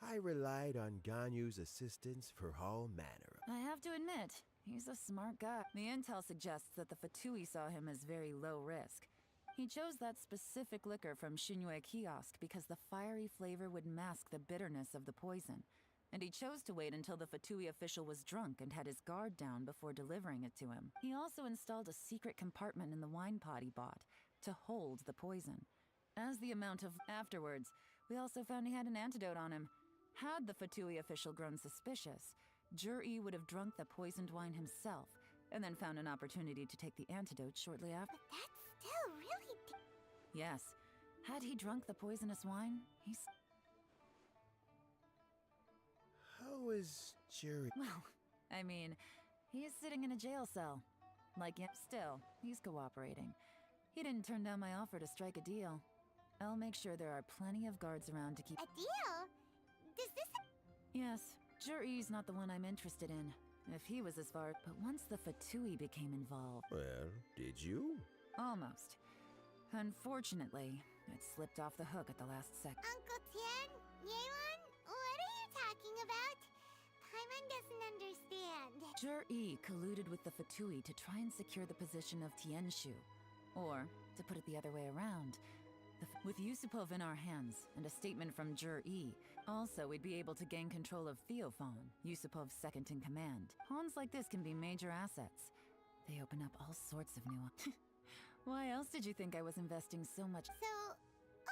I relied on Ganyu's assistance for all manner of... I have to admit, he's a smart guy. The intel suggests that the Fatui saw him as very low risk. He chose that specific liquor from Shinue Kiosk because the fiery flavor would mask the bitterness of the poison. And he chose to wait until the Fatui official was drunk and had his guard down before delivering it to him. He also installed a secret compartment in the wine pot he bought to hold the poison. As the amount of... Afterwards, we also found he had an antidote on him. Had the Fatui official grown suspicious, Jur-E would have drunk the poisoned wine himself, and then found an opportunity to take the antidote shortly after. But that's still really... Yes. Had he drunk the poisonous wine, he's... How is Jerry? Well, I mean, he is sitting in a jail cell. Like, still, he's cooperating. He didn't turn down my offer to strike a deal. I'll make sure there are plenty of guards around to keep... A deal? Does this... Yes, Jur-E's not the one I'm interested in. If he was as far... But once the Fatui became involved... Well, did you? Almost. Unfortunately, it slipped off the hook at the last second. Uncle Tien? Yelan? What are you talking about? Paimon doesn't understand. Jur-E colluded with the Fatui to try and secure the position of Tianshu. Or, to put it the other way around, with Yusupov in our hands and a statement from Jur-E, also we'd be able to gain control of Theophan, Yusupov's second in command. Pawns like this can be major assets. They open up all sorts of new... Why else did you think I was investing so much? So,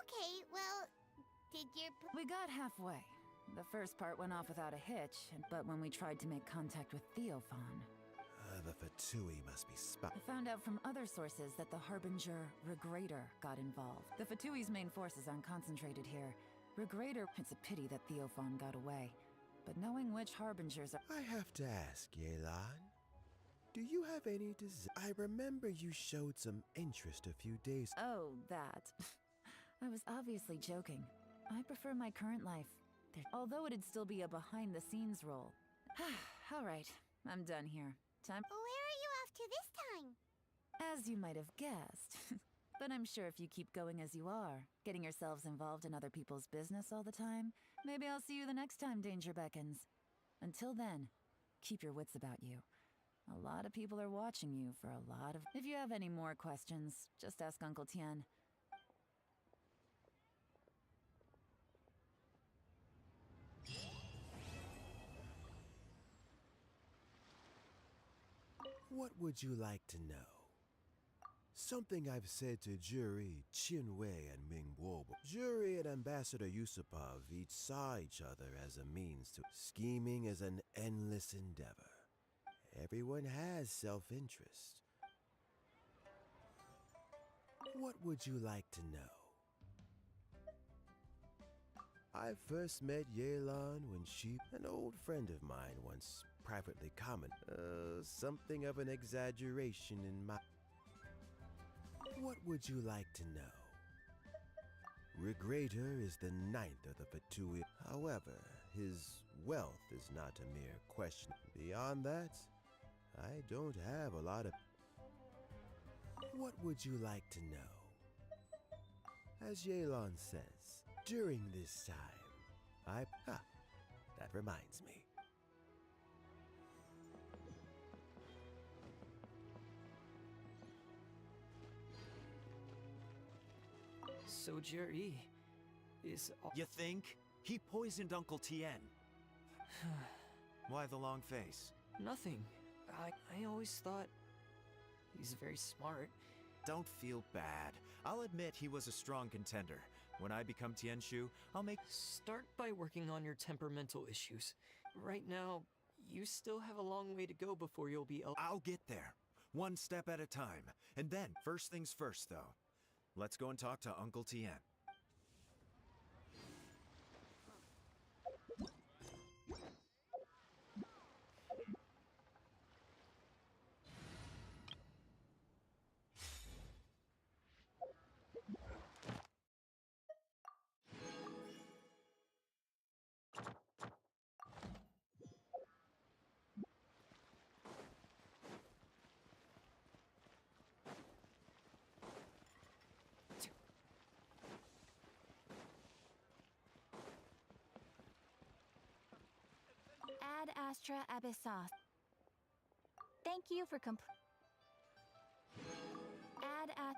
okay, well, did your... We got halfway. The first part went off without a hitch, but when we tried to make contact with Theophan... The Fatui must be I found out from other sources that the Harbinger Regrator got involved. The Fatui's main forces aren't concentrated here. Regrator... It's a pity that Theophan got away. But knowing which Harbingers are... I have to ask, Yelan. Do you have any desire? I remember you showed some interest a few days... Oh, that. I was obviously joking. I prefer my current life. Although it'd still be a behind-the-scenes role. All right, I'm done here. Time... Where are you off to this time? As you might have guessed. But I'm sure if you keep going as you are, getting yourselves involved in other people's business all the time, maybe I'll see you the next time danger beckons. Until then, keep your wits about you. A lot of people are watching you for a lot of... If you have any more questions, just ask Uncle Tien. What would you like to know? Something I've said to Juri, Qinwei, and Mingguo. Juri and Ambassador Yusupov each saw each other as a means to... Scheming is an endless endeavor. Everyone has self-interest. What would you like to know? I first met Yelan when she... An old friend of mine once privately commented. Something of an exaggeration in my... What would you like to know? Regrator is the ninth of the Fatui. However, his wealth is not a mere question. Beyond that, I don't have a lot of... What would you like to know? As Yelan says, during this time, that reminds me. So Jur-E is... You think? He poisoned Uncle Tien. Why the long face? Nothing. I always thought he's very smart. Don't feel bad. I'll admit he was a strong contender. When I become Tianshu, I'll make... Start by working on your temperamental issues. Right now, you still have a long way to go before you'll be... I'll get there. One step at a time. And then, first things first, though. Let's go and talk to Uncle Tien. Astra Abyssos. Thank you for Ad at.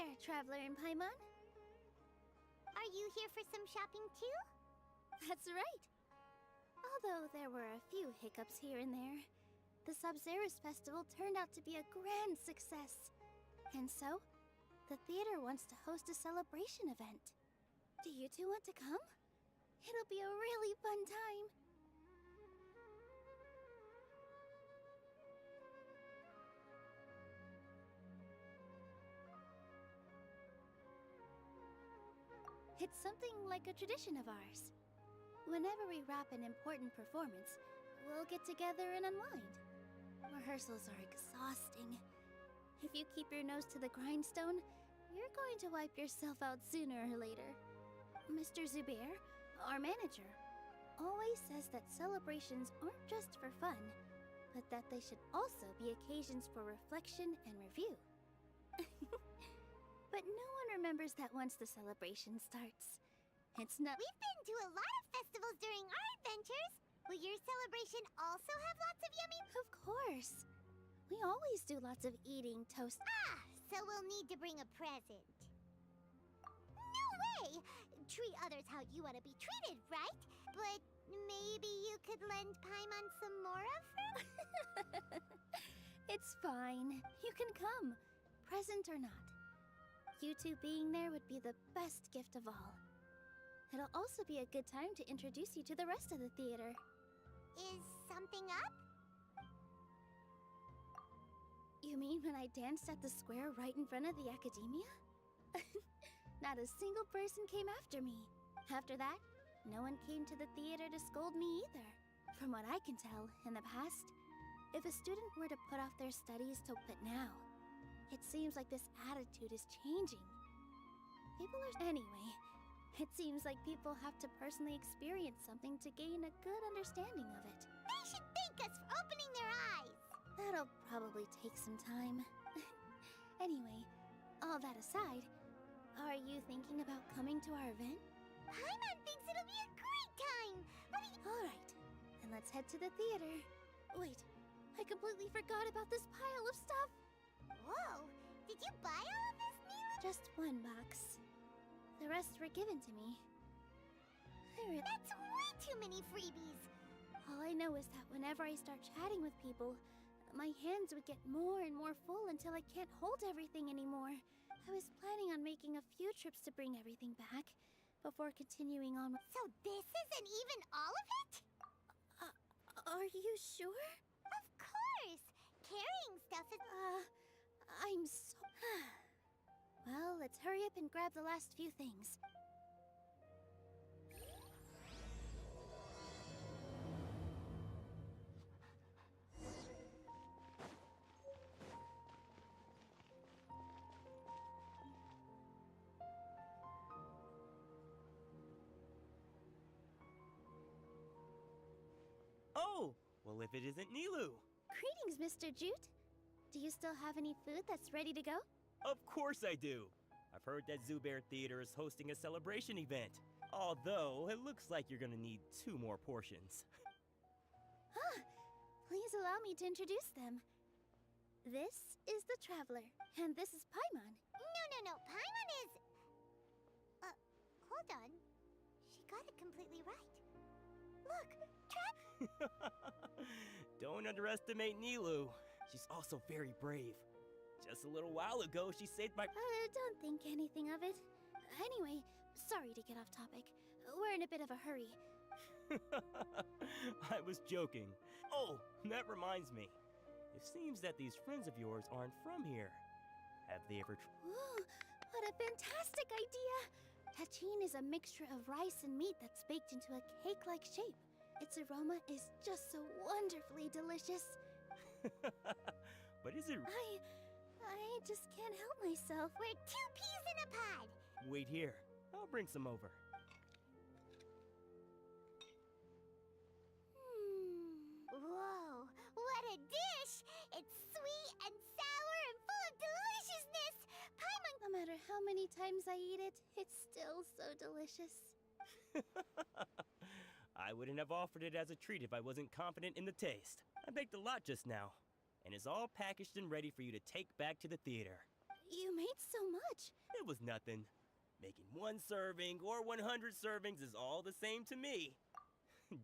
there, Traveler in Paimon. Are you here for some shopping too? That's right. Although there were a few hiccups here and there, the Sub-Zerus Festival turned out to be a grand success. And so, the theater wants to host a celebration event. Do you two want to come? It'll be a really fun time. It's something like a tradition of ours. Whenever we wrap an important performance, we'll get together and unwind. Rehearsals are exhausting. If you keep your nose to the grindstone, you're going to wipe yourself out sooner or later. Mr. Zubair, our manager, always says that celebrations aren't just for fun, but that they should also be occasions for reflection and review. But no one remembers that once the celebration starts. It's not— We've been to a lot of festivals during our adventures. Will your celebration also have lots of yummy— Of course. We always do lots of eating, toast— Ah, so we'll need to bring a present. No way! Treat others how you want to be treated, right? But maybe you could lend Paimon some more of her? It's fine. You can come, present or not. You two being there would be the best gift of all. It'll also be a good time to introduce you to the rest of the theater. Is something up? You mean when I danced at the square right in front of the academia? Not a single person came after me. After that, no one came to the theater to scold me either. From what I can tell, in the past, if a student were to put off their studies but now, it seems like this attitude is changing. Anyway, it seems like people have to personally experience something to gain a good understanding of it. They should thank us for opening their eyes! That'll probably take some time. Anyway, all that aside, are you thinking about coming to our event? Paimon thinks it'll be a great time! Alright, then let's head to the theater. Wait, I completely forgot about this pile of stuff! Whoa! Did you buy all of this, Neela? Just one box. The rest were given to me. That's way too many freebies! All I know is that whenever I start chatting with people, my hands would get more and more full until I can't hold everything anymore. I was planning on making a few trips to bring everything back before continuing on with— So this isn't even all of it? Are you sure? Of course! Carrying stuff is— I'm so— Well, let's hurry up and grab the last few things. Oh, well, if it isn't Nilu. Greetings, Mr. Jute. Do you still have any food that's ready to go? Of course I do. I've heard that Zubair Theater is hosting a celebration event. Although, it looks like you're gonna need 2 more portions. Please allow me to introduce them. This is the Traveler, and this is Paimon. No. Paimon is— hold on. She got it completely right. Look, Don't underestimate Nilu. She's also very brave. Just a little while ago, she saved my— Don't think anything of it. Anyway, sorry to get off topic. We're in a bit of a hurry. I was joking. Oh, that reminds me. It seems that these friends of yours aren't from here. Have they ever Ooh, what a fantastic idea! Tachin is a mixture of rice and meat that's baked into a cake-like shape. Its aroma is just so wonderfully delicious. But is it— I just can't help myself. We're 2 peas in a pod! Wait here. I'll bring some over. Whoa, what a dish! It's sweet and sour and full of deliciousness! Paimon— No matter how many times I eat it, it's still so delicious. I wouldn't have offered it as a treat if I wasn't confident in the taste. I baked a lot just now, and it's all packaged and ready for you to take back to the theater. You made so much. It was nothing. Making 1 serving or 100 servings is all the same to me.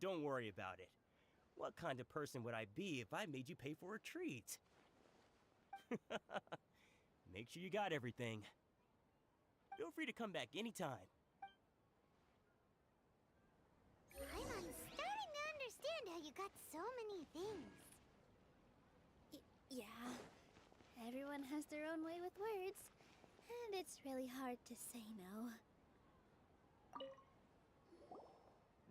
Don't worry about it. What kind of person would I be if I made you pay for a treat? Make sure you got everything. Feel free to come back anytime. I'm starting to understand how you got so many things. Yeah. Everyone has their own way with words. And it's really hard to say no.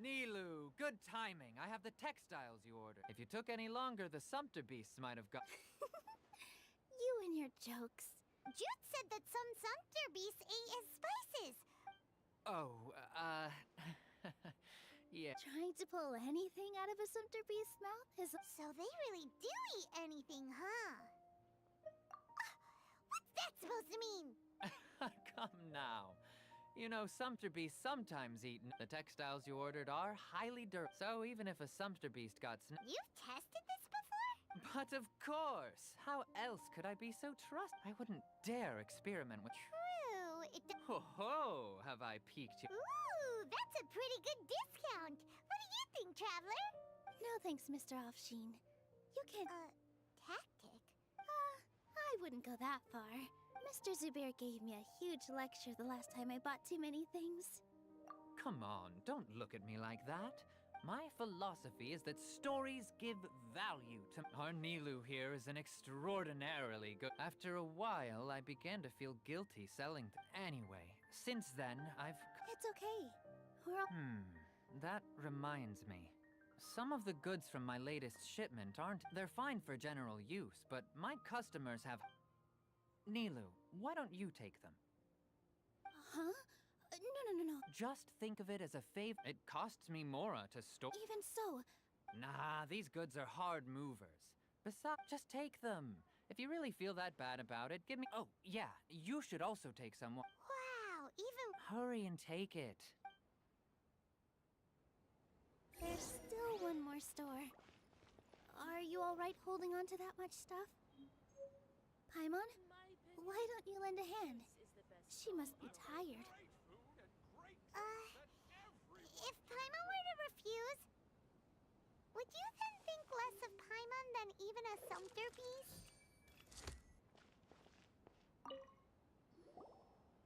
Nilu, good timing. I have the textiles you ordered. If you took any longer, the Sumpter beasts might have got... You and your jokes. Jude said that some Sumpter beasts ate his spices. Oh, yeah. Trying to pull anything out of a Sumpter beast's mouth is... So they really do eat anything, huh? What's that supposed to mean? Come now. You know, Sumpter beasts sometimes eat. The textiles you ordered are highly durable. So even if a Sumpter beast got You've tested this before? But of course! How else could I be so I wouldn't dare experiment with... True, Ho ho! Have I piqued you? Ooh, that's a pretty good discount. What do you think, Traveler? No thanks, Mr. Offsheen. You can... tactic? I wouldn't go that far. Mr. Zubair gave me a huge lecture the last time I bought too many things. Come on, don't look at me like that. My philosophy is that stories give value to... Our Nilu here is an extraordinarily good... After a while, I began to feel guilty selling... Anyway, since then, I've... It's okay. We're all... That reminds me. Some of the goods from my latest shipment aren't... They're fine for general use, but my customers have... Nilu, why don't you take them? Huh? No. Just think of it as a favor. It costs me more to store... Even so... Nah, these goods are hard movers. Besides, just take them. If you really feel that bad about it, give me... Oh, yeah, you should also take some... Wow, even... Hurry and take it. There's still one more store. Are you alright holding on to that much stuff? Paimon? Why don't you lend a hand? She must be tired. If Paimon were to refuse, would you then think less of Paimon than even a Sumpter beast?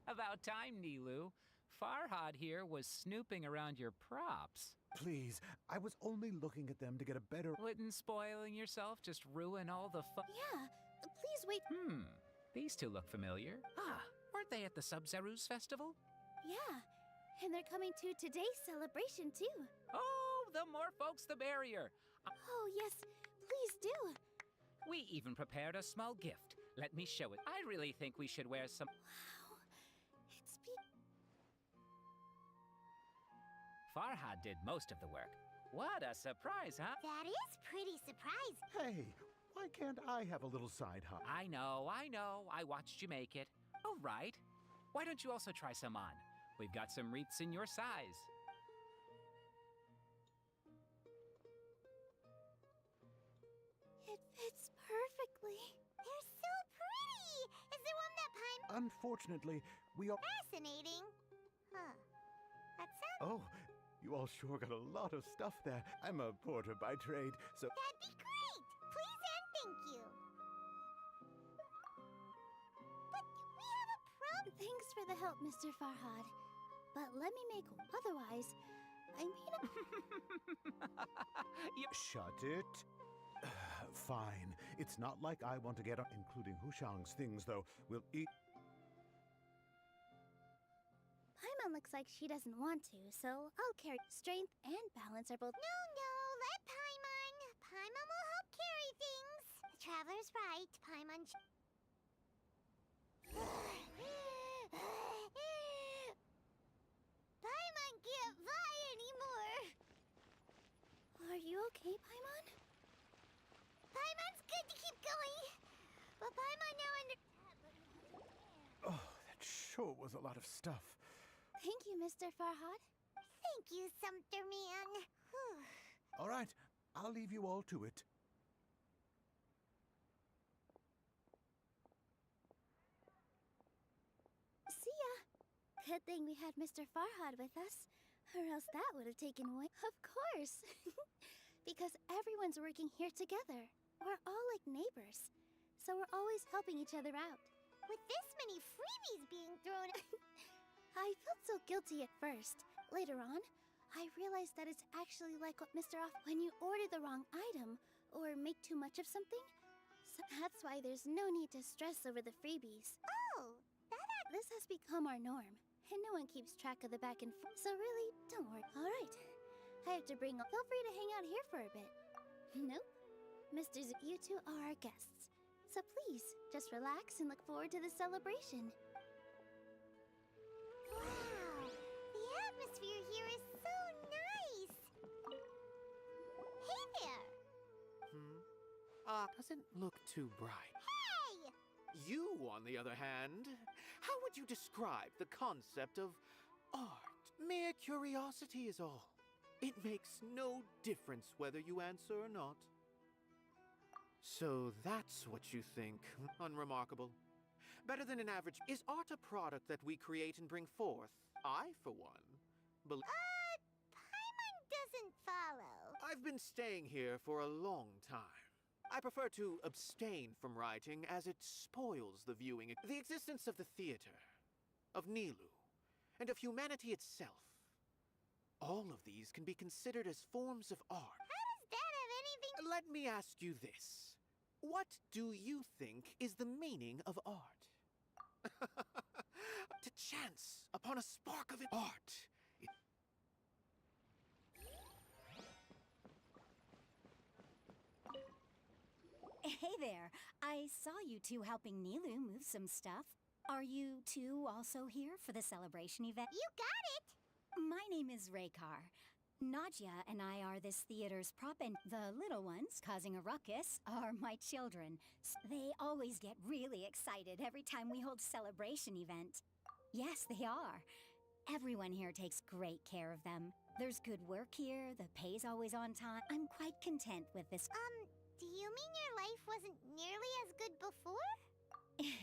About time, Nilu. Farhad here was snooping around your props. Please, I was only looking at them to get a better... Wouldn't spoiling yourself just ruin all the fun? Yeah, please wait. These two look familiar. Ah, weren't they at the Sub-Zerus festival? Yeah, and they're coming to today's celebration too. Oh, the more folks the merrier. Oh yes, please do. We even prepared a small gift. Let me show it. I really think we should wear some... Wow, it's Farhad did most of the work. What a surprise, huh? That is pretty surprising. Hey, why can't I have a little side hop? I know. I watched you make it. All right. Why don't you also try some on? We've got some wreaths in your size. It fits perfectly. They're so pretty! Is there one that Paimon... Unfortunately, we all... Fascinating. Huh. That sounds... Oh, you all sure got a lot of stuff there. I'm a porter by trade, so... That'd be great! Please and thank you. But we have a problem. Thanks for the help, Mr. Farhad. But let me make... Otherwise, I mean... Shut it. Fine. It's not like I want to get on... Including Hushang's things, though. We'll eat... Paimon looks like she doesn't want to, so I'll carry... Strength and balance are both... No, let Paimon. Paimon will help carry things. The Traveler's right. Paimon... Paimon can't fly anymore. Are you okay, Paimon? Paimon's good to keep going. But Paimon now under... Oh, that sure was a lot of stuff. Thank you, Mr. Farhad. Thank you, Sumpter Man. All right, I'll leave you all to it. thing we had Mr. Farhad with us, or else that would have taken away. Of course! Because everyone's working here together. We're all like neighbors, so we're always helping each other out. With this many freebies being thrown I felt so guilty at first. Later on, I realized that it's actually like what Mr. Off when you order the wrong item or make too much of something. So that's why there's no need to stress over the freebies. Oh, This has become our norm, and no one keeps track of the back and forth. So really, don't worry. All right, I have to bring. Feel free to hang out here for a bit. Nope, Mr. You two are our guests, so please just relax and look forward to the celebration. Wow, the atmosphere here is so nice. Hey there. Doesn't look too bright. Hey! You, on the other hand, how would you describe the concept of art? Mere curiosity is all. It makes no difference whether you answer or not. So that's what you think. Unremarkable. Better than an average. Is art a product that we create and bring forth? I, for one, believe. Paimon doesn't follow. I've been staying here for a long time. I prefer to abstain from writing as it spoils the viewing. The existence of the theater, of Nilu, and of humanity itself. All of these can be considered as forms of art. How does that have anything? Let me ask you this. What do you think is the meaning of art? To chance upon a spark of art. Hey there. I saw you two helping Nilu move some stuff. Are you two also here for the celebration event? You got it! My name is Raykar. Nadia and I are this theater's prop, and the little ones causing a ruckus are my children. They always get really excited every time we hold a celebration event. Yes, they are. Everyone here takes great care of them. There's good work here, the pay's always on time. I'm quite content with this. Do you mean your life wasn't nearly as good before?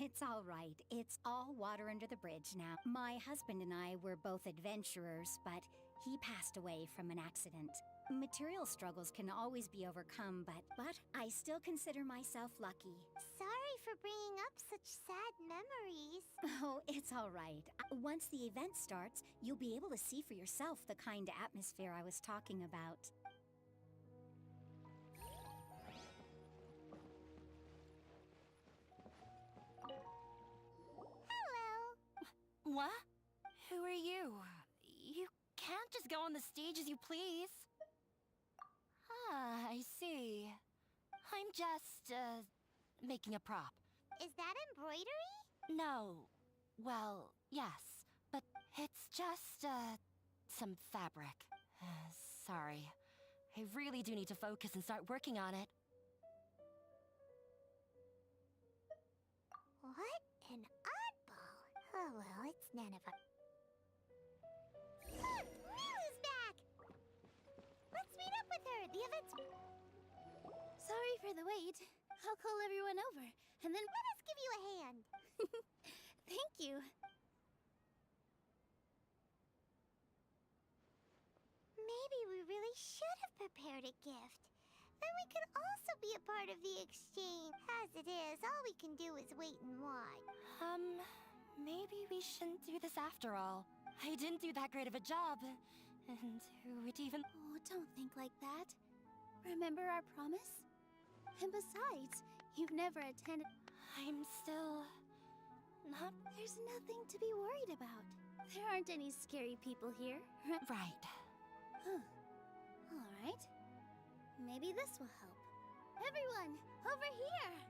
It's all right. It's all water under the bridge now. My husband and I were both adventurers, but he passed away from an accident. Material struggles can always be overcome, but I still consider myself lucky. Sorry for bringing up such sad memories. Oh, it's all right. Once the event starts, you'll be able to see for yourself the kind of atmosphere I was talking about. What? Who are you? You can't just go on the stage as you please. Ah, I see. I'm just, making a prop. Is that embroidery? No. Well, yes. But it's just, some fabric. Sorry. I really do need to focus and start working on it. What an oddball. Oh well, it's none of our... Look! Nilu's back! Let's meet up with her. The event's... Sorry for the wait. I'll call everyone over, and then let us give you a hand. Thank you. Maybe we really should have prepared a gift. Then we could also be a part of the exchange. As it is, all we can do is wait and watch. Maybe we shouldn't do this after all. I didn't do that great of a job. And who would even... Oh, don't think like that. Remember our promise? And besides, you've never attended... I'm still... not... There's nothing to be worried about. There aren't any scary people here. Right. Huh. All right. Maybe this will help. Everyone, over here!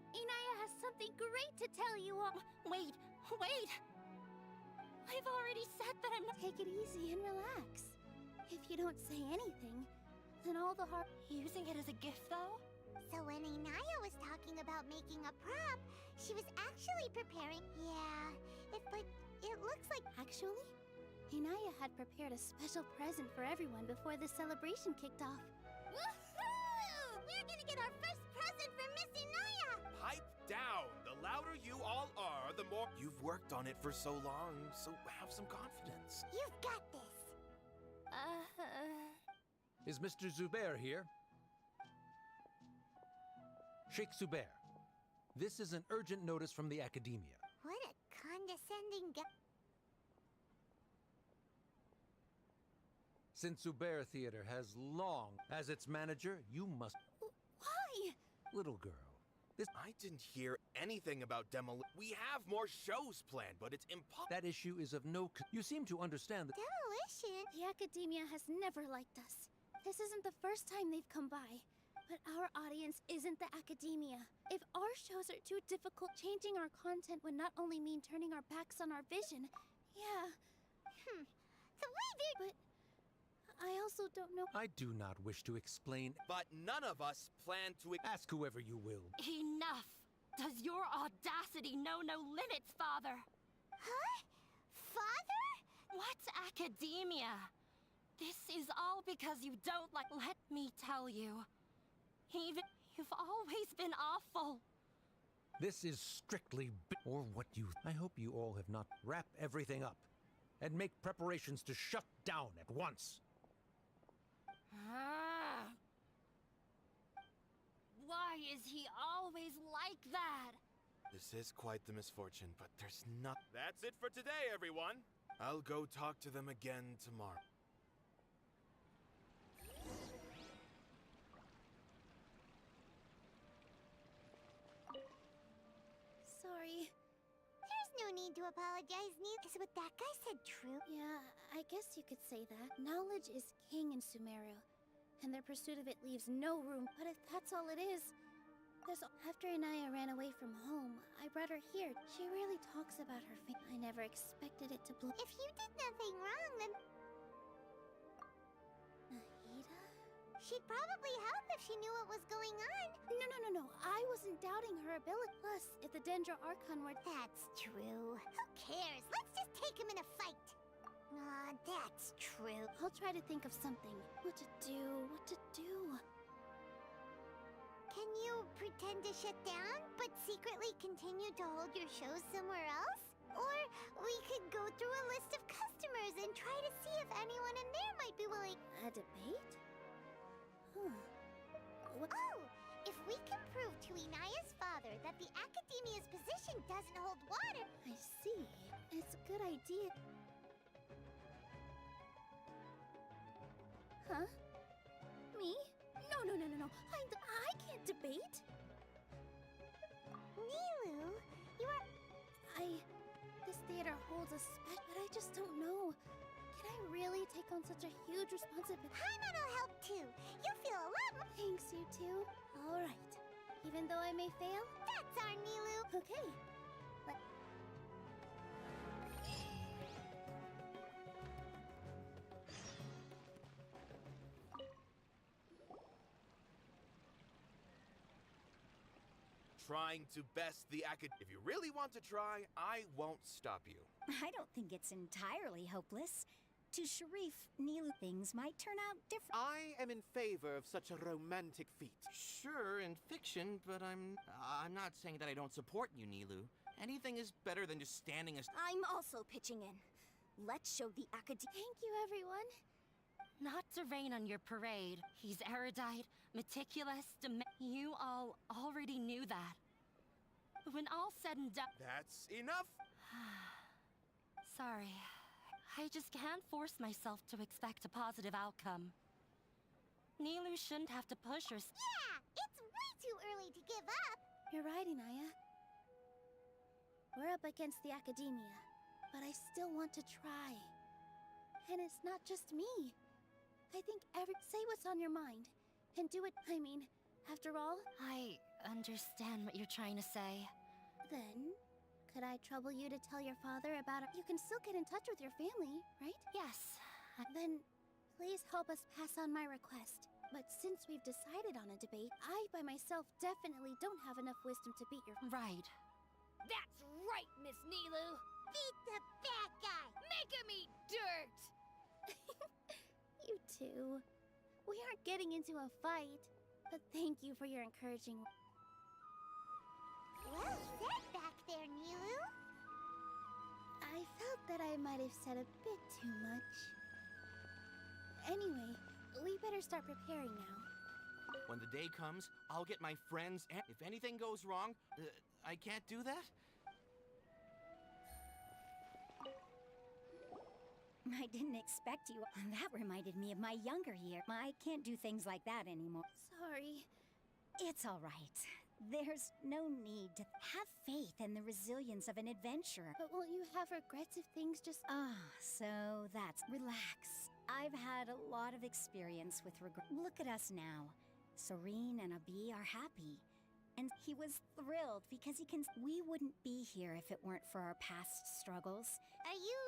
Inaya has something great to tell you all. Wait! I've already said that I'm not... Take it easy and relax. If you don't say anything, then all the hard... Using it as a gift, though? So when Inaya was talking about making a prop, she was actually preparing... Yeah, but it looks like... Actually, Inaya had prepared a special present for everyone before the celebration kicked off. Woohoo! We're gonna get our first present from Miss Inaya! Pipe down! The louder you all are, the more... You've worked on it for so long, so have some confidence. You've got this. Is Mr. Zubair here? Sheikh Zubair, this is an urgent notice from the Academia. What a condescending guy. Since Zubair Theater has long as its manager, you must... Why? Little girl, this... I didn't hear anything about demolition. We have more shows planned, but it's impossible. That issue is of no... You seem to understand that... Demolition? The Academia has never liked us. This isn't the first time they've come by. But our audience isn't the Academia. If our shows are too difficult, changing our content would not only mean turning our backs on our vision. Yeah. The way they... But I also don't know... I do not wish to explain... But none of us plan to... Ask whoever you will. Enough! Does your audacity know no limits, Father? Huh? Father? What Academia? This is all because you don't like... Let me tell you. You've always been awful. This is strictly... Or what you... I hope you all have not... Wrap everything up. And make preparations to shut down at once. Why is he always like that? This is quite the misfortune, but there's not... That's it for today, everyone. I'll go talk to them again tomorrow. Sorry. There's no need to apologize, Neil. Is what that guy said true? Yeah, I guess you could say that. Knowledge is king in Sumeru, and their pursuit of it leaves no room. But if that's all it is, after Inaya ran away from home, I brought her here. She really talks about her I never expected it to blow. If you did nothing wrong, then... Nahida? She'd probably help if she knew what was going on. No. I wasn't doubting her ability. Plus, if the Dendro Archon were... That's true. Who cares? Let's just take him in a fight. That's true. I'll try to think of something. What to do. Can you pretend to shut down, but secretly continue to hold your shows somewhere else? Or we could go through a list of customers and try to see if anyone in there might be willing... A debate? Oh! If we can prove to Inaya's father that the Academia's position doesn't hold water... I see. It's a good idea. Huh? Me? No. I can't debate. Nilu, you are... This theater holds a special... But I just don't know. Can I really take on such a huge responsibility? Paimon'll help too. You'll feel a lot more... Thanks, you two. All right. Even though I may fail? That's our Nilu. Okay. Trying to best the If you really want to try, I won't stop you. I don't think it's entirely hopeless. To Sharif, Nilu, things might turn out different. I am in favor of such a romantic feat. Sure, in fiction, but I'm not saying that I don't support you, Nilu. Anything is better than just standing as... I'm also pitching in. Let's show the Academia. Thank you, everyone. Not to rain on your parade. He's erudite, meticulous, You all already knew that. When all said and done... That's enough! Sorry. I just can't force myself to expect a positive outcome. Nilu shouldn't have to push her... Yeah! It's way too early to give up! You're right, Inaya. We're up against the Academia, but I still want to try. And it's not just me. I think say what's on your mind, and do it. I mean, after all... I understand what you're trying to say. Then, could I trouble you to tell your father about it? You can still get in touch with your family, right? Yes. Then, please help us pass on my request. But since we've decided on a debate, I by myself definitely don't have enough wisdom to beat your... Right. That's right, Miss Nilu! Beat the bad guy! Make him eat dirt! You two. We aren't getting into a fight, but thank you for your encouraging... Well said back there, Nilu. I felt that I might have said a bit too much. Anyway, we better start preparing now. When the day comes, I'll get my friends and if anything goes wrong, I can't do that? I didn't expect you. That reminded me of my younger year. I can't do things like that anymore. Sorry. It's all right. There's no need to have faith in the resilience of an adventurer. But won't you have regrets if things just... So that's... Relax. I've had a lot of experience with regret. Look at us now. Serene and Abi are happy. And he was thrilled because he can... We wouldn't be here if it weren't for our past struggles. Are you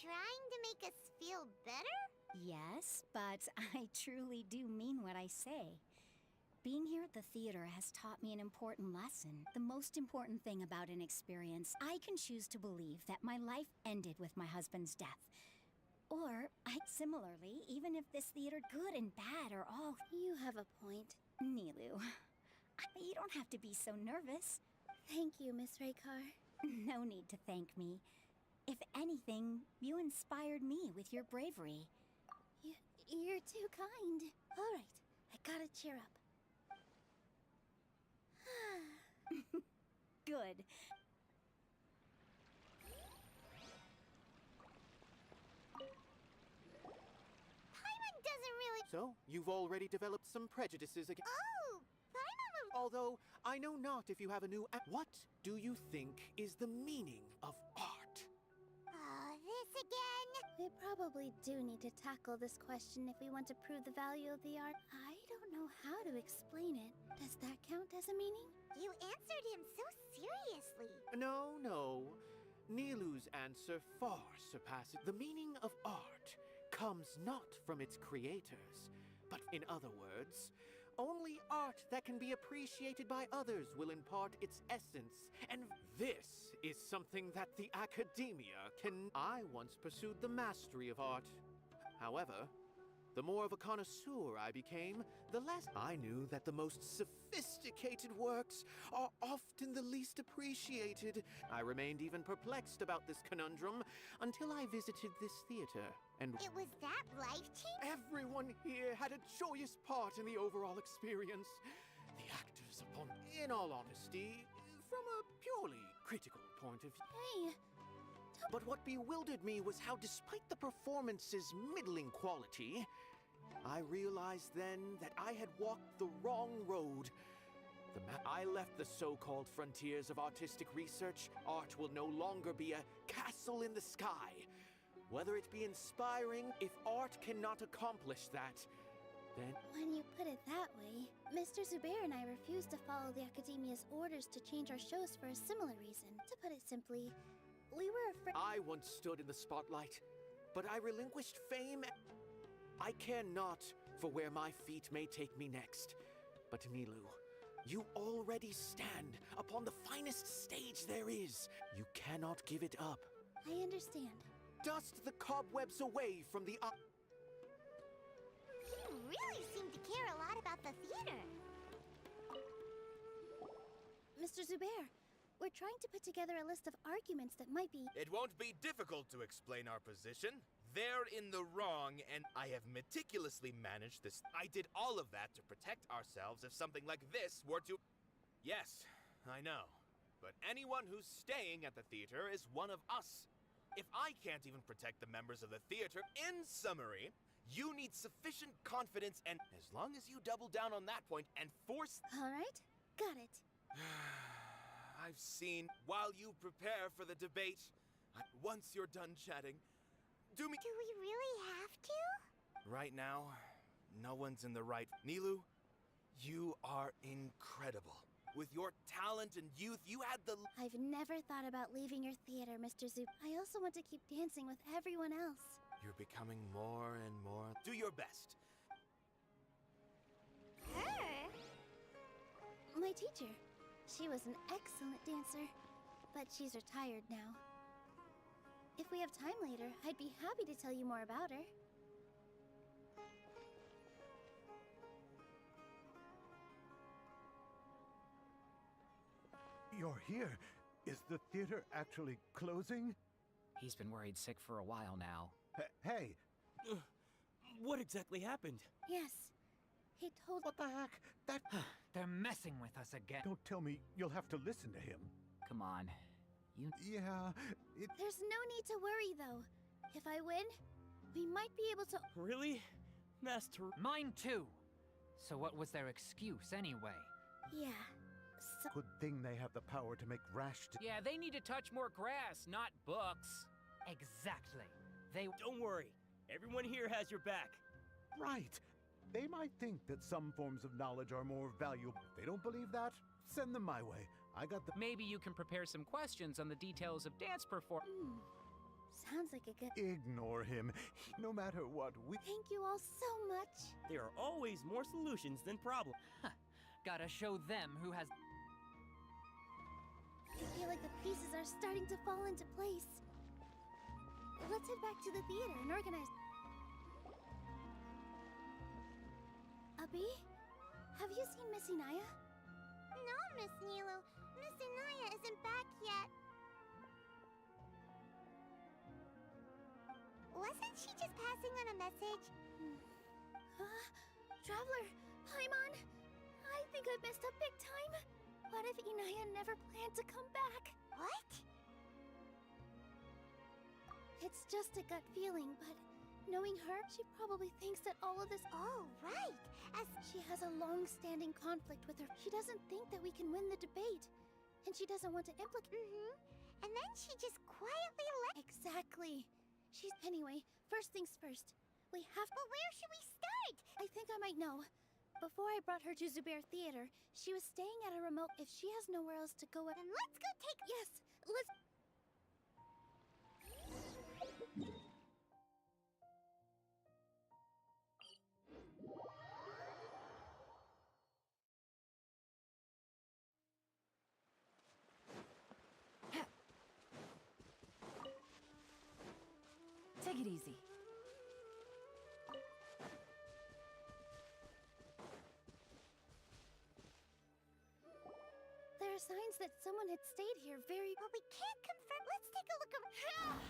trying to make us feel better? Yes, but I truly do mean what I say. Being here at the theater has taught me an important lesson. The most important thing about an experience, I can choose to believe that my life ended with my husband's death. Or, similarly, even if this theater, good and bad, are all... You have a point. Nilu, you don't have to be so nervous. Thank you, Miss Raykar. No need to thank me. If anything, you inspired me with your bravery. You're too kind. All right, I gotta cheer up. Good. Paimon doesn't really... So, you've already developed some prejudices against... Oh! Paimon... Although, I know not if you have a new... What do you think is the meaning of art? This again? We probably do need to tackle this question if we want to prove the value of the art. I don't know how to explain it. Does that count as a meaning? You answered him so seriously. No. Nilu's answer far surpasses. The meaning of art comes not from its creators, but in other words, only art that can be appreciated by others will impart its essence. And this is something that the academia can... I once pursued the mastery of art. However, the more of a connoisseur I became, the less I knew that the most sophisticated works are often the least appreciated. I remained even perplexed about this conundrum until I visited this theater, and... It was that life-changing? Everyone here had a joyous part in the overall experience. The actors, in all honesty, from a purely critical point of view... Hey... But what bewildered me was how, despite the performance's middling quality, I realized then that I had walked the wrong road. I left the so-called frontiers of artistic research. Art will no longer be a castle in the sky. Whether it be inspiring, if art cannot accomplish that, then... When you put it that way, Mr. Zubair and I refused to follow the Academia's orders to change our shows for a similar reason. To put it simply, we were afraid... I once stood in the spotlight, but I relinquished fame. I care not for where my feet may take me next. But Nilu, you already stand upon the finest stage there is. You cannot give it up. I understand. Dust the cobwebs away from the... You really seem to care a lot about the theater. Mr. Zubair, we're trying to put together a list of arguments that might be... It won't be difficult to explain our position. They're in the wrong, and I have meticulously managed this. I did all of that to protect ourselves if something like this were to... Yes, I know. But anyone who's staying at the theater is one of us. If I can't even protect the members of the theater, in summary, you need sufficient confidence, and as long as you double down on that point and force... All right, got it. I've seen while you prepare for the debate. Once you're done chatting, do we really have to? Right now, no one's in the right... Nilu, you are incredible. With your talent and youth, you had the... I've never thought about leaving your theater, Mr. Zoop. I also want to keep dancing with everyone else. You're becoming more and more... Do your best. Her? My teacher. She was an excellent dancer, but she's retired now. If we have time later, I'd be happy to tell you more about her. You're here. Is the theater actually closing? He's been worried sick for a while now. Hey! What exactly happened? Yes. He told. What the heck? That. They're messing with us again. Don't tell me you'll have to listen to him. Come on. Yeah, There's no need to worry, though. If I win, we might be able to. Really? Master. Mine too. So what was their excuse anyway? Yeah. So Good thing they have the power to make rash. Yeah, they need to touch more grass, not books. Exactly. They. Don't worry. Everyone here has your back. Right. They might think that some forms of knowledge are more valuable. If they don't believe that, send them my way. I got the. Maybe you can prepare some questions on the details of dance performance. sounds like a good. Ignore him. No matter what, we. Thank you all so much. There are always more solutions than problems. Gotta show them who has. I feel like the pieces are starting to fall into place. Let's head back to the theater and organize. Abby, have you seen Miss Inaya? No, Miss Nilo. Miss Inaya isn't back yet. Wasn't she just passing on a message? Traveler, Paimon, I think I messed up big time. What if Inaya never planned to come back? What? It's just a gut feeling, but knowing her, she probably thinks that all of this. Oh, right. As she has a long-standing conflict with her. She doesn't think that we can win the debate, and she doesn't want to implicate. And then she just quietly let. Exactly. She's anyway. First things first. We have. But where should we start? I think I might know. Before I brought her to Zubair Theater, she was staying at a remote. If she has nowhere else to go, then let's go take. Yes, let's. Take it easy. There are signs that someone had stayed here very. Well, we can't confirm. Let's take a look around.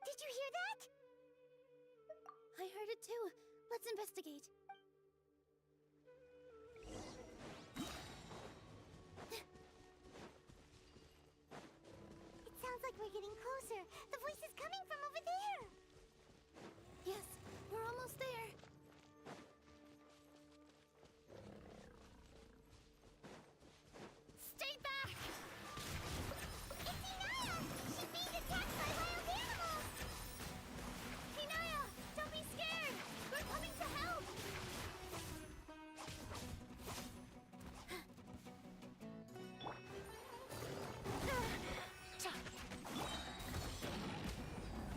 Did you hear that? I heard it too. Let's investigate. It sounds like we're getting closer. The voice is coming from over there. Yes, we're almost there. Stay back! It's Inaya! She's being attacked by wild animals! Inaya, don't be scared! We're coming to help!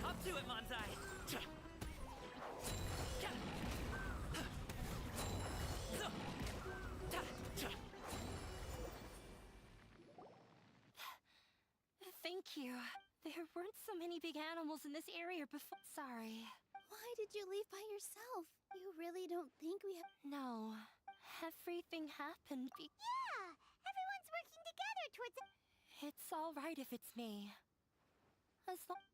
Up to it, Manzai! Thank you. There weren't so many big animals in this area before. Sorry. Why did you leave by yourself? You really don't think we have. No. Everything happened Yeah! Everyone's working together towards it. It's all right if it's me. As long.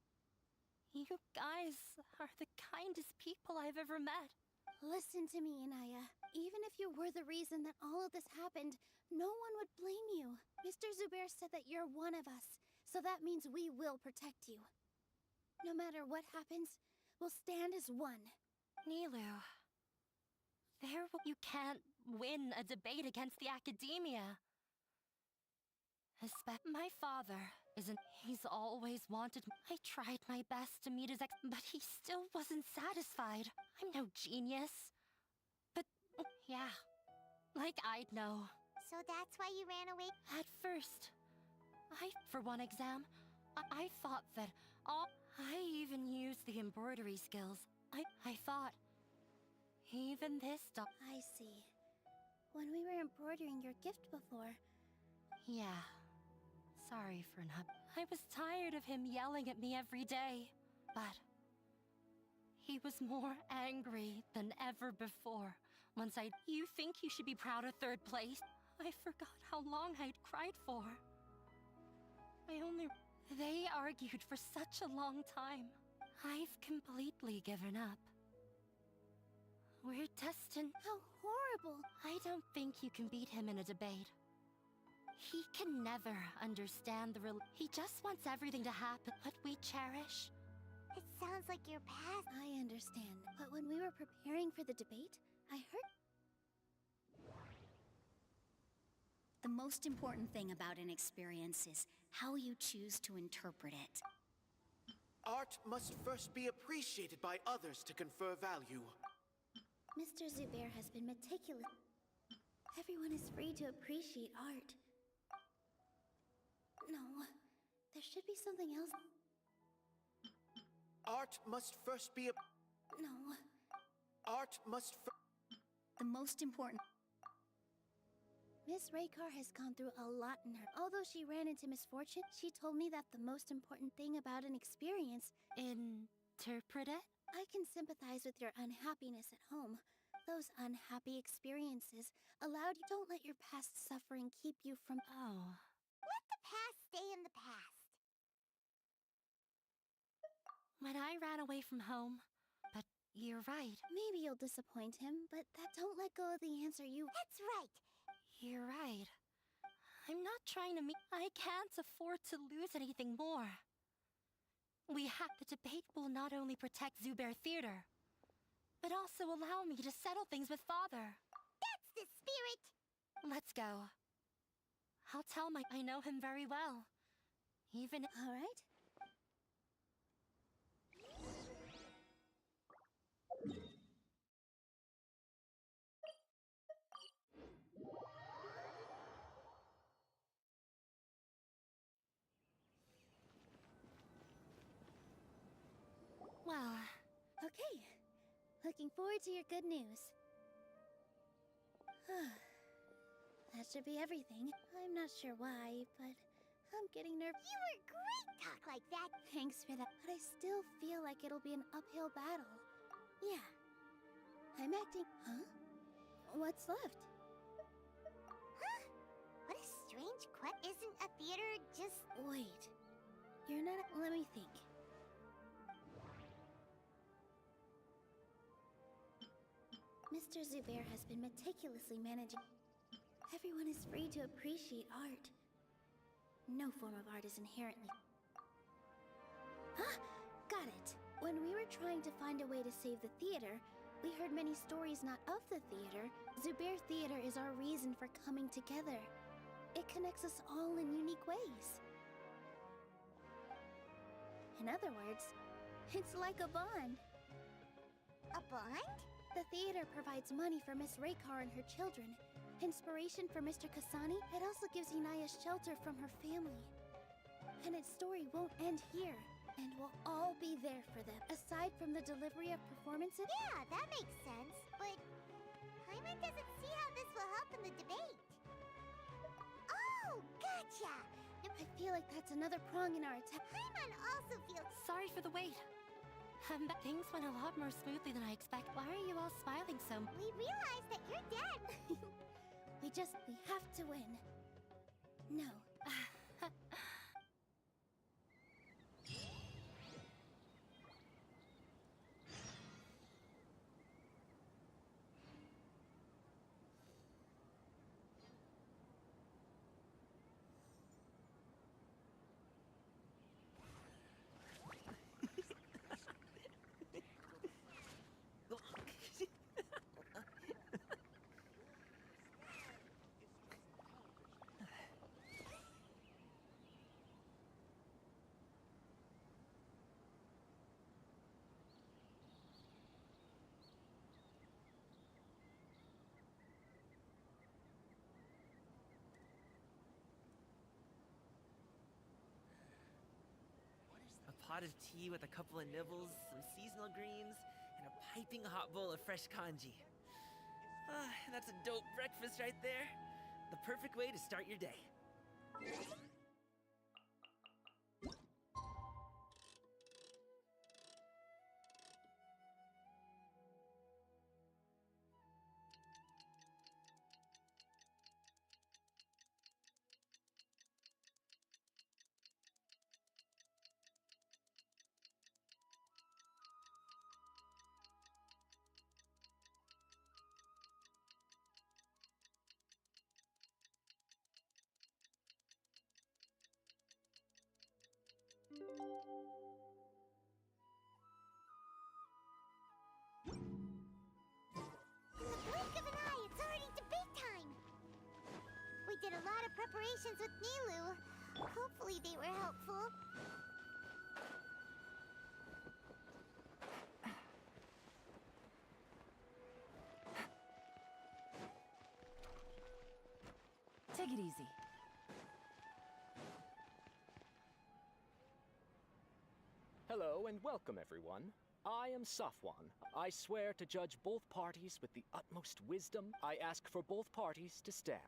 You guys are the kindest people I've ever met. Listen to me, Inaya. Even if you were the reason that all of this happened, no one would blame you. Mr. Zubair said that you're one of us, so that means we will protect you. No matter what happens, we'll stand as one. Nilu, you can't win a debate against the academia. My father isn't. He's always wanted. I tried my best to meet his but he still wasn't satisfied. I'm no genius. But, yeah, like I'd know. So that's why you ran away? At first, for one exam, I thought that I even used the embroidery skills. I thought, even this I see. When we were embroidering your gift before. Yeah. Sorry for not. I was tired of him yelling at me every day. But he was more angry than ever before. You think you should be proud of third place? I forgot how long I'd cried for. They argued for such a long time. I've completely given up. We're destined. How horrible! I don't think you can beat him in a debate. He can never understand he just wants everything to happen, what we cherish. It sounds like your past. I understand, but when we were preparing for the debate, I heard. The most important thing about an experience is how you choose to interpret it. Art must first be appreciated by others to confer value. Mr. Zubair has been meticulous. Everyone is free to appreciate art. No, there should be something else. Art must first be No. Art must The most important... Miss Raykar has gone through a lot in her. Although she ran into misfortune, she told me that the most important thing about an experience... Interpret it? I can sympathize with your unhappiness at home. Those unhappy experiences allowed you... Don't let your past suffering keep you from... Oh. Let the past stay in the past. When I ran away from home, but you're right. Maybe you'll disappoint him, but don't let go of the answer you... That's right. You're right. I'm not trying to I can't afford to lose anything more. The debate will not only protect Zubair Theater, but also allow me to settle things with Father. That's the spirit! Let's go. I'll tell I know him very well. Even... All right. Well... Okay. Looking forward to your good news. That should be everything. I'm not sure why, but I'm getting nervous. You were great talk like that. Thanks for that. But I still feel like it'll be an uphill battle. Yeah. I'm acting... Huh? What's left? Huh? What a strange Isn't a theater just... Wait. You're not... Let me think. Mr. Zubair has been meticulously managing... Everyone is free to appreciate art. No form of art is inherently... Ah! Got it! When we were trying to find a way to save the theater, we heard many stories not of the theater. Zubair Theater is our reason for coming together. It connects us all in unique ways. In other words, it's like a bond. A bond? The theater provides money for Miss Raykar and her children, inspiration for Mr. Kasani. It also gives Inaya shelter from her family. And its story won't end here, and we'll all be there for them. Aside from the delivery of performances... Yeah, that makes sense, but Paimon doesn't see how this will help in the debate. Oh, gotcha! I feel like that's another prong in our attack. Paimon also feels... Sorry for the wait. Things went a lot more smoothly than I expected. Why are you all smiling so? We realized that you're dead. We have to win. No. A pot of tea with a couple of nibbles, some seasonal greens, and a piping hot bowl of fresh kanji. That's a dope breakfast right there. The perfect way to start your day. preparations with Nilu. Hopefully they were helpful. Take it easy. Hello and welcome, everyone. I am Safwan. I swear to judge both parties with the utmost wisdom. I ask for both parties to stand.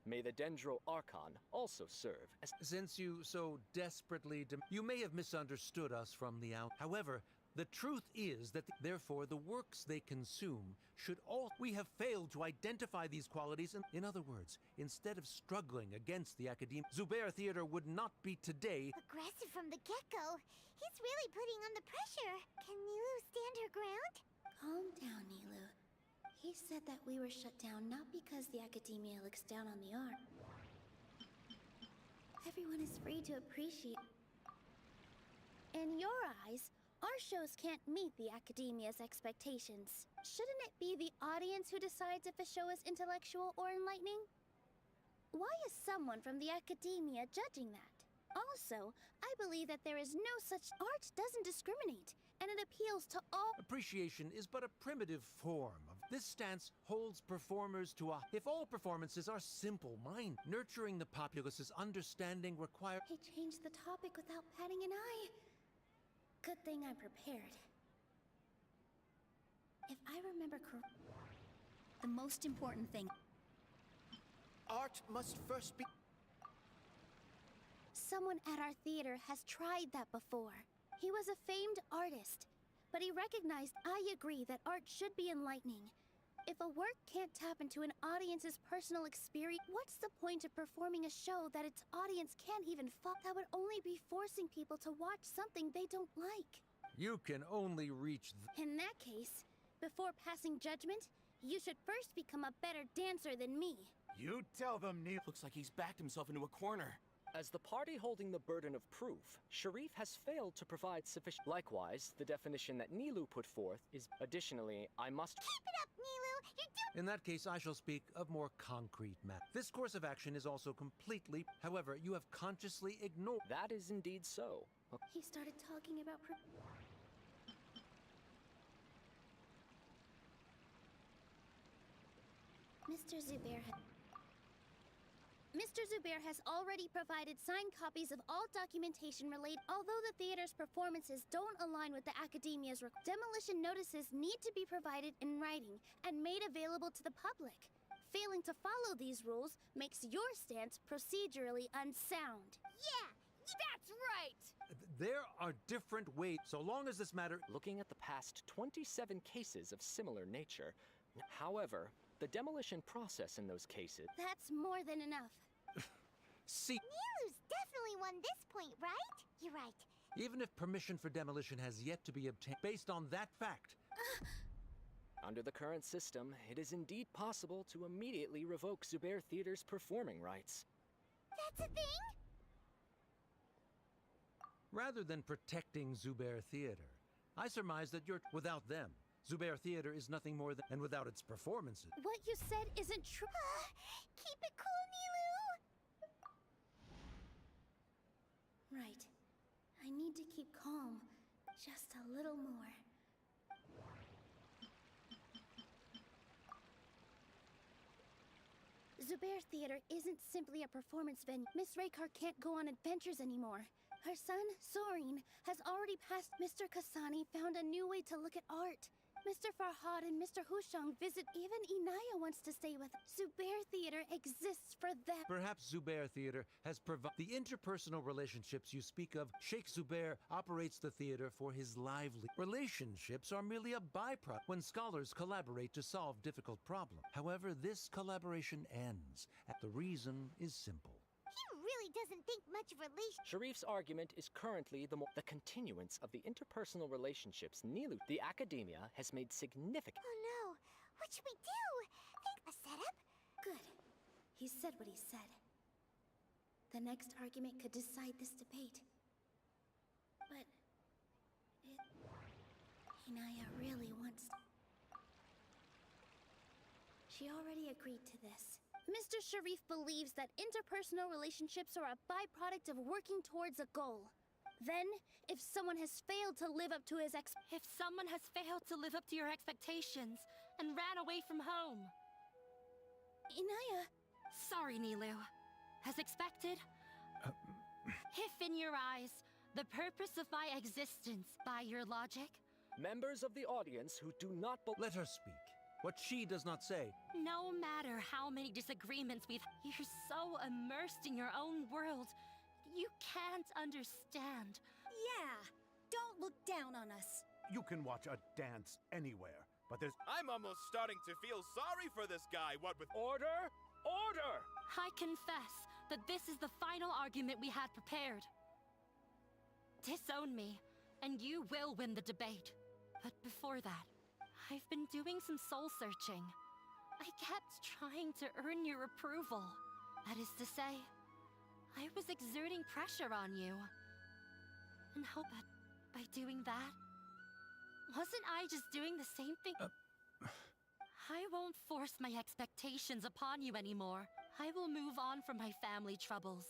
May the Dendro Archon also serve as— Since you so desperately you may have misunderstood us from the out. However, the truth is that therefore the works they consume should all— We have failed to identify these qualities and, in other words, instead of struggling against the academia, Zubair Theater would not be today— Aggressive from the get-go. He's really putting on the pressure. Can Nilu stand her ground? Calm down, Nilu. He said that we were shut down not because the academia looks down on the art. Everyone is free to appreciate. In your eyes, our shows can't meet the academia's expectations. Shouldn't it be the audience who decides if a show is intellectual or enlightening? Why is someone from the academia judging that? Also, I believe that there is no such— Art doesn't discriminate, and it appeals to all— Appreciation is but a primitive form of— This stance holds performers to a— If all performances are simple mind, nurturing the populace's understanding require— He changed the topic without batting an eye. Good thing I'm prepared. If I remember correctly, The most important thing. Art must first be... someone at our theater has tried that before. He was a famed artist, but he recognized— I agree that art should be enlightening. If a work can't tap into an audience's personal experience, what's the point of performing a show that its audience can't even That would only be forcing people to watch something they don't like. You can only reach In that case, before passing judgment, you should first become a better dancer than me. You tell them, Neil. Looks like he's backed himself into a corner. As the party holding the burden of proof, Sharif has failed to provide sufficient— Likewise, the definition that Nilu put forth is— Additionally, I must— Keep it up, Nilu! You're doing— In that case, I shall speak of more concrete matters. This course of action is also completely— However, you have consciously ignored— That is indeed so. He started talking about Mr. Zubair has already provided signed copies of all documentation related. Although the theater's performances don't align with the academia's demolition notices need to be provided in writing and made available to the public. Failing to follow these rules makes your stance procedurally unsound. Yeah, that's right! There are different ways, so long as this matter— Looking at the past 27 cases of similar nature, however, the demolition process in those cases— That's more than enough. See— Nilu's definitely won this point, right? You're right. Even if permission for demolition has yet to be obtained, based on that fact— Under the current system, it is indeed possible to immediately revoke Zubair Theater's performing rights. That's a thing? Rather than protecting Zubair Theater, I surmise that you're— Without them, Zubair Theater is nothing more than— And without its performances— What you said isn't true. Keep it cool, Nilu! Right. I need to keep calm. Just a little more. Zubair Theater isn't simply a performance venue. Miss Raykar can't go on adventures anymore. Her son, Sorin, has already passed. Mr. Kasani found a new way to look at art. Mr. Farhad and Mr. Hushang visit. Even Inaya wants to stay with. Zubair Theater exists for them. Perhaps Zubair Theater has provided— The interpersonal relationships you speak of— Sheikh Zubair operates the theater for his lively— Relationships are merely a byproduct when scholars collaborate to solve difficult problems. However, this collaboration ends. The reason is simple. He really doesn't think much of relation— Sharif's argument is currently the continuance of the interpersonal relationships Nilu— The academia has made significant— Oh no! What should we do? Think a setup? Good. He said what he said. The next argument could decide this debate. But... Inaya really wants— She already agreed to this. Mr. Sharif believes that interpersonal relationships are a byproduct of working towards a goal. Then, if someone has failed to live up to his If someone has failed to live up to your expectations and ran away from home. Inaya. Sorry, Nilu. As expected, if in your eyes, the purpose of my existence, by your logic... Members of the audience who do not... Let her speak. What she does not say. No matter how many disagreements you're so immersed in your own world, you can't understand. Yeah, don't look down on us. You can watch a dance anywhere, but there's... I'm almost starting to feel sorry for this guy, what with... Order! Order! I confess that this is the final argument we had prepared. Disown me, and you will win the debate. But before that, I've been doing some soul-searching. I kept trying to earn your approval. That is to say, I was exerting pressure on you. And hope that by doing that, wasn't I just doing the same thing? I won't force my expectations upon you anymore. I will move on from my family troubles.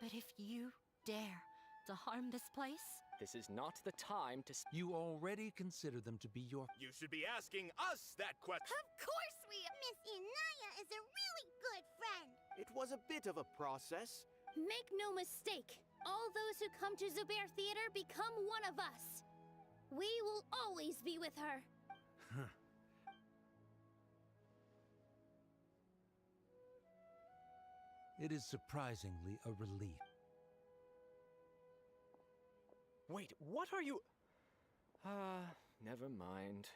But if you dare to harm this place... This is not the time to... You already consider them to be your... You should be asking us that question. Of course we... Miss Inaya is a really good friend. It was a bit of a process. Make no mistake. All those who come to Zubair Theater become one of us. We will always be with her. It is surprisingly a relief. Wait, what are you... never mind.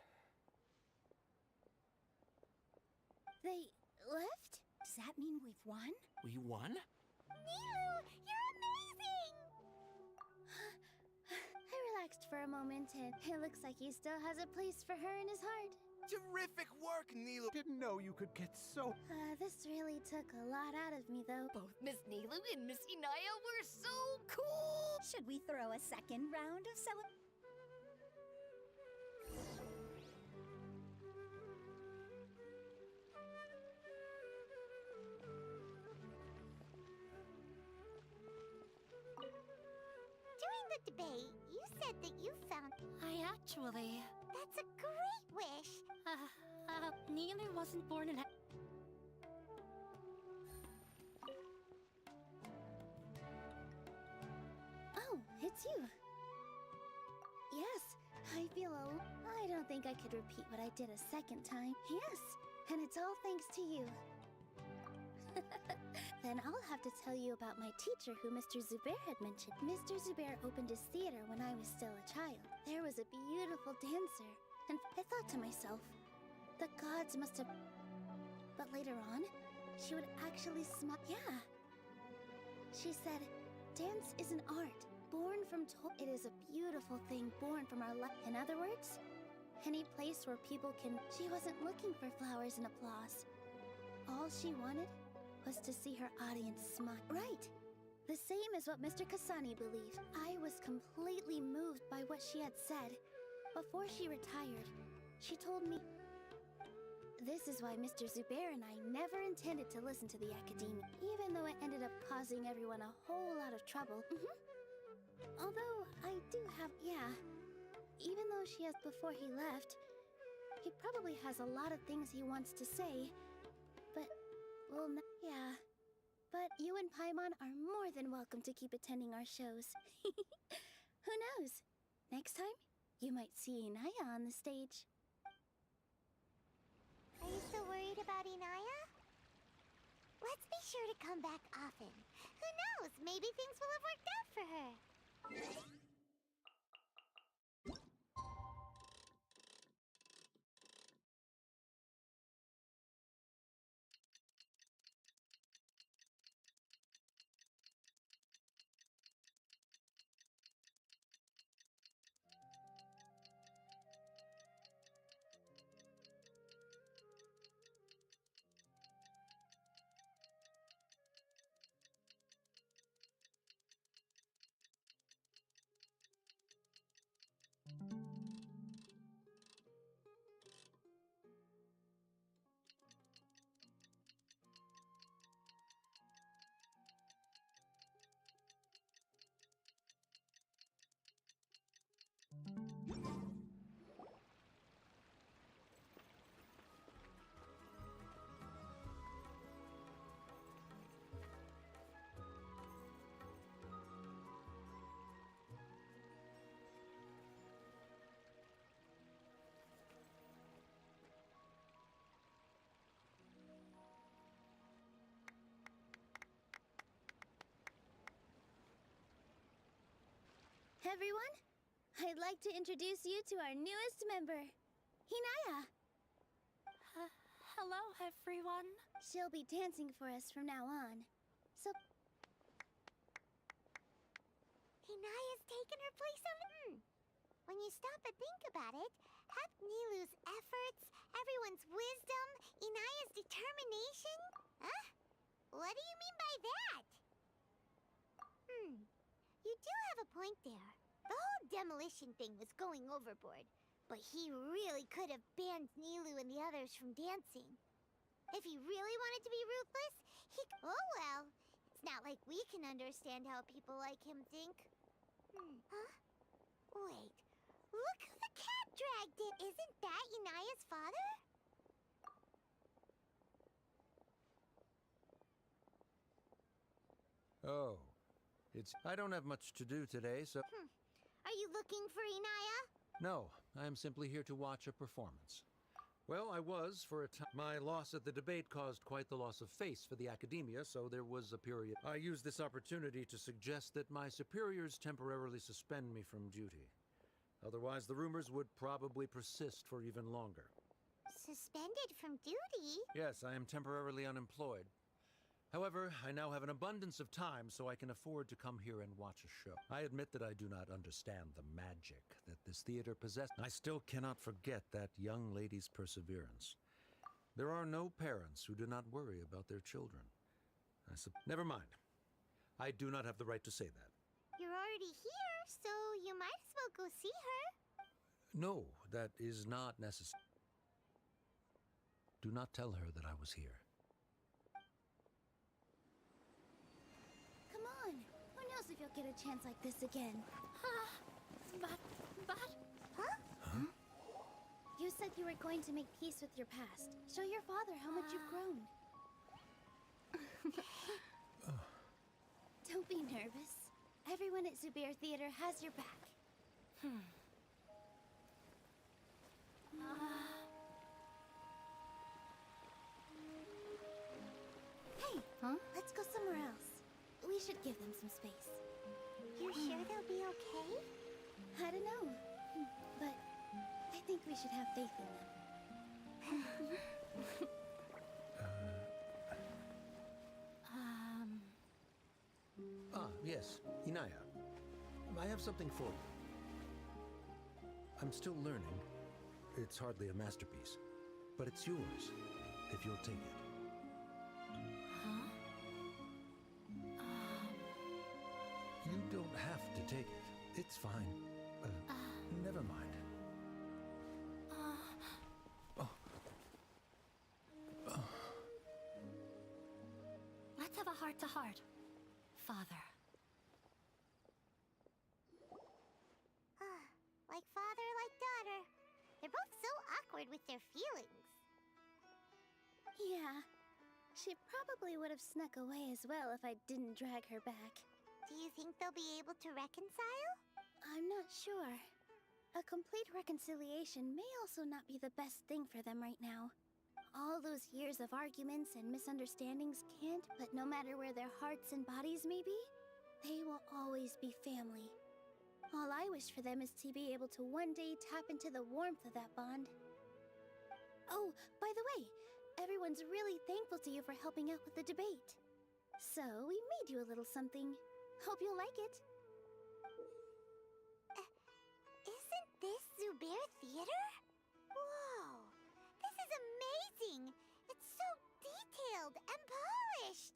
They left? Does that mean we've won? We won? Nilu, you're amazing! I relaxed for a moment, and it looks like he still has a place for her in his heart. Terrific work, Nilu! Didn't know you could get so... This really took a lot out of me, though. Both Miss Nilu and Miss Inaya were so cool! Should we throw a second round of During the debate, you said that you found... I actually... That's a great wish! Nilu wasn't born in... Oh, it's you. Yes, I feel I don't think I could repeat what I did a second time. Yes, and it's all thanks to you. Then I'll have to tell you about my teacher who Mr. Zubair had mentioned. Mr. Zubair opened his theater when I was still a child. There was a beautiful dancer, and I thought to myself, the gods must have... But later on, she would actually smile. Yeah. She said, dance is an art, born from It is a beautiful thing born from our life. In other words, any place where people can... She wasn't looking for flowers and applause. All she wanted was to see her audience smile. Right. The same as what Mr. Kasani believed. I was completely moved by what she had said. Before she retired, she told me... This is why Mr. Zubair and I never intended to listen to the academia, even though it ended up causing everyone a whole lot of trouble. Although, I do have... Yeah. Even though she has before he left, he probably has a lot of things he wants to say. But, well, yeah. But you and Paimon are more than welcome to keep attending our shows. Who knows? Next time, you might see Inaya on the stage. Are you still worried about Inaya? Let's be sure to come back often. Who knows? Maybe things will have worked out for her. Everyone, I'd like to introduce you to our newest member, Hinaya. Hello, everyone. She'll be dancing for us from now on. So... Hinaya's taken her place over... When you stop and think about it, have Nilu's efforts, everyone's wisdom, Inaya's determination? Huh? What do you mean by that? You do have a point there. The whole demolition thing was going overboard, but he really could have banned Nilu and the others from dancing. If he really wanted to be ruthless, he... Oh well, it's not like we can understand how people like him think. Huh? Wait, look who the cat dragged in! Isn't that Inaya's father? Oh, I don't have much to do today, so... Are you looking for Inaya? No, I am simply here to watch a performance. Well, I was for a time. My loss at the debate caused quite the loss of face for the academia, so there was a period. I used this opportunity to suggest that my superiors temporarily suspend me from duty. Otherwise, the rumors would probably persist for even longer. Suspended from duty? Yes, I am temporarily unemployed. However, I now have an abundance of time, so I can afford to come here and watch a show. I admit that I do not understand the magic that this theater possesses. I still cannot forget that young lady's perseverance. There are no parents who do not worry about their children. Never mind. I do not have the right to say that. You're already here, so you might as well go see her. No, that is not necessary. Do not tell her that I was here. Come on. Who knows if you'll get a chance like this again? But... Huh? You said you were going to make peace with your past. Show your father how much you've grown. Don't be nervous. Everyone at Zubair Theater has your back. Hey, let's go somewhere else. We should give them some space. You're sure they'll be okay? I don't know, but I think we should have faith in them. Yes, Inaya. I have something for you. I'm still learning. It's hardly a masterpiece, but it's yours, if you'll take it. You don't have to take it. It's fine. Never mind. Let's have a heart-to-heart, Father. Like father, like daughter. They're both so awkward with their feelings. Yeah. She probably would have snuck away as well if I didn't drag her back. Do you think they'll be able to reconcile? I'm not sure. A complete reconciliation may also not be the best thing for them right now. All those years of arguments and misunderstandings can't, but no matter where their hearts and bodies may be, they will always be family. All I wish for them is to be able to one day tap into the warmth of that bond. Oh, by the way, everyone's really thankful to you for helping out with the debate. So, we made you a little something. Hope you'll like it. Isn't this Zubair Theater? Whoa! This is amazing! It's so detailed and polished!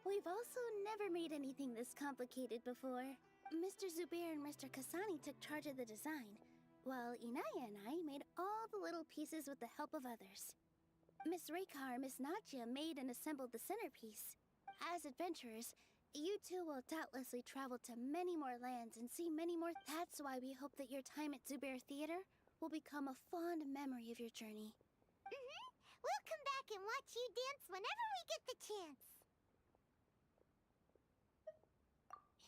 We've also never made anything this complicated before. Mr. Zubair and Mr. Kasani took charge of the design, while Inaya and I made all the little pieces with the help of others. Miss Raykar and Miss Nadja made and assembled the centerpiece. As adventurers, you two will doubtlessly travel to many more lands and see many more. That's why we hope that your time at Zubair Theater will become a fond memory of your journey. We'll come back and watch you dance whenever we get the chance.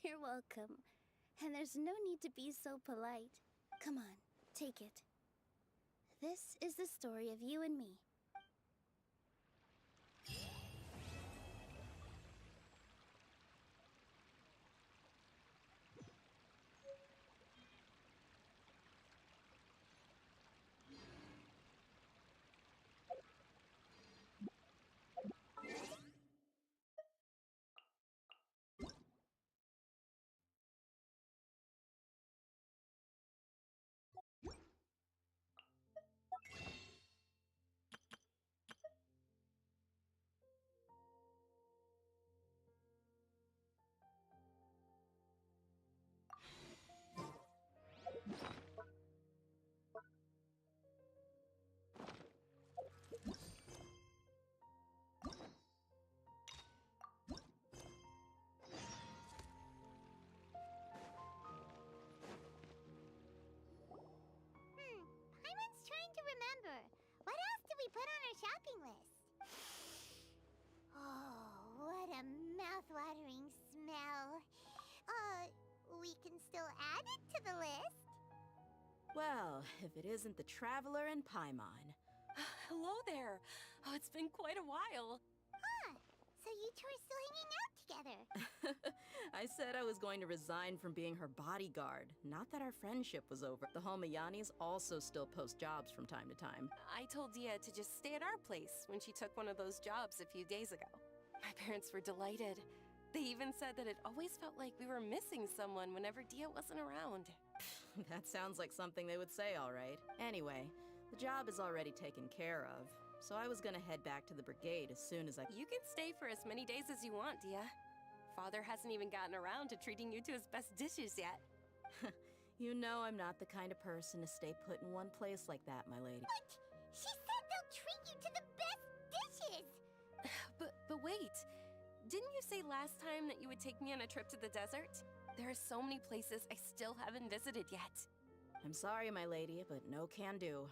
You're welcome. And there's no need to be so polite. Come on, take it. This is the story of you and me. we put on our shopping list? Oh, what a mouth-watering smell. We can still add it to the list. Well, if it isn't the Traveler and Paimon. Hello there. Oh, it's been quite a while. Huh. So you two are still hanging out together. I said I was going to resign from being her bodyguard. Not that our friendship was over. The Homayanis also still post jobs from time to time. I told Dia to just stay at our place when she took one of those jobs a few days ago. My parents were delighted. They even said that it always felt like we were missing someone whenever Dia wasn't around. That sounds like something they would say, all right. Anyway, the job is already taken care of, so I was gonna head back to the brigade as soon as I— You can stay for as many days as you want, Dia. Father hasn't even gotten around to treating you to his best dishes yet. You know I'm not the kind of person to stay put in one place like that, my lady. What? She said they'll treat you to the best dishes! But wait. Didn't you say last time that you would take me on a trip to the desert? There are so many places I still haven't visited yet. I'm sorry, my lady, but no can do.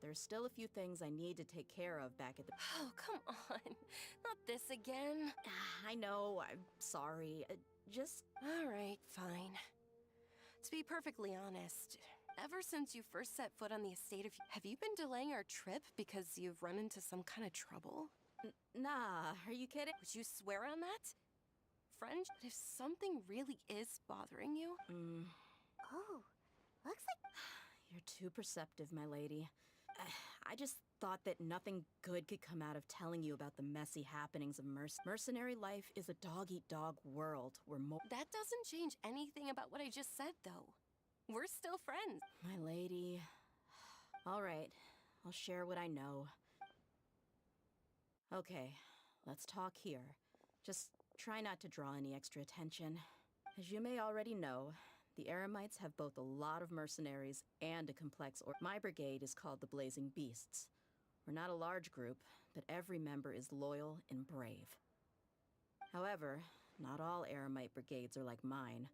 There's still a few things I need to take care of back at the— Oh, come on. Not this again. I know, I'm sorry. Just— All right, fine. To be perfectly honest, ever since you first set foot on the estate have you been delaying our trip because you've run into some kind of trouble? Nah, are you kidding? Would you swear on that? French, if something really is bothering you? Oh, looks like— You're too perceptive, my lady. I just thought that nothing good could come out of telling you about the messy happenings of mercenary life is a dog-eat-dog world where That doesn't change anything about what I just said, though. We're still friends. My lady. All right, I'll share what I know. Okay, let's talk here. Just try not to draw any extra attention. As you may already know, the Eremites have both a lot of mercenaries and a complex My brigade is called the Blazing Beasts. We're not a large group, but every member is loyal and brave. However, not all Eremite brigades are like mine.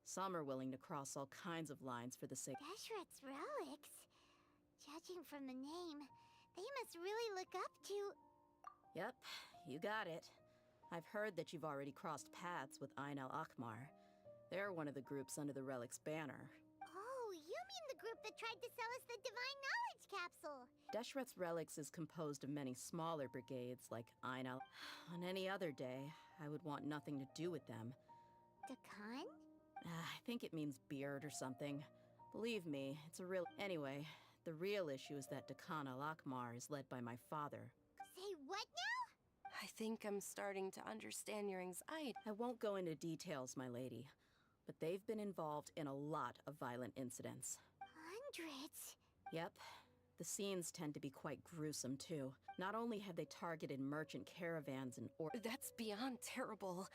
Some are willing to cross all kinds of lines for the sake— Deshret's relics. Judging from the name, they must really look up to— Yep, you got it. I've heard that you've already crossed paths with Ain al-Akmar. They're one of the groups under the Relic's banner. Oh, you mean the group that tried to sell us the Divine Knowledge Capsule? Deshret's Relics is composed of many smaller brigades like Ain al— On any other day, I would want nothing to do with them. Dakan? I think it means beard or something. Believe me, it's a real— Anyway, the real issue is that Dakan al-Akmar is led by my father. Say what now? I think I'm starting to understand your anxiety. I won't go into details, my lady, but they've been involved in a lot of violent incidents. Hundreds? Yep. The scenes tend to be quite gruesome, too. Not only have they targeted merchant caravans and That's beyond terrible.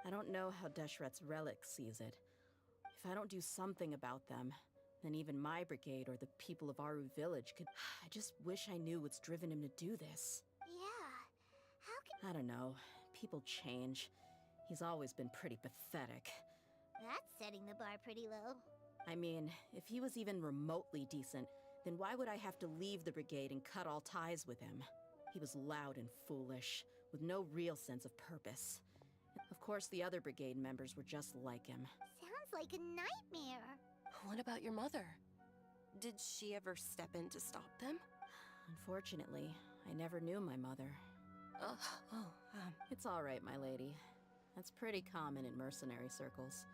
I don't know how Deshret's Relic sees it. If I don't do something about them, then even my brigade or the people of Aru Village could— I just wish I knew what's driven him to do this. Yeah. How can— I don't know. People change. He's always been pretty pathetic. That's setting the bar pretty low. I mean, if he was even remotely decent, then why would I have to leave the brigade and cut all ties with him? He was loud and foolish, with no real sense of purpose. Of course, the other brigade members were just like him. Sounds like a nightmare. What about your mother? Did she ever step in to stop them? Unfortunately, I never knew my mother. It's all right, my lady. That's pretty common in mercenary circles.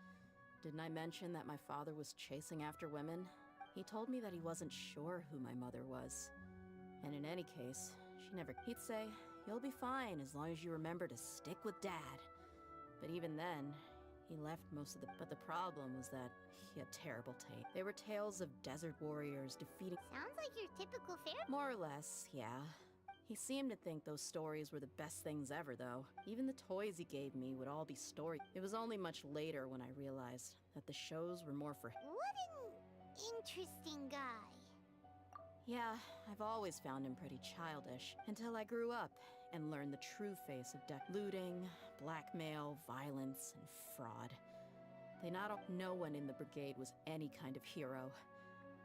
Didn't I mention that my father was chasing after women? He told me that he wasn't sure who my mother was. And in any case, she never— He'd say, "You'll be fine as long as you remember to stick with Dad." But even then, he left most of the— But the problem was that he had terrible taste. They were tales of desert warriors defeating— Sounds like your typical fairy— More or less, yeah. He seemed to think those stories were the best things ever, though. Even the toys he gave me would all be story— It was only much later when I realized that the shows were more for— What an interesting guy. Yeah, I've always found him pretty childish, until I grew up and learned the true face of looting, blackmail, violence, and fraud. No one in the brigade was any kind of hero.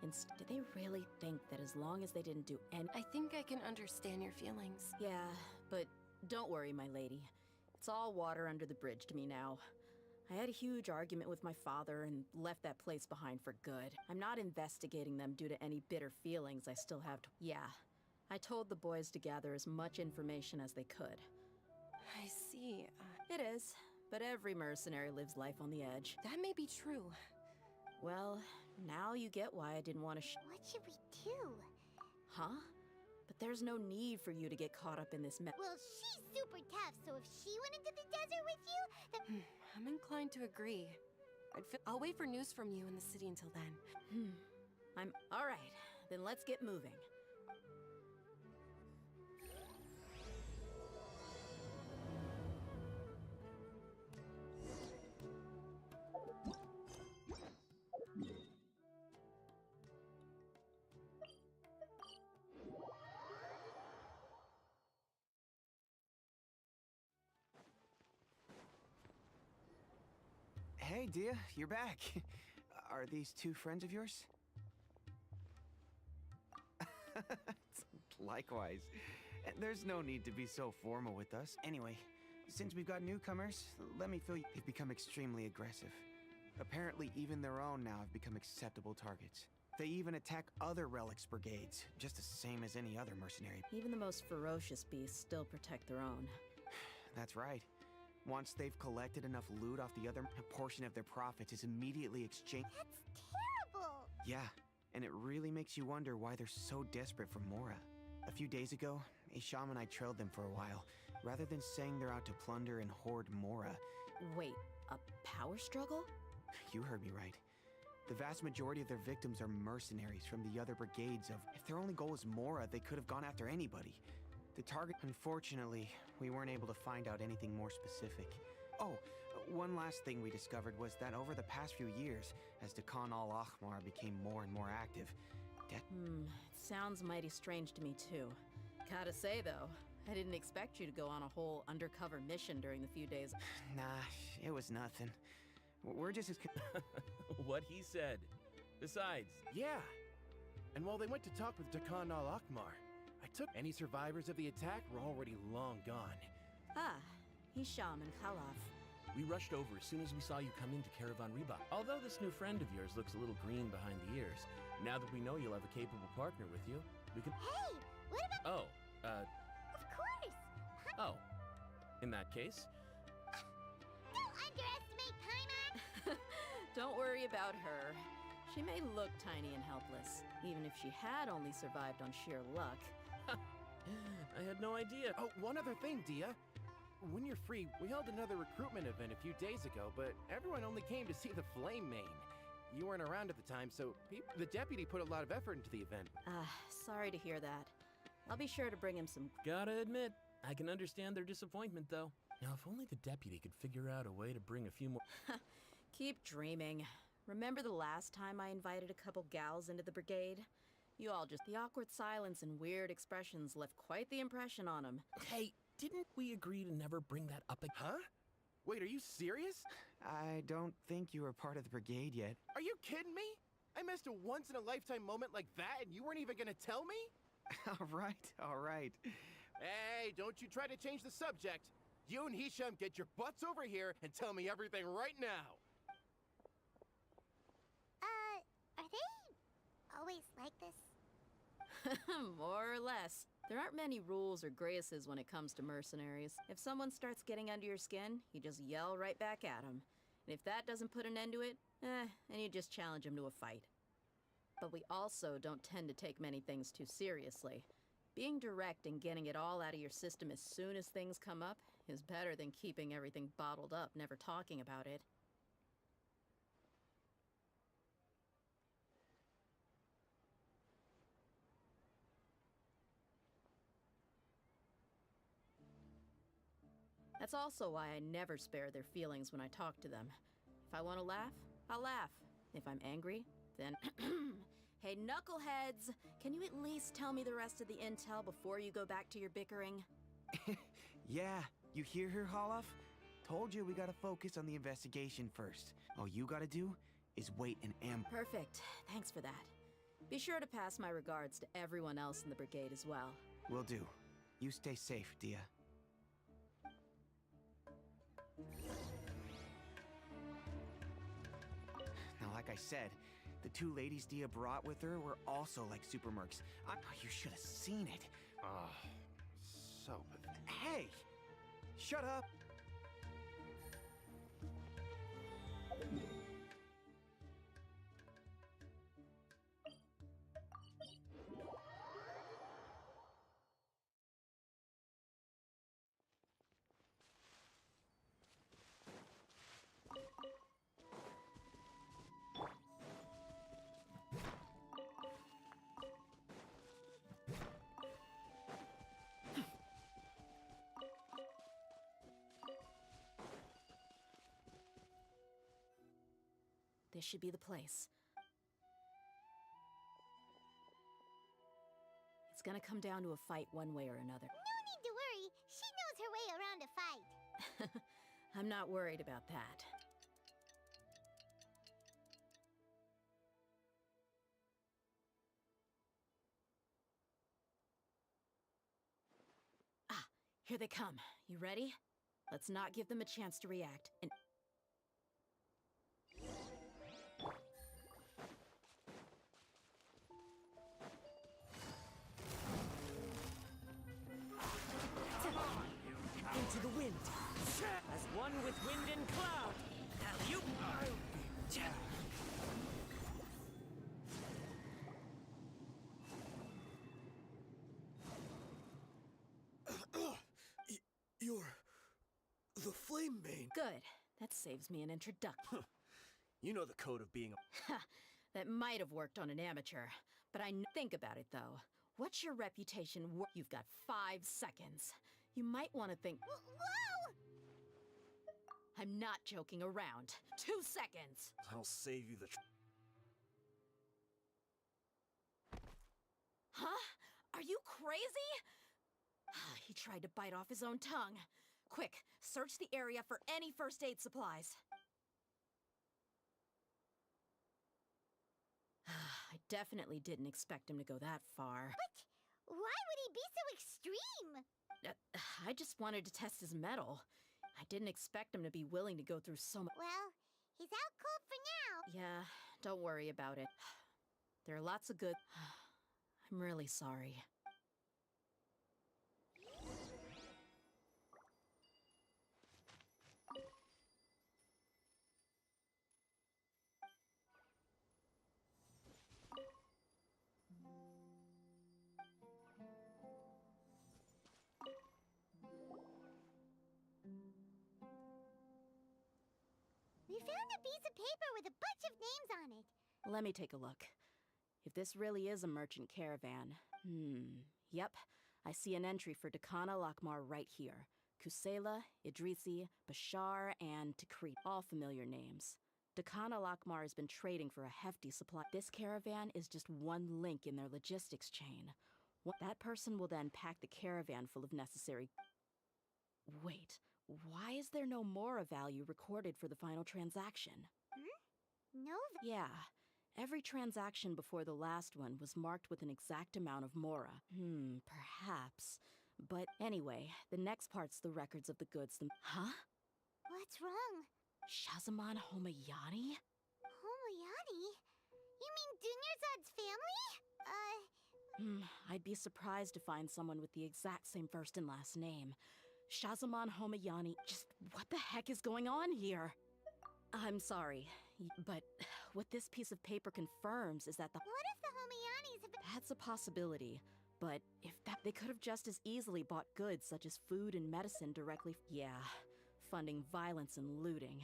Did they really think that as long as they didn't do any— I think I can understand your feelings. Yeah, but don't worry, my lady. It's all water under the bridge to me now. I had a huge argument with my father and left that place behind for good. I'm not investigating them due to any bitter feelings I still have to— Yeah, I told the boys to gather as much information as they could. I see. It is, but every mercenary lives life on the edge. That may be true. Well, now you get why I didn't want to— What should we do? Huh? But there's no need for you to get caught up in this mess. Well, she's super tough, so if she went into the desert with you, then... I'm inclined to agree. I'll wait for news from you in the city until then. I'm— All right, then let's get moving. Hey, Dia, you're back. Are these two friends of yours? Likewise. There's no need to be so formal with us. Anyway, since we've got newcomers, let me fill you. They've become extremely aggressive. Apparently, even their own now have become acceptable targets. They even attack other relics brigades, just the same as any other mercenary. Even the most ferocious beasts still protect their own. That's right. Once they've collected enough loot off the other, a portion of their profits is immediately exchanged. That's terrible! Yeah, and it really makes you wonder why they're so desperate for Mora. A few days ago, Isham and I trailed them for a while, rather than saying they're out to plunder and hoard Mora. Wait, a power struggle? You heard me right. The vast majority of their victims are mercenaries from the other brigades of... If their only goal was Mora, they could have gone after anybody. The target... Unfortunately, we weren't able to find out anything more specific. Oh, one last thing we discovered was that over the past few years, as the Khan al-Ahmar became more and more active, It sounds mighty strange to me, too. Gotta say, though, I didn't expect you to go on a whole undercover mission during the few days. Nah, it was nothing. We're just as... What he said. Besides... Yeah. And while they went to talk with Dakan al-Akmar, I took... Any survivors of the attack were already long gone. Ah, Hisham and Khalaf. We rushed over as soon as we saw you come into Caravan Reba. Although this new friend of yours looks a little green behind the ears, now that we know you'll have a capable partner with you, we can... Hey, what about... Of course! Oh. In that case... Don't underestimate Paimon! Don't worry about her. She may look tiny and helpless, even if she had only survived on sheer luck. I had no idea. Oh, one other thing, Dia. When you're free, we held another recruitment event a few days ago, but everyone only came to see the Flame Main. You weren't around at the time, so the deputy put a lot of effort into the event. Sorry to hear that. I'll be sure to bring him some... Gotta admit, I can understand their disappointment, though. Now, if only the deputy could figure out a way to bring a few more... Keep dreaming. Remember the last time I invited a couple gals into the brigade? You all just... The awkward silence and weird expressions left quite the impression on him. Hey, didn't we agree to never bring that up again? Huh? Wait, are you serious? I don't think you were part of the brigade yet. Are you kidding me? I missed a once-in-a-lifetime moment like that and you weren't even gonna tell me? All right. Hey, don't you try to change the subject. You and Hisham get your butts over here and tell me everything right now. Are they always like this? More or less. There aren't many rules or graces when it comes to mercenaries. If someone starts getting under your skin, you just yell right back at them. And if that doesn't put an end to it, then you just challenge them to a fight. But we also don't tend to take many things too seriously. Being direct and getting it all out of your system as soon as things come up is better than keeping everything bottled up, never talking about it. That's also why I never spare their feelings when I talk to them. If I want to laugh, I'll laugh. If I'm angry, then... Hey, knuckleheads! Can you at least tell me the rest of the intel before you go back to your bickering? Yeah, you hear her, Holloff? Told you we gotta focus on the investigation first. All you gotta do is wait and Perfect. Thanks for that. Be sure to pass my regards to everyone else in the brigade as well. Will do. You stay safe, Dia. Now, like I said, the two ladies Dia brought with her were also like super mercs. You should have seen it. So pathetic. Hey! Shut up! This should be the place. It's gonna come down to a fight one way or another. No need to worry. She knows her way around a fight. I'm not worried about that. Ah, here they come. You ready? Let's not give them a chance to react. And into the wind, as one with wind and cloud. Alley-oop. You're the Flame Main. good. That saves me an introduction. You know the code of being a... That might have worked on an amateur, but think about it though. What's your reputation worth? You've got 5 seconds. You might want to think... Whoa! I'm not joking around. 2 seconds! I'll save you the... Huh? Are you crazy? He tried to bite off his own tongue. Quick, search the area for any first aid supplies. I definitely didn't expect him to go that far. But why would he be so extreme? I just wanted to test his mettle. I didn't expect him to be willing to go through so much. Well, he's out cold for now. Yeah, don't worry about it. There are lots of good... I'm really sorry. We found a piece of paper with a bunch of names on it. Let me take a look. If this really is a merchant caravan... Yep, I see an entry for Dakana Lakmar right here. Kusela, Idrisi, Bashar, and Tikrit. All familiar names. Dakana Lakmar has been trading for a hefty supply. This caravan is just one link in their logistics chain. That person will then pack the caravan full of necessary... Wait, why is there no Mora value recorded for the final transaction? No. Yeah, every transaction before the last one was marked with an exact amount of Mora. Perhaps. But anyway, the next part's the records of the goods Huh? What's wrong? Shazamon Homayani? Homayani? You mean Dunyarzad's family? I'd be surprised to find someone with the exact same first and last name. Shazamon Homayani. Just what the heck is going on here? I'm sorry, but what this piece of paper confirms is that What if the Homayanis have... That's a possibility, but if they could have just as easily bought goods such as food and medicine directly... Yeah, funding violence and looting.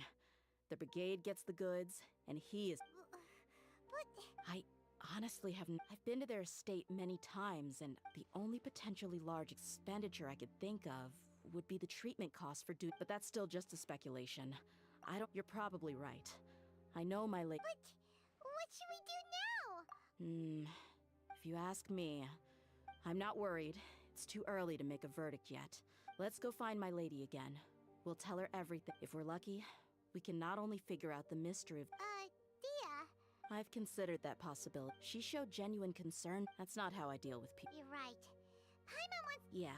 The brigade gets the goods, and he is... But... I honestly haven't... I've been to their estate many times, and the only potentially large expenditure I could think of would be the treatment costs for but that's still just a speculation. You're probably right. I know my late... But what should we do now? If you ask me, I'm not worried. It's too early to make a verdict yet. Let's go find my lady again. We'll tell her everything. If we're lucky, we can not only figure out the mystery of... Dia, I've considered that possibility. She showed genuine concern. That's not how I deal with people. You're right. Paimon wants. Yeah.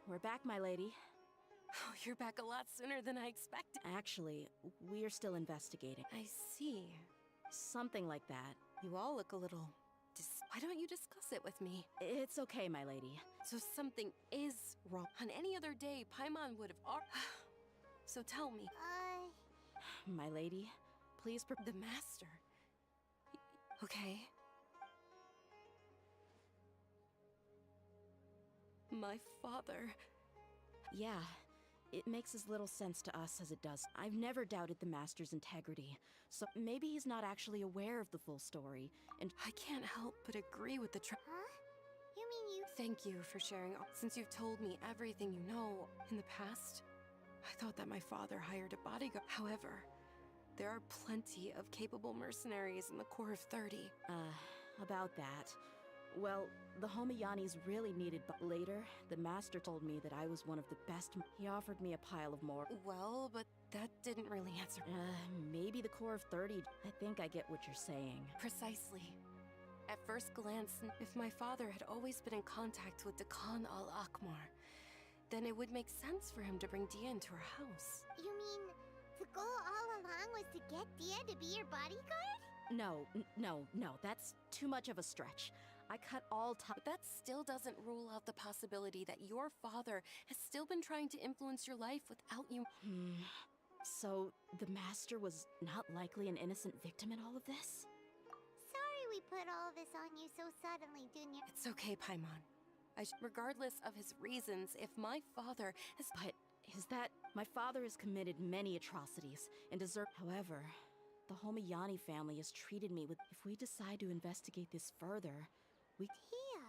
We're back, my lady. Oh, you're back a lot sooner than I expected. Actually, we're still investigating. I see. Something like that. You all look a little... Why don't you discuss it with me? It's okay, my lady. So something is wrong. On any other day, Paimon would have... So tell me. My lady, please The Master. Okay. My father... Yeah, it makes as little sense to us as it does. I've never doubted the Master's integrity, so maybe he's not actually aware of the full story, and I can't help but agree with the Huh? You mean you... Thank you for sharing. Since you've told me everything you know in the past, I thought that my father hired a bodyguard. However, there are plenty of capable mercenaries in the Corps of 30. About that. Well, the Homiyanis really needed, but later, the Master told me that I was one of the best. He offered me a pile of more. Well, but that didn't really answer. Maybe the Corps of 30. I think I get what you're saying. Precisely. At first glance, if my father had always been in contact with Dekan al-Akmar, then it would make sense for him to bring Dia into our house. You mean the goal all along was to get Dia to be your bodyguard? No, that's too much of a stretch. I cut all time. But that still doesn't rule out the possibility that your father has still been trying to influence your life without you. So, the Master was not likely an innocent victim in all of this? Sorry we put all this on you so suddenly, Dunya. It's okay, Paimon. Regardless of his reasons, if my father has... But is that... My father has committed many atrocities and deserve... However, the Homiyani family has treated me with... If we decide to investigate this further, we... Dia.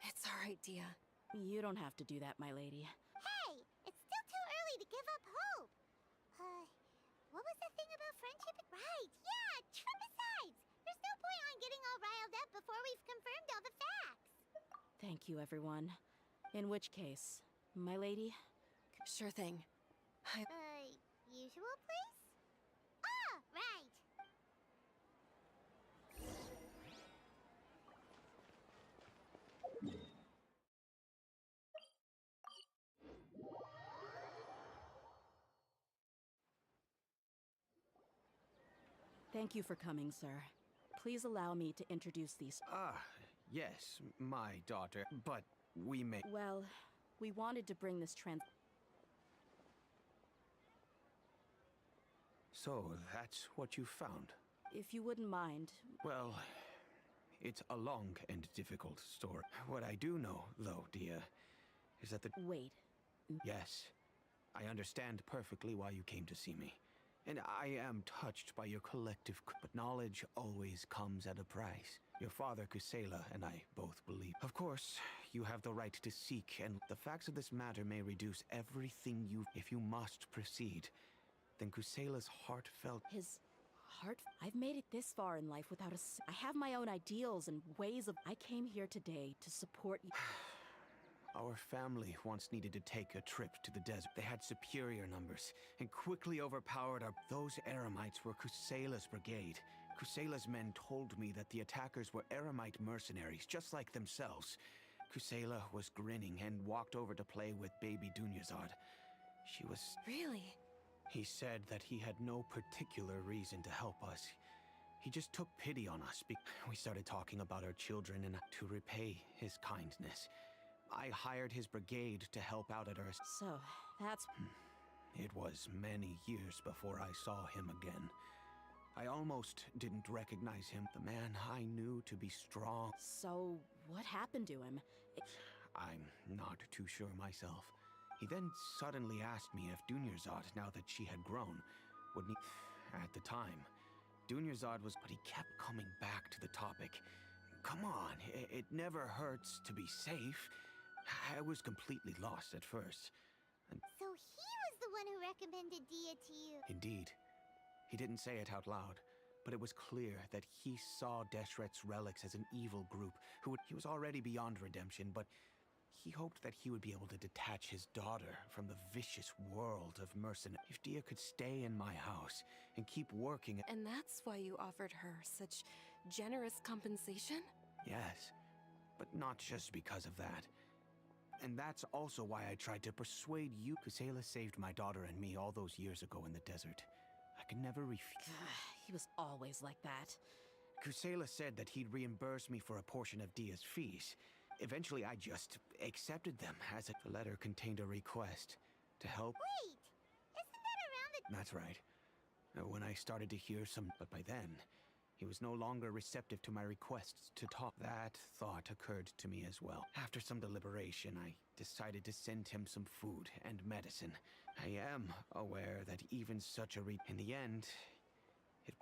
It's alright, Dia. You don't have to do that, my lady. Hey! It's still too early to give up hope! What was the thing about friendship? Right, yeah! Besides, there's no point on getting all riled up before we've confirmed all the facts! Thank you, everyone. In which case, my lady... Sure thing. Usual place? Ah, right! Thank you for coming, sir. Please allow me to introduce these... Yes, my daughter, but we may... Well, we wanted to bring this So, that's what you found? If you wouldn't mind... Well, it's a long and difficult story. What I do know, though, Dia, is that the... Wait. Yes. I understand perfectly why you came to see me. And I am touched by your collective... But knowledge always comes at a price. Your father, Kusela, and I both believe. Of course, you have the right to seek, and the facts of this matter may reduce everything you... If you must proceed, then Kusela's heartfelt... His... heart? I've made it this far in life without a... I have my own ideals and ways of... I came here today to support you. Our family once needed to take a trip to the desert. They had superior numbers and quickly overpowered our... Those Eremites were Kusela's brigade. Kusela's men told me that the attackers were Eremite mercenaries, just like themselves. Kusela was grinning and walked over to play with baby Dunyazad. She was... Really? He said that he had no particular reason to help us. He just took pity on us. We started talking about our children and to repay his kindness. I hired his brigade to help out at our... So, that's... It was many years before I saw him again. I almost didn't recognize him, the man I knew to be strong. So, what happened to him? I'm not too sure myself. He then suddenly asked me if Dunyazad, now that she had grown, would need... At the time, Dunyarzad was, but he kept coming back to the topic. Come on, it never hurts to be safe. I was completely lost at first. So he was the one who recommended Dia to you. Indeed. He didn't say it out loud, but it was clear that he saw Deshret's relics as an evil group he was already beyond redemption, but he hoped that he would be able to detach his daughter from the vicious world of mercenaries. If Dia could stay in my house and keep working... And that's why you offered her such generous compensation? Yes, but not just because of that. And that's also why I tried to persuade you. Kusela saved my daughter and me all those years ago in the desert. I could never refuse. He was always like that. Kusela said that he'd reimburse me for a portion of Dia's fees. Eventually, I just accepted them as the letter contained a request to help. Wait! Isn't that around the... That's right. When I started to hear some... But by then, he was no longer receptive to my requests to talk. That thought occurred to me as well. After some deliberation, I decided to send him some food and medicine. I am aware that even such a in the end...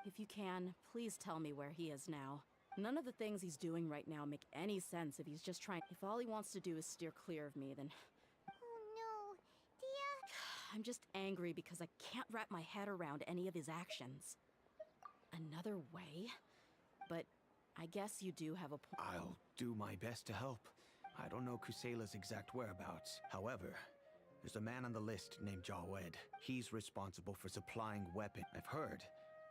If you can, please tell me where he is now. None of the things he's doing right now make any sense if he's just trying... If all he wants to do is steer clear of me, then... Oh no, Dia... I'm just angry because I can't wrap my head around any of his actions. Another way? But I guess you do have a point. I'll do my best to help. I don't know Kusela's exact whereabouts. However, there's a man on the list named Jawed. He's responsible for supplying weapons. I've heard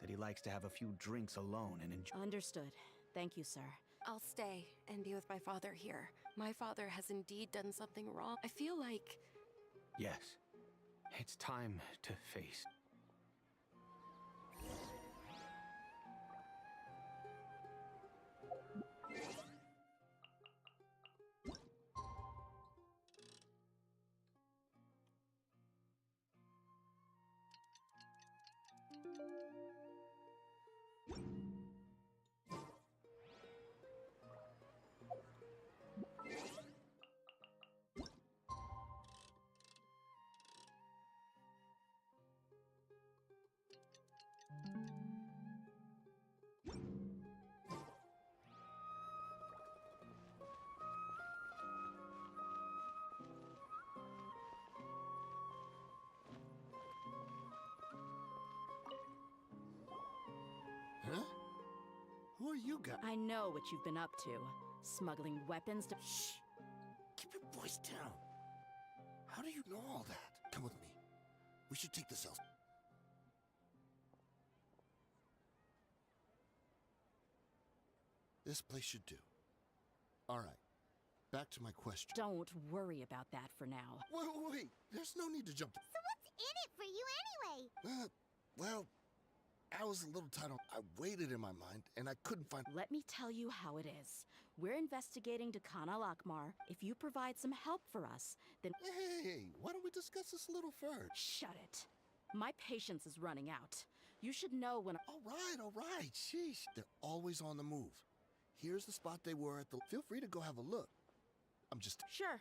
that he likes to have a few drinks alone and enjoy... Understood. Thank you, sir. I'll stay and be with my father here. My father has indeed done something wrong. I feel like... Yes. It's time to face... Huh? Who are you guys? I know what you've been up to. Smuggling weapons to... Shh! Keep your voice down. How do you know all that? Come with me. We should take this elsewhere. This place should do. All right. Back to my question. Don't worry about that for now. Wait. There's no need to jump. So what's in it for you anyway? Well, I was a little tight on... I waited in my mind, and I couldn't find... Let me tell you how it is. We're investigating Dakan al-Akmar. If you provide some help for us, then... Hey, why don't we discuss this a little further? Shut it. My patience is running out. You should know when... All right. Sheesh. They're always on the move. Here's the spot they were at the... Feel free to go have a look. I'm just... Sure.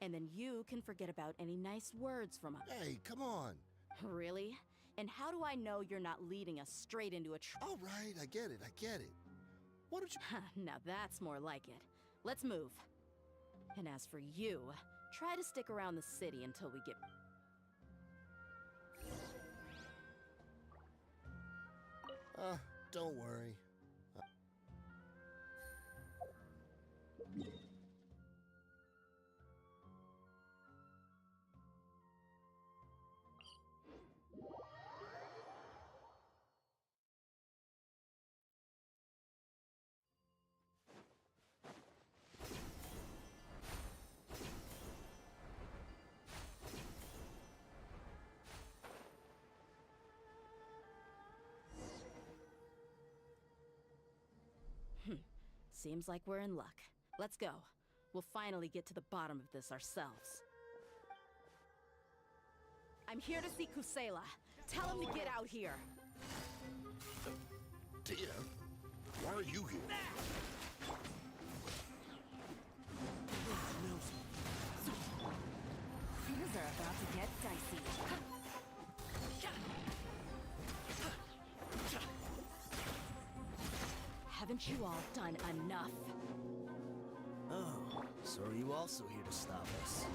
And then you can forget about any nice words from us. Hey, come on. Really? And how do I know you're not leading us straight into a trap? All right, I get it. Why don't you... Now that's more like it. Let's move. And as for you, try to stick around the city until we get... Don't worry. Seems like we're in luck. Let's go. We'll finally get to the bottom of this ourselves. I'm here to see Kusela. Tell him to get out here. Dia, why are you here? Things are about to get dicey. Haven't you all done enough? Oh, so are you also here to stop us?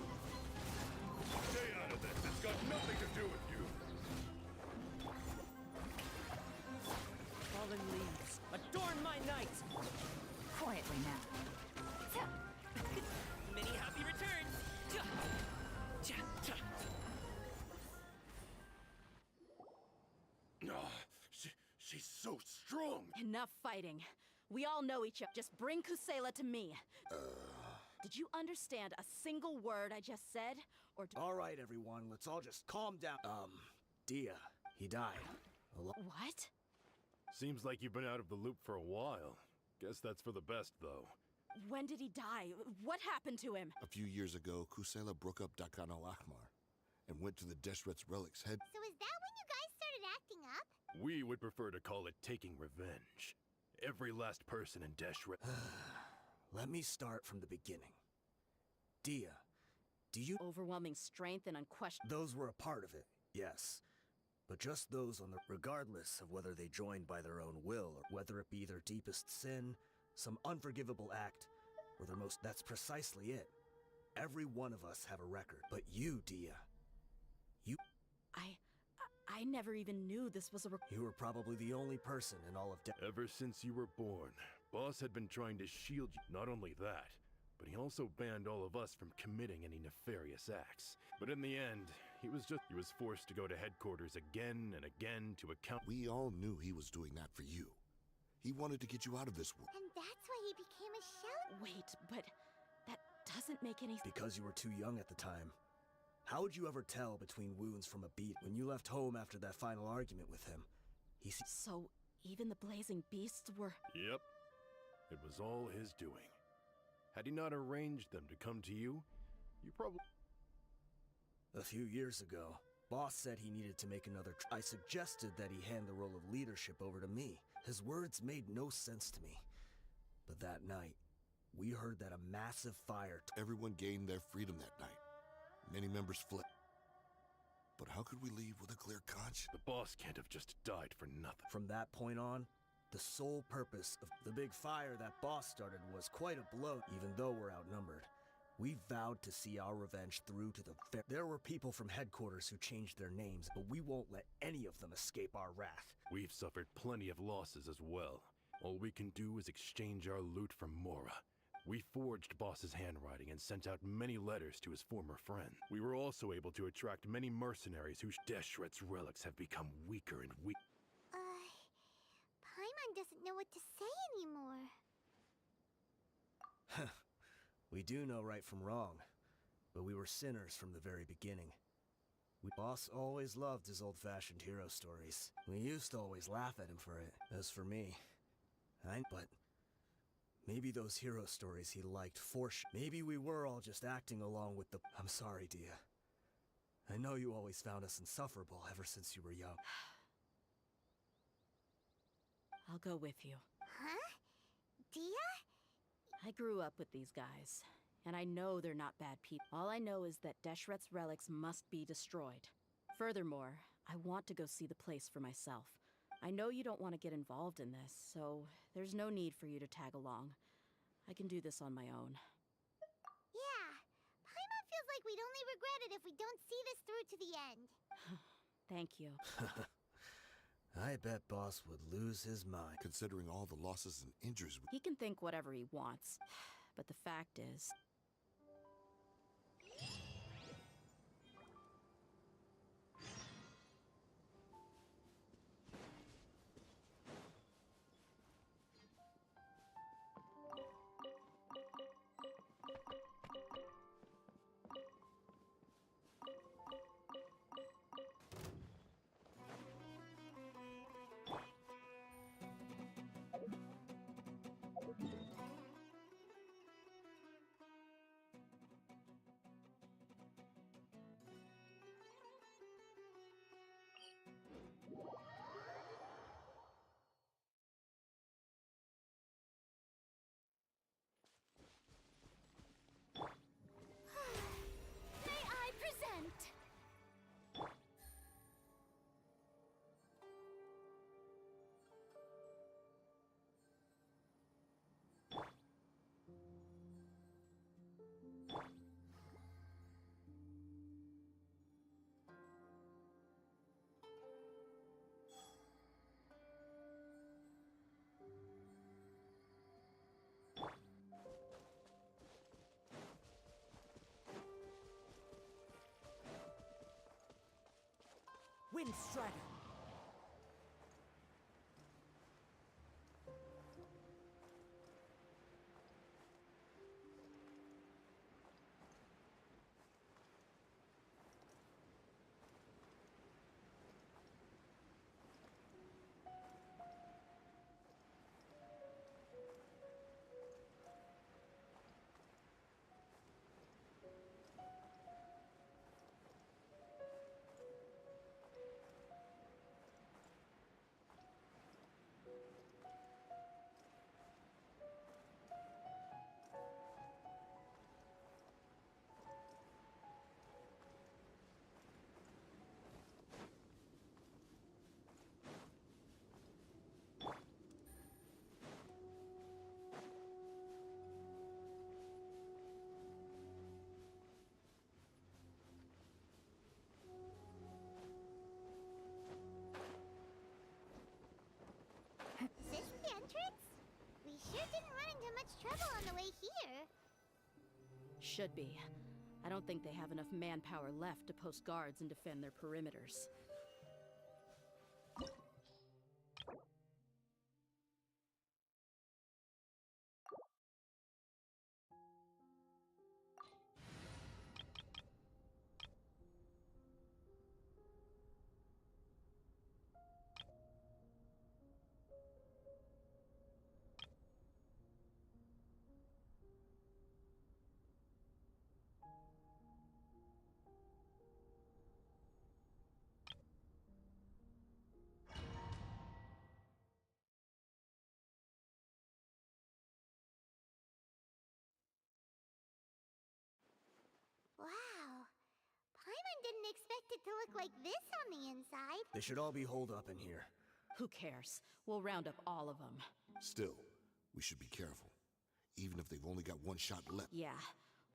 Stay out of this. It's got nothing to do with you. Fallen leaves, adorn my night! Quietly now. Many happy returns! She's so strong. Enough fighting. We all know each other. Just bring Kusela to me. Did you understand a single word I just said? Or All right, everyone, let's all just calm down. Dia, he died. What? Seems like you've been out of the loop for a while. Guess that's for the best, though. When did he die? What happened to him? A few years ago, Kusela broke up Dakan al-Ahmar and went to the Deshret's Relic's head. So is that when you guys started acting up? We would prefer to call it taking revenge. Every last person in Deshret... Let me start from the beginning. Dia, do you... Overwhelming strength and unquestioned... Those were a part of it, yes. But just those on the... Regardless of whether they joined by their own will, or whether it be their deepest sin, some unforgivable act, or their most... That's precisely it. Every one of us have a record. But you, Dia... You... I never even knew this was a... You were probably the only person in all of... Ever since you were born, Boss had been trying to shield you. Not only that, but he also banned all of us from committing any nefarious acts. But in the end, he was forced to go to headquarters again and again to account... We all knew he was doing that for you. He wanted to get you out of this world. And that's why he became a shell? Wait, but that doesn't make any... Because you were too young at the time. How would you ever tell between wounds from a beat when you left home after that final argument with him? So, even the blazing beasts were... Yep. It was all his doing. Had he not arranged them to come to you, you probably... A few years ago, Boss said he needed to make another I suggested that he hand the role of leadership over to me. His words made no sense to me. But that night, we heard that a massive fire... Everyone gained their freedom that night. Many members fled. But how could we leave with a clear conscience? The boss can't have just died for nothing. From that point on, the sole purpose of the big fire that Boss started was quite a blow, even though we're outnumbered. We vowed to see our revenge through to the There were people from headquarters who changed their names, but we won't let any of them escape our wrath. We've suffered plenty of losses as well. All we can do is exchange our loot for Mora. We forged Boss's handwriting and sent out many letters to his former friend. We were also able to attract many mercenaries whose Deshret's relics have become weaker and weaker. Paimon doesn't know what to say anymore. We do know right from wrong, but we were sinners from the very beginning. Boss always loved his old-fashioned hero stories. We used to always laugh at him for it. As for me, but maybe those hero stories he liked maybe we were all just acting along with the... I'm sorry, Dia. I know you always found us insufferable ever since you were young. I'll go with you. Huh? Dia? I grew up with these guys, and I know they're not bad people. All I know is that Deshret's relics must be destroyed. Furthermore, I want to go see the place for myself. I know you don't want to get involved in this, so there's no need for you to tag along. I can do this on my own. Yeah, Paimon feels like we'd only regret it if we don't see this through to the end. Thank you. I bet Boss would lose his mind. Considering all the losses and injuries... He can think whatever he wants, but the fact is... Windstrider! Is this the entrance? We sure didn't run into much trouble on the way here. Should be. I don't think they have enough manpower left to post guards and defend their perimeters. Wow. Paimon didn't expect it to look like this on the inside. They should all be holed up in here. Who cares? We'll round up all of them. Still, we should be careful. Even if they've only got one shot left. Yeah,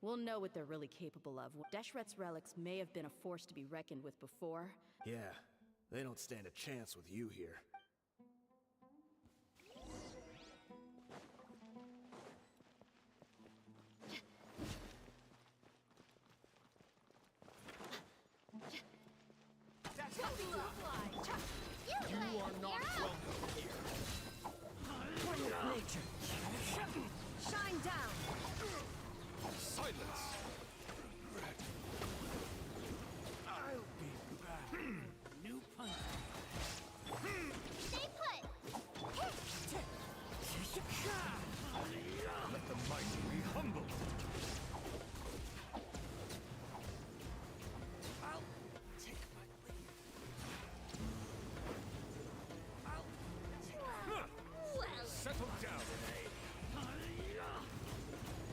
we'll know what they're really capable of. Deshret's relics may have been a force to be reckoned with before. Yeah, they don't stand a chance with you here. You are not welcome here. Nature. Shine down! Silence! I'll be back. New punch. Stay put. Let the mighty be humble! I'll take my leave. Settle down, Renee.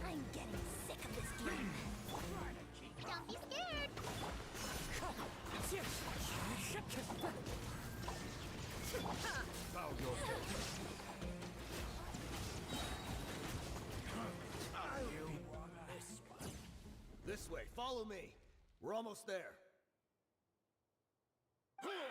I'm getting sick of this game. Don't be scared. Bow your head. This way, follow me. We're almost there. Wait,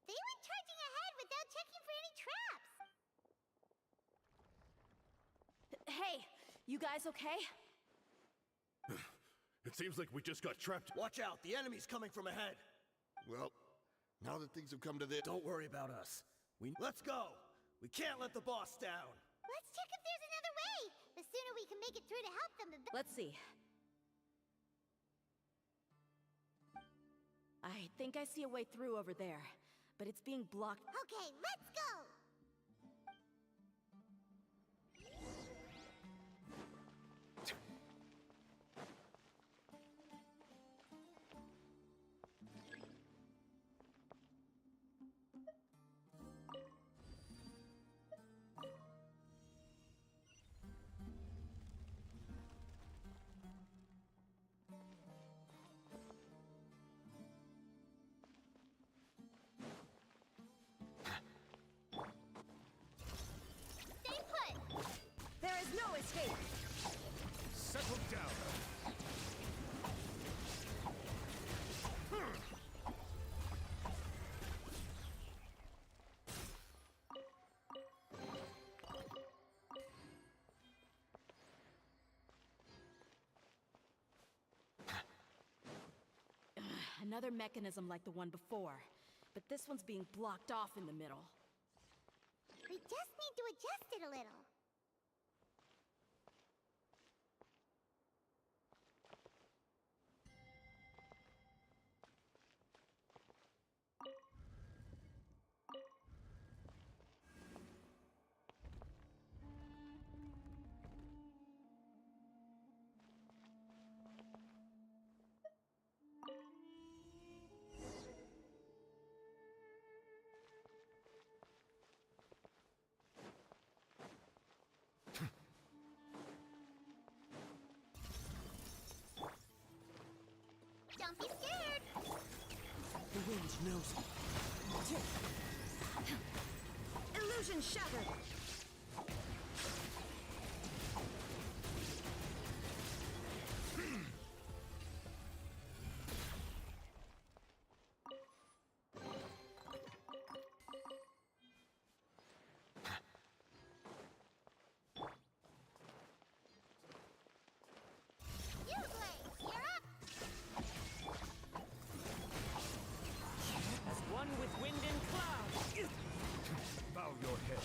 they went charging ahead without checking for any traps. Hey, you guys okay? It seems like we just got trapped. Watch out, the enemy's coming from ahead. Well, now that things have come to this... Don't worry about us. Let's go! We can't let the boss down! Let's check if there's another way. The sooner we can make it through to help them, the better. Let's see. I think I see a way through over there, but it's being blocked. Okay, let's go. Another mechanism like the one before, but this one's being blocked off in the middle. We just need to adjust it a little. Don't be scared! The wind knows it. Illusion shattered! As one with wind and cloud. Bow your head.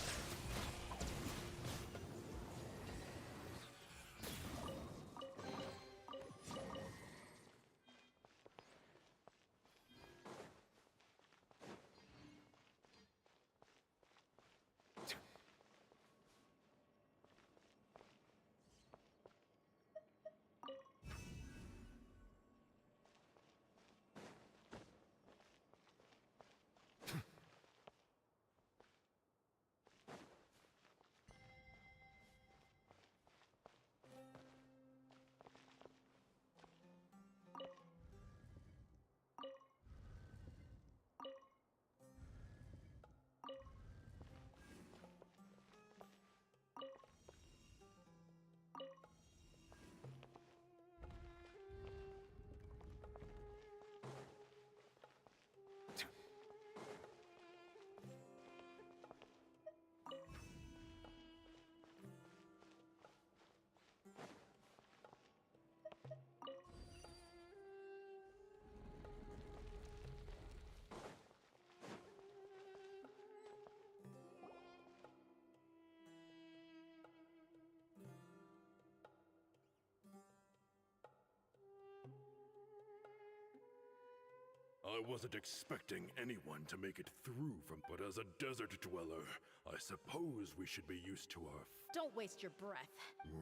I wasn't expecting anyone to make it through but as a desert dweller, I suppose we should be used to our Don't waste your breath.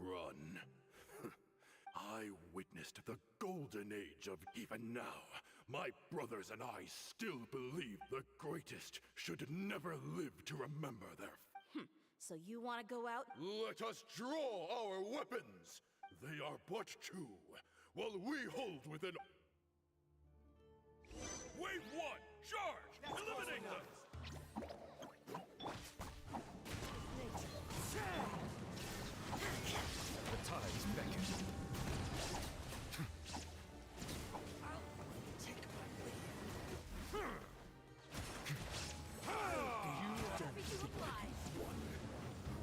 run. I witnessed the golden age of even now. My brothers and I still believe the greatest should never live to remember their So you want to go out? Let us draw our weapons! They are but two, while we hold within... Wave 1! Charge! Eliminate them! The tides beckon.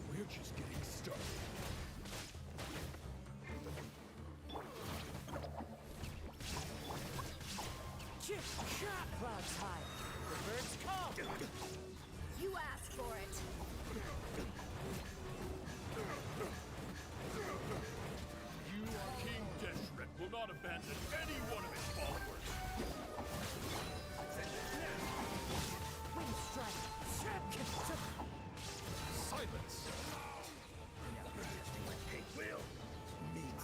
We're just getting started. Clouds high. The birds call. You asked for it. You, King Deshret, will not abandon any one of his followers. Wind strike. Silence! Will meet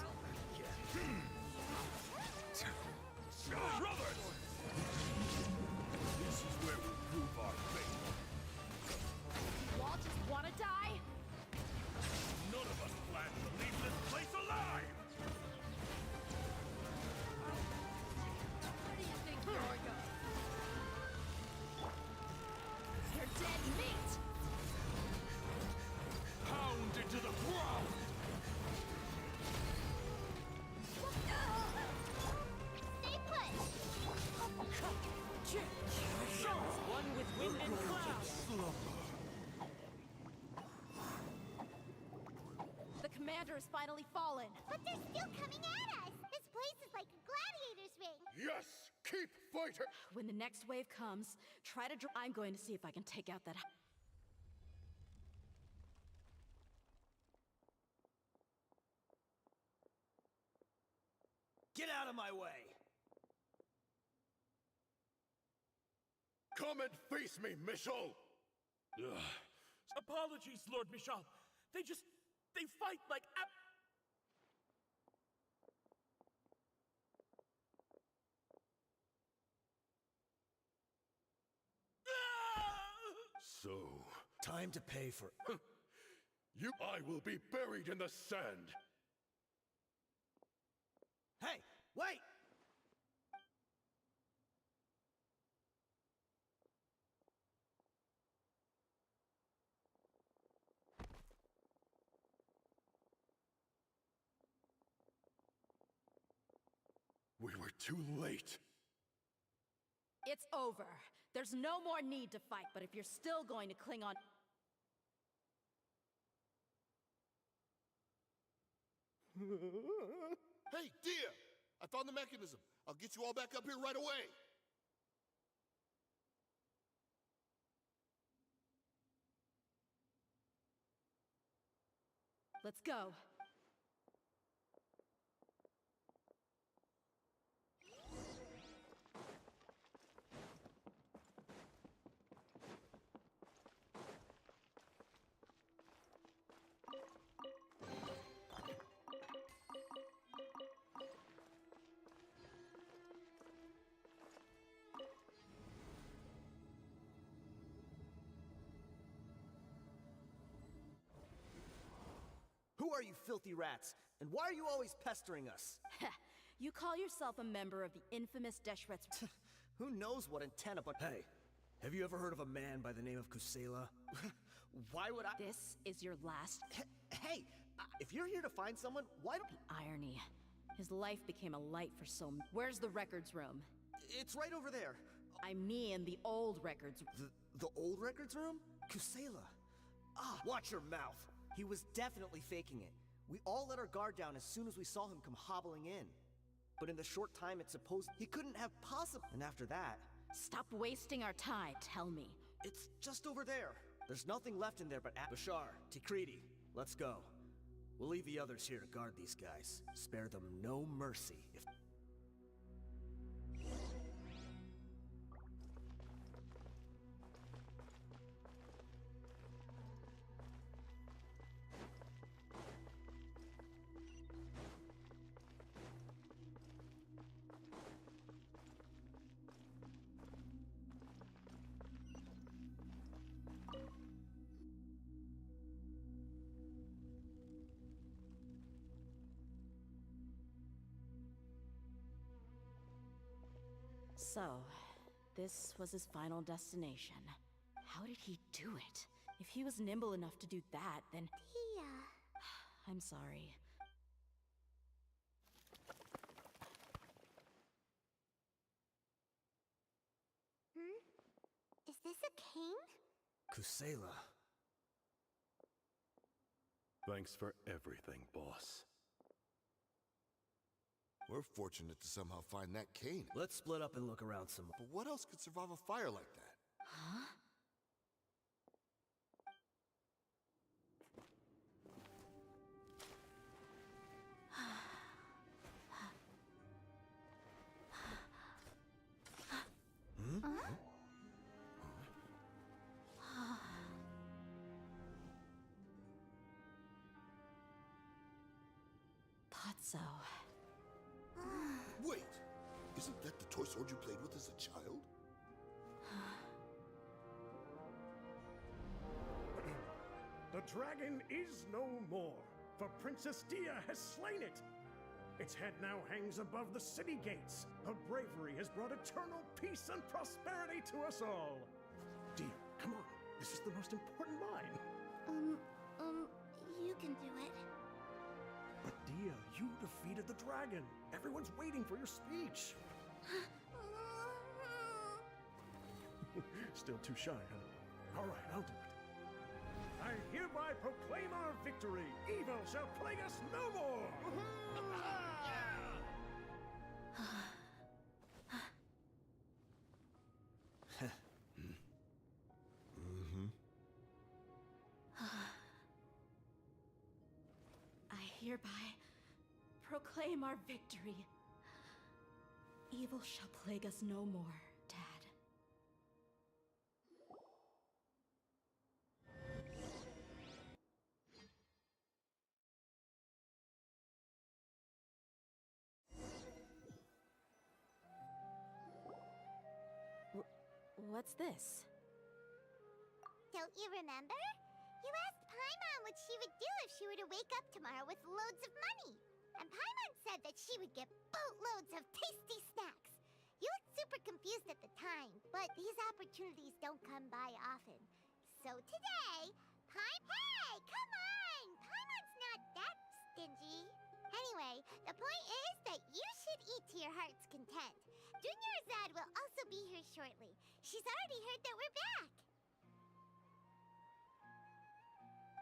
brothers! This is where we prove our faith. You all just want to die? None of us plan to leave this place alive! Where do you think you're going? You're dead meat! Pound into the ground! Stay put! One with wind and cloud. The commander has finally fallen. But they're still coming at us! This place is like a gladiator's ring! Yes, Keep fighting! When the next wave comes, try to I'm going to see if I can take out that... Get out of my way! Come and face me, Michel! Apologies, Lord Michal. They fight like So... Time to pay for... I will be buried in the sand! Hey, wait! We were too late. It's over. There's no more need to fight, but if you're still going to cling on... Hey, Dia! I found the mechanism. I'll get you all back up here right away. Let's go. Who are you filthy rats? And why are you always pestering us? You call yourself a member of the infamous Deshret's... Who knows what intent upon... Hey, have you ever heard of a man by the name of Kusela? Why would I... This is your last... Hey, if you're here to find someone, why don't... The irony. His life became a light for so... Where's the records room? It's right over there. I mean the old records... The old records room? Kusela. Watch your mouth. He was definitely faking it. We all let our guard down as soon as we saw him come hobbling in. But in the short time it's supposed, he couldn't have possibly. And after that... Stop wasting our time, tell me. It's just over there. There's nothing left in there but... Bashar, Tikriti, let's go. We'll leave the others here to guard these guys. Spare them no mercy if... So, this was his final destination. How did he do it? If he was nimble enough to do that, then... Tia. I'm sorry. Is this a cane? Kusela. Thanks for everything, boss. We're fortunate to somehow find that cane. Let's split up and look around some more. But what else could survive a fire like that? Huh? Thought so. Wait! Isn't that the toy sword you played with as a child? The dragon is no more, for Princess Dia has slain it. Its head now hangs above the city gates. Her bravery has brought eternal peace and prosperity to us all. Dia, come on. This is the most important line. You can do it. But Dia, you defeated the dragon. Everyone's waiting for your speech. Still too shy, huh? All right, I'll do it. I hereby proclaim our victory. Evil shall plague us no more. hereby proclaim our victory. Evil shall plague us no more, Dad. What's this? Don't you remember? You asked Paimon what she would do if she were to wake up tomorrow with loads of money. And Paimon said that she would get boatloads of tasty snacks. You looked super confused at the time, but these opportunities don't come by often. So today, Hey, come on! Paimon's not that stingy. Anyway, the point is that you should eat to your heart's content. Dunyarzad will also be here shortly. She's already heard that we're back.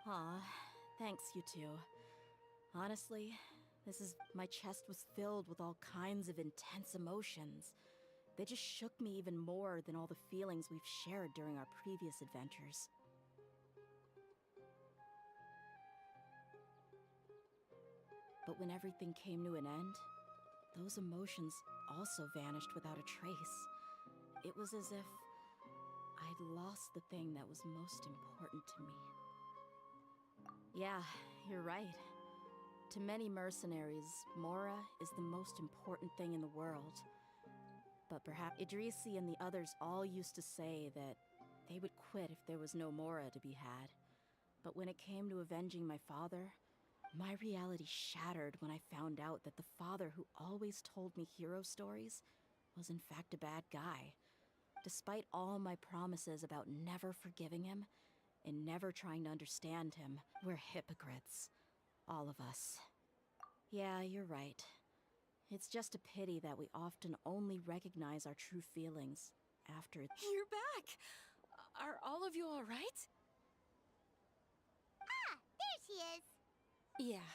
Aw, thanks, you two. Honestly, my chest was filled with all kinds of intense emotions. They just shook me even more than all the feelings we've shared during our previous adventures. But when everything came to an end, those emotions also vanished without a trace. It was as if I'd lost the thing that was most important to me. Yeah, you're right. To many mercenaries, Mora is the most important thing in the world. But perhaps Idrisi and the others all used to say that they would quit if there was no Mora to be had. But when it came to avenging my father, my reality shattered when I found out that the father who always told me hero stories was in fact a bad guy. Despite all my promises about never forgiving him and never trying to understand him, we're hypocrites. All of us. Yeah, you're right. It's just a pity that we often only recognize our true feelings after it's— You're back! Are all of you all right? Ah, there she is. Yeah.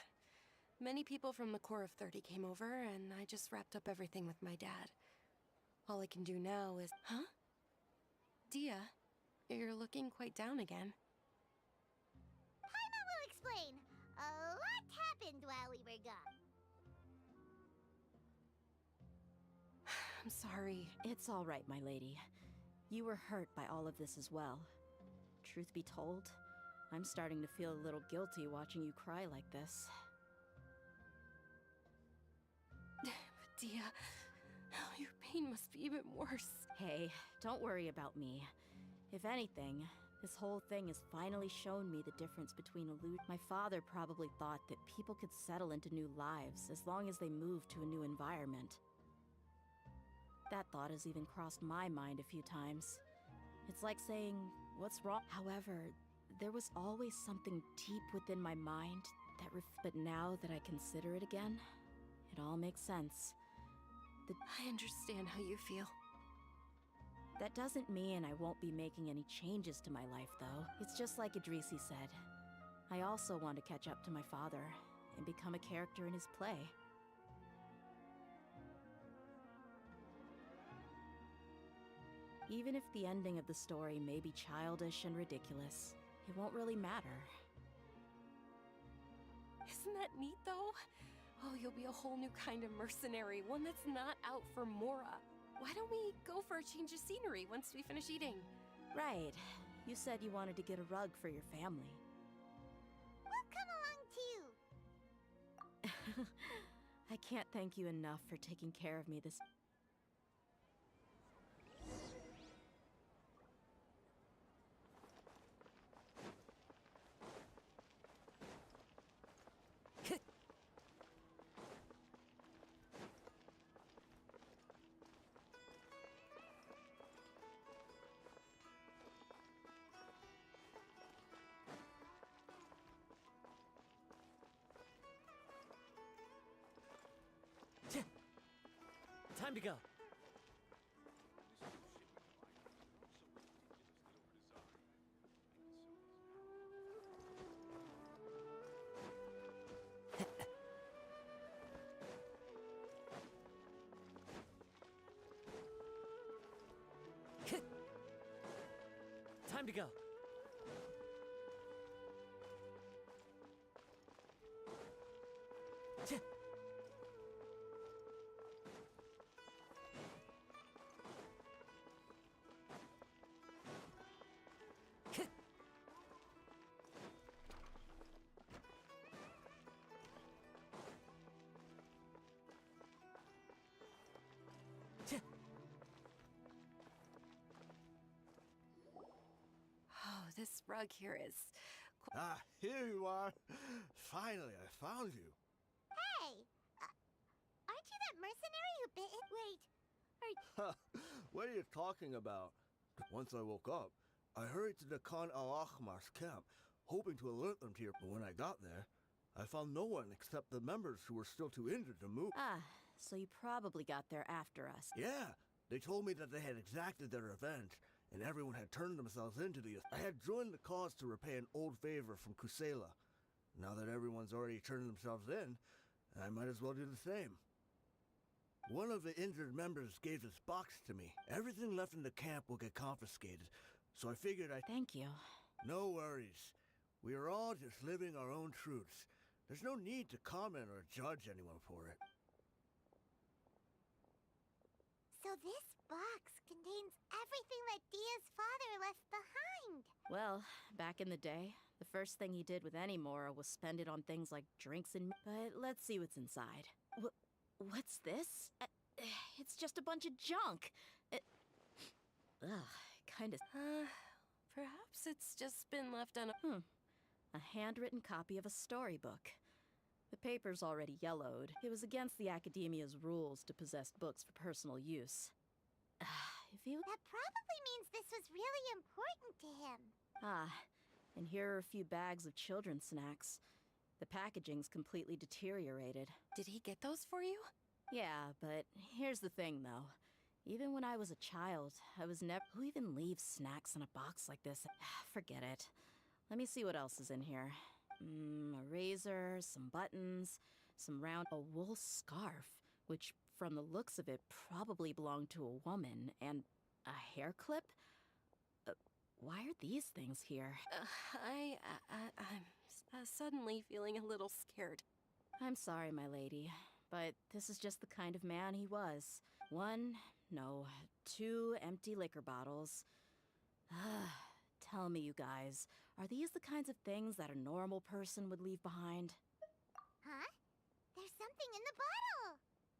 Many people from the Corps of 30 came over, and I just wrapped up everything with my dad. All I can do now is— Huh? Dia, you're looking quite down again. Paimon will explain. A lot happened while we were gone. I'm sorry. It's all right, my lady. You were hurt by all of this as well. Truth be told, I'm starting to feel a little guilty watching you cry like this. Dia, your pain must be even worse. Hey, don't worry about me. If anything, this whole thing has finally shown me the difference between my father probably thought that people could settle into new lives as long as they moved to a new environment. That thought has even crossed my mind a few times. It's like saying, what's wrong? However, there was always something deep within my mind that but now that I consider it again, it all makes sense. I understand how you feel. That doesn't mean I won't be making any changes to my life, though. It's just like Idrisi said. I also want to catch up to my father and become a character in his play. Even if the ending of the story may be childish and ridiculous, it won't really matter. Isn't that neat, though? Oh, you'll be a whole new kind of mercenary, one that's not out for Mora. Why don't we go for a change of scenery once we finish eating? Right. You said you wanted to get a rug for your family. We'll come along too. I can't thank you enough for taking care of me this— Time to go. Time to go. Oh, this rug here is... Ah, here you are. Finally, I found you. Hey! Aren't you that mercenary who bit it? Wait, What are you talking about? Once I woke up, I hurried to the Khan al-Ahmar's camp, hoping to alert them to your... But when I got there, I found no one except the members who were still too injured to move. Ah, so you probably got there after us. Yeah, they told me that they had exacted their revenge, and everyone had turned themselves into the... I had joined the cause to repay an old favor from Kusela. Now that everyone's already turned themselves in, I might as well do the same. One of the injured members gave this box to me. Everything left in the camp will get confiscated, so I figured I... Thank you. No worries. We are all just living our own truths. There's no need to comment or judge anyone for it. so this box contains everything that Dia's father left behind. Well, back in the day, the first thing he did with any Mora was spend it on things like drinks and... But let's see what's inside. What's this? It's just a bunch of junk. Kinda... Perhaps it's just been left on a... A handwritten copy of a storybook. The paper's already yellowed. It was against the Academia's rules to possess books for personal use. That probably means this was really important to him. And here are a few bags of children's snacks. The packaging's completely deteriorated. Did he get those for you? Yeah, but here's the thing, though. Even when I was a child, I was never... Who even leaves snacks in a box like this? Forget it. Let me see what else is in here. A razor, some buttons, some round... A wool scarf, which, from the looks of it, probably belonged to a woman, and a hair clip? Why are these things here? I'm suddenly feeling a little scared. I'm sorry, my lady, but this is just the kind of man he was. 2 empty liquor bottles. Tell me, you guys, are these the kinds of things that a normal person would leave behind? Huh? There's something in the bottle!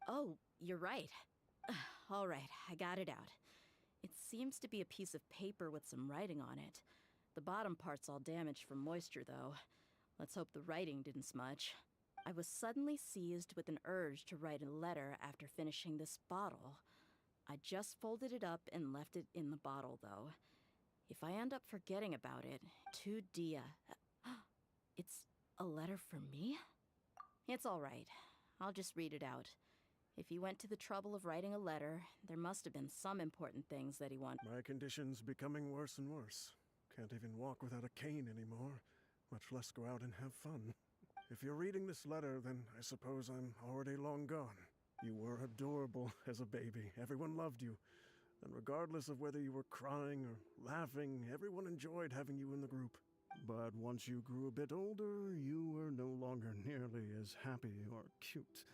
Oh, you're right. All right, I got it out. It seems to be a piece of paper with some writing on it. The bottom part's all damaged from moisture, though. Let's hope the writing didn't smudge. I was suddenly seized with an urge to write a letter after finishing this bottle. I just folded it up and left it in the bottle, though. If I end up forgetting about it, to Dia... It's a letter for me? It's all right. I'll just read it out. If he went to the trouble of writing a letter, there must have been some important things that he wanted. My condition's becoming worse and worse. Can't even walk without a cane anymore, much less go out and have fun. If you're reading this letter, then I suppose I'm already long gone. You were adorable as a baby. Everyone loved you. And regardless of whether you were crying or laughing, everyone enjoyed having you in the group. But once you grew a bit older, you were no longer nearly as happy or cute.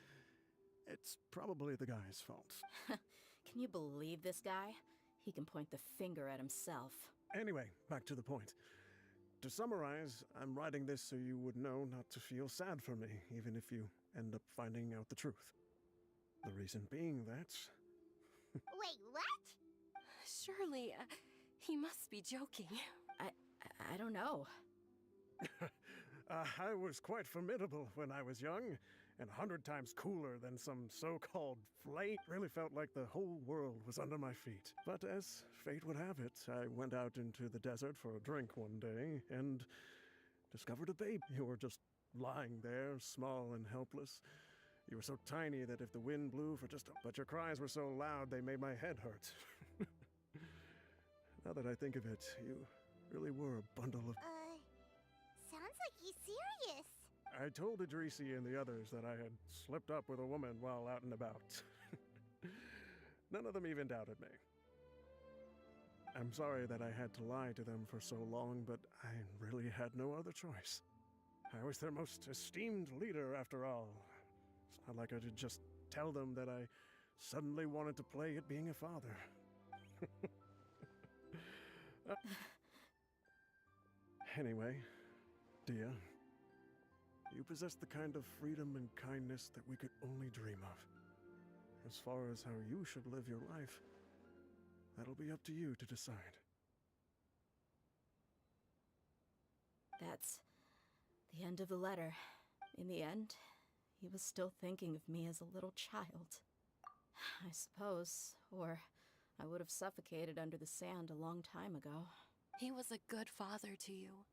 It's probably the guy's fault. Can you believe this guy? He can point the finger at himself. Anyway, back to the point. To summarize, I'm writing this so you would know not to feel sad for me, even if you end up finding out the truth. The reason being that... Wait, what? Surely, he must be joking. I don't know. I was quite formidable when I was young, and 100 times cooler than some so-called flake. Really felt like the whole world was under my feet. But as fate would have it, I went out into the desert for a drink one day, and discovered a baby. You were just lying there, small and helpless. You were so tiny that if the wind blew for just a... But your cries were so loud they made my head hurt. Now that I think of it, you really were a bundle of... Sounds like he's serious. I told Idrisi and the others that I had slipped up with a woman while out and about. None of them even doubted me. I'm sorry that I had to lie to them for so long, but I really had no other choice. I was their most esteemed leader, after all. It's not like I could just tell them that I suddenly wanted to play at being a father. Anyway, Dia, you possess the kind of freedom and kindness that we could only dream of. As far as how you should live your life, that'll be up to you to decide. That's the end of the letter. In the end, he was still thinking of me as a little child. I suppose, or I would have suffocated under the sand a long time ago. He was a good father to you.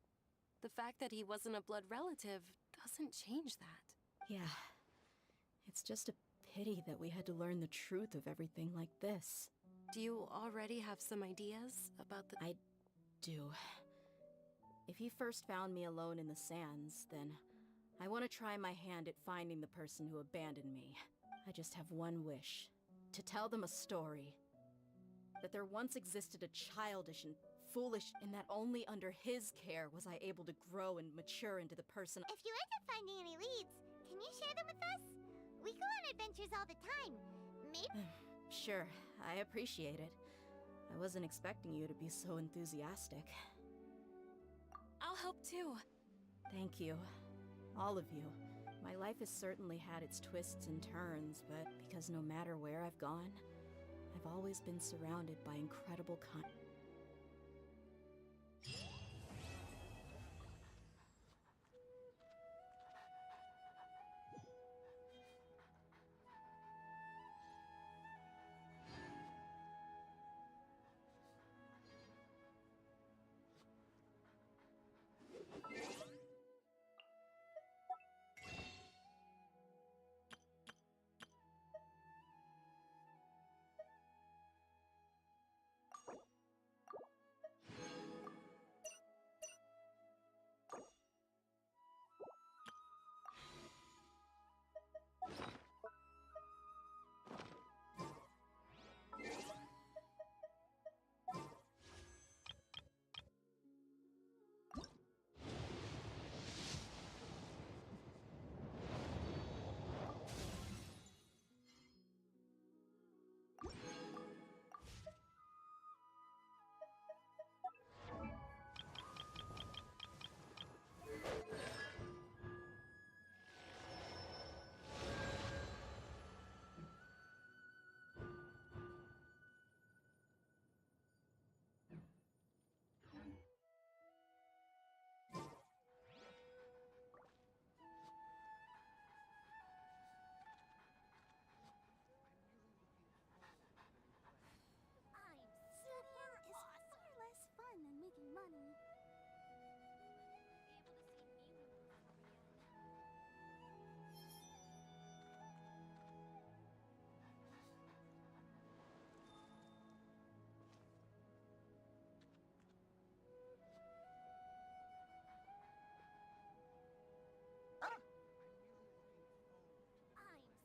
The fact that he wasn't a blood relative doesn't change that. Yeah. It's just a pity that we had to learn the truth of everything like this. Do you already have some ideas about the... I do. If he first found me alone in the sands, then I want to try my hand at finding the person who abandoned me. I just have one wish. To tell them a story. That there once existed a childish and foolish, and that only under his care was I able to grow and mature into the person. If you end up finding any leads, can you share them with us? We go on adventures all the time. Maybe... Sure, I appreciate it. I wasn't expecting you to be so enthusiastic. I'll help too. Thank you. All of you. My life has certainly had its twists and turns, but because no matter where I've gone, I've always been surrounded by incredible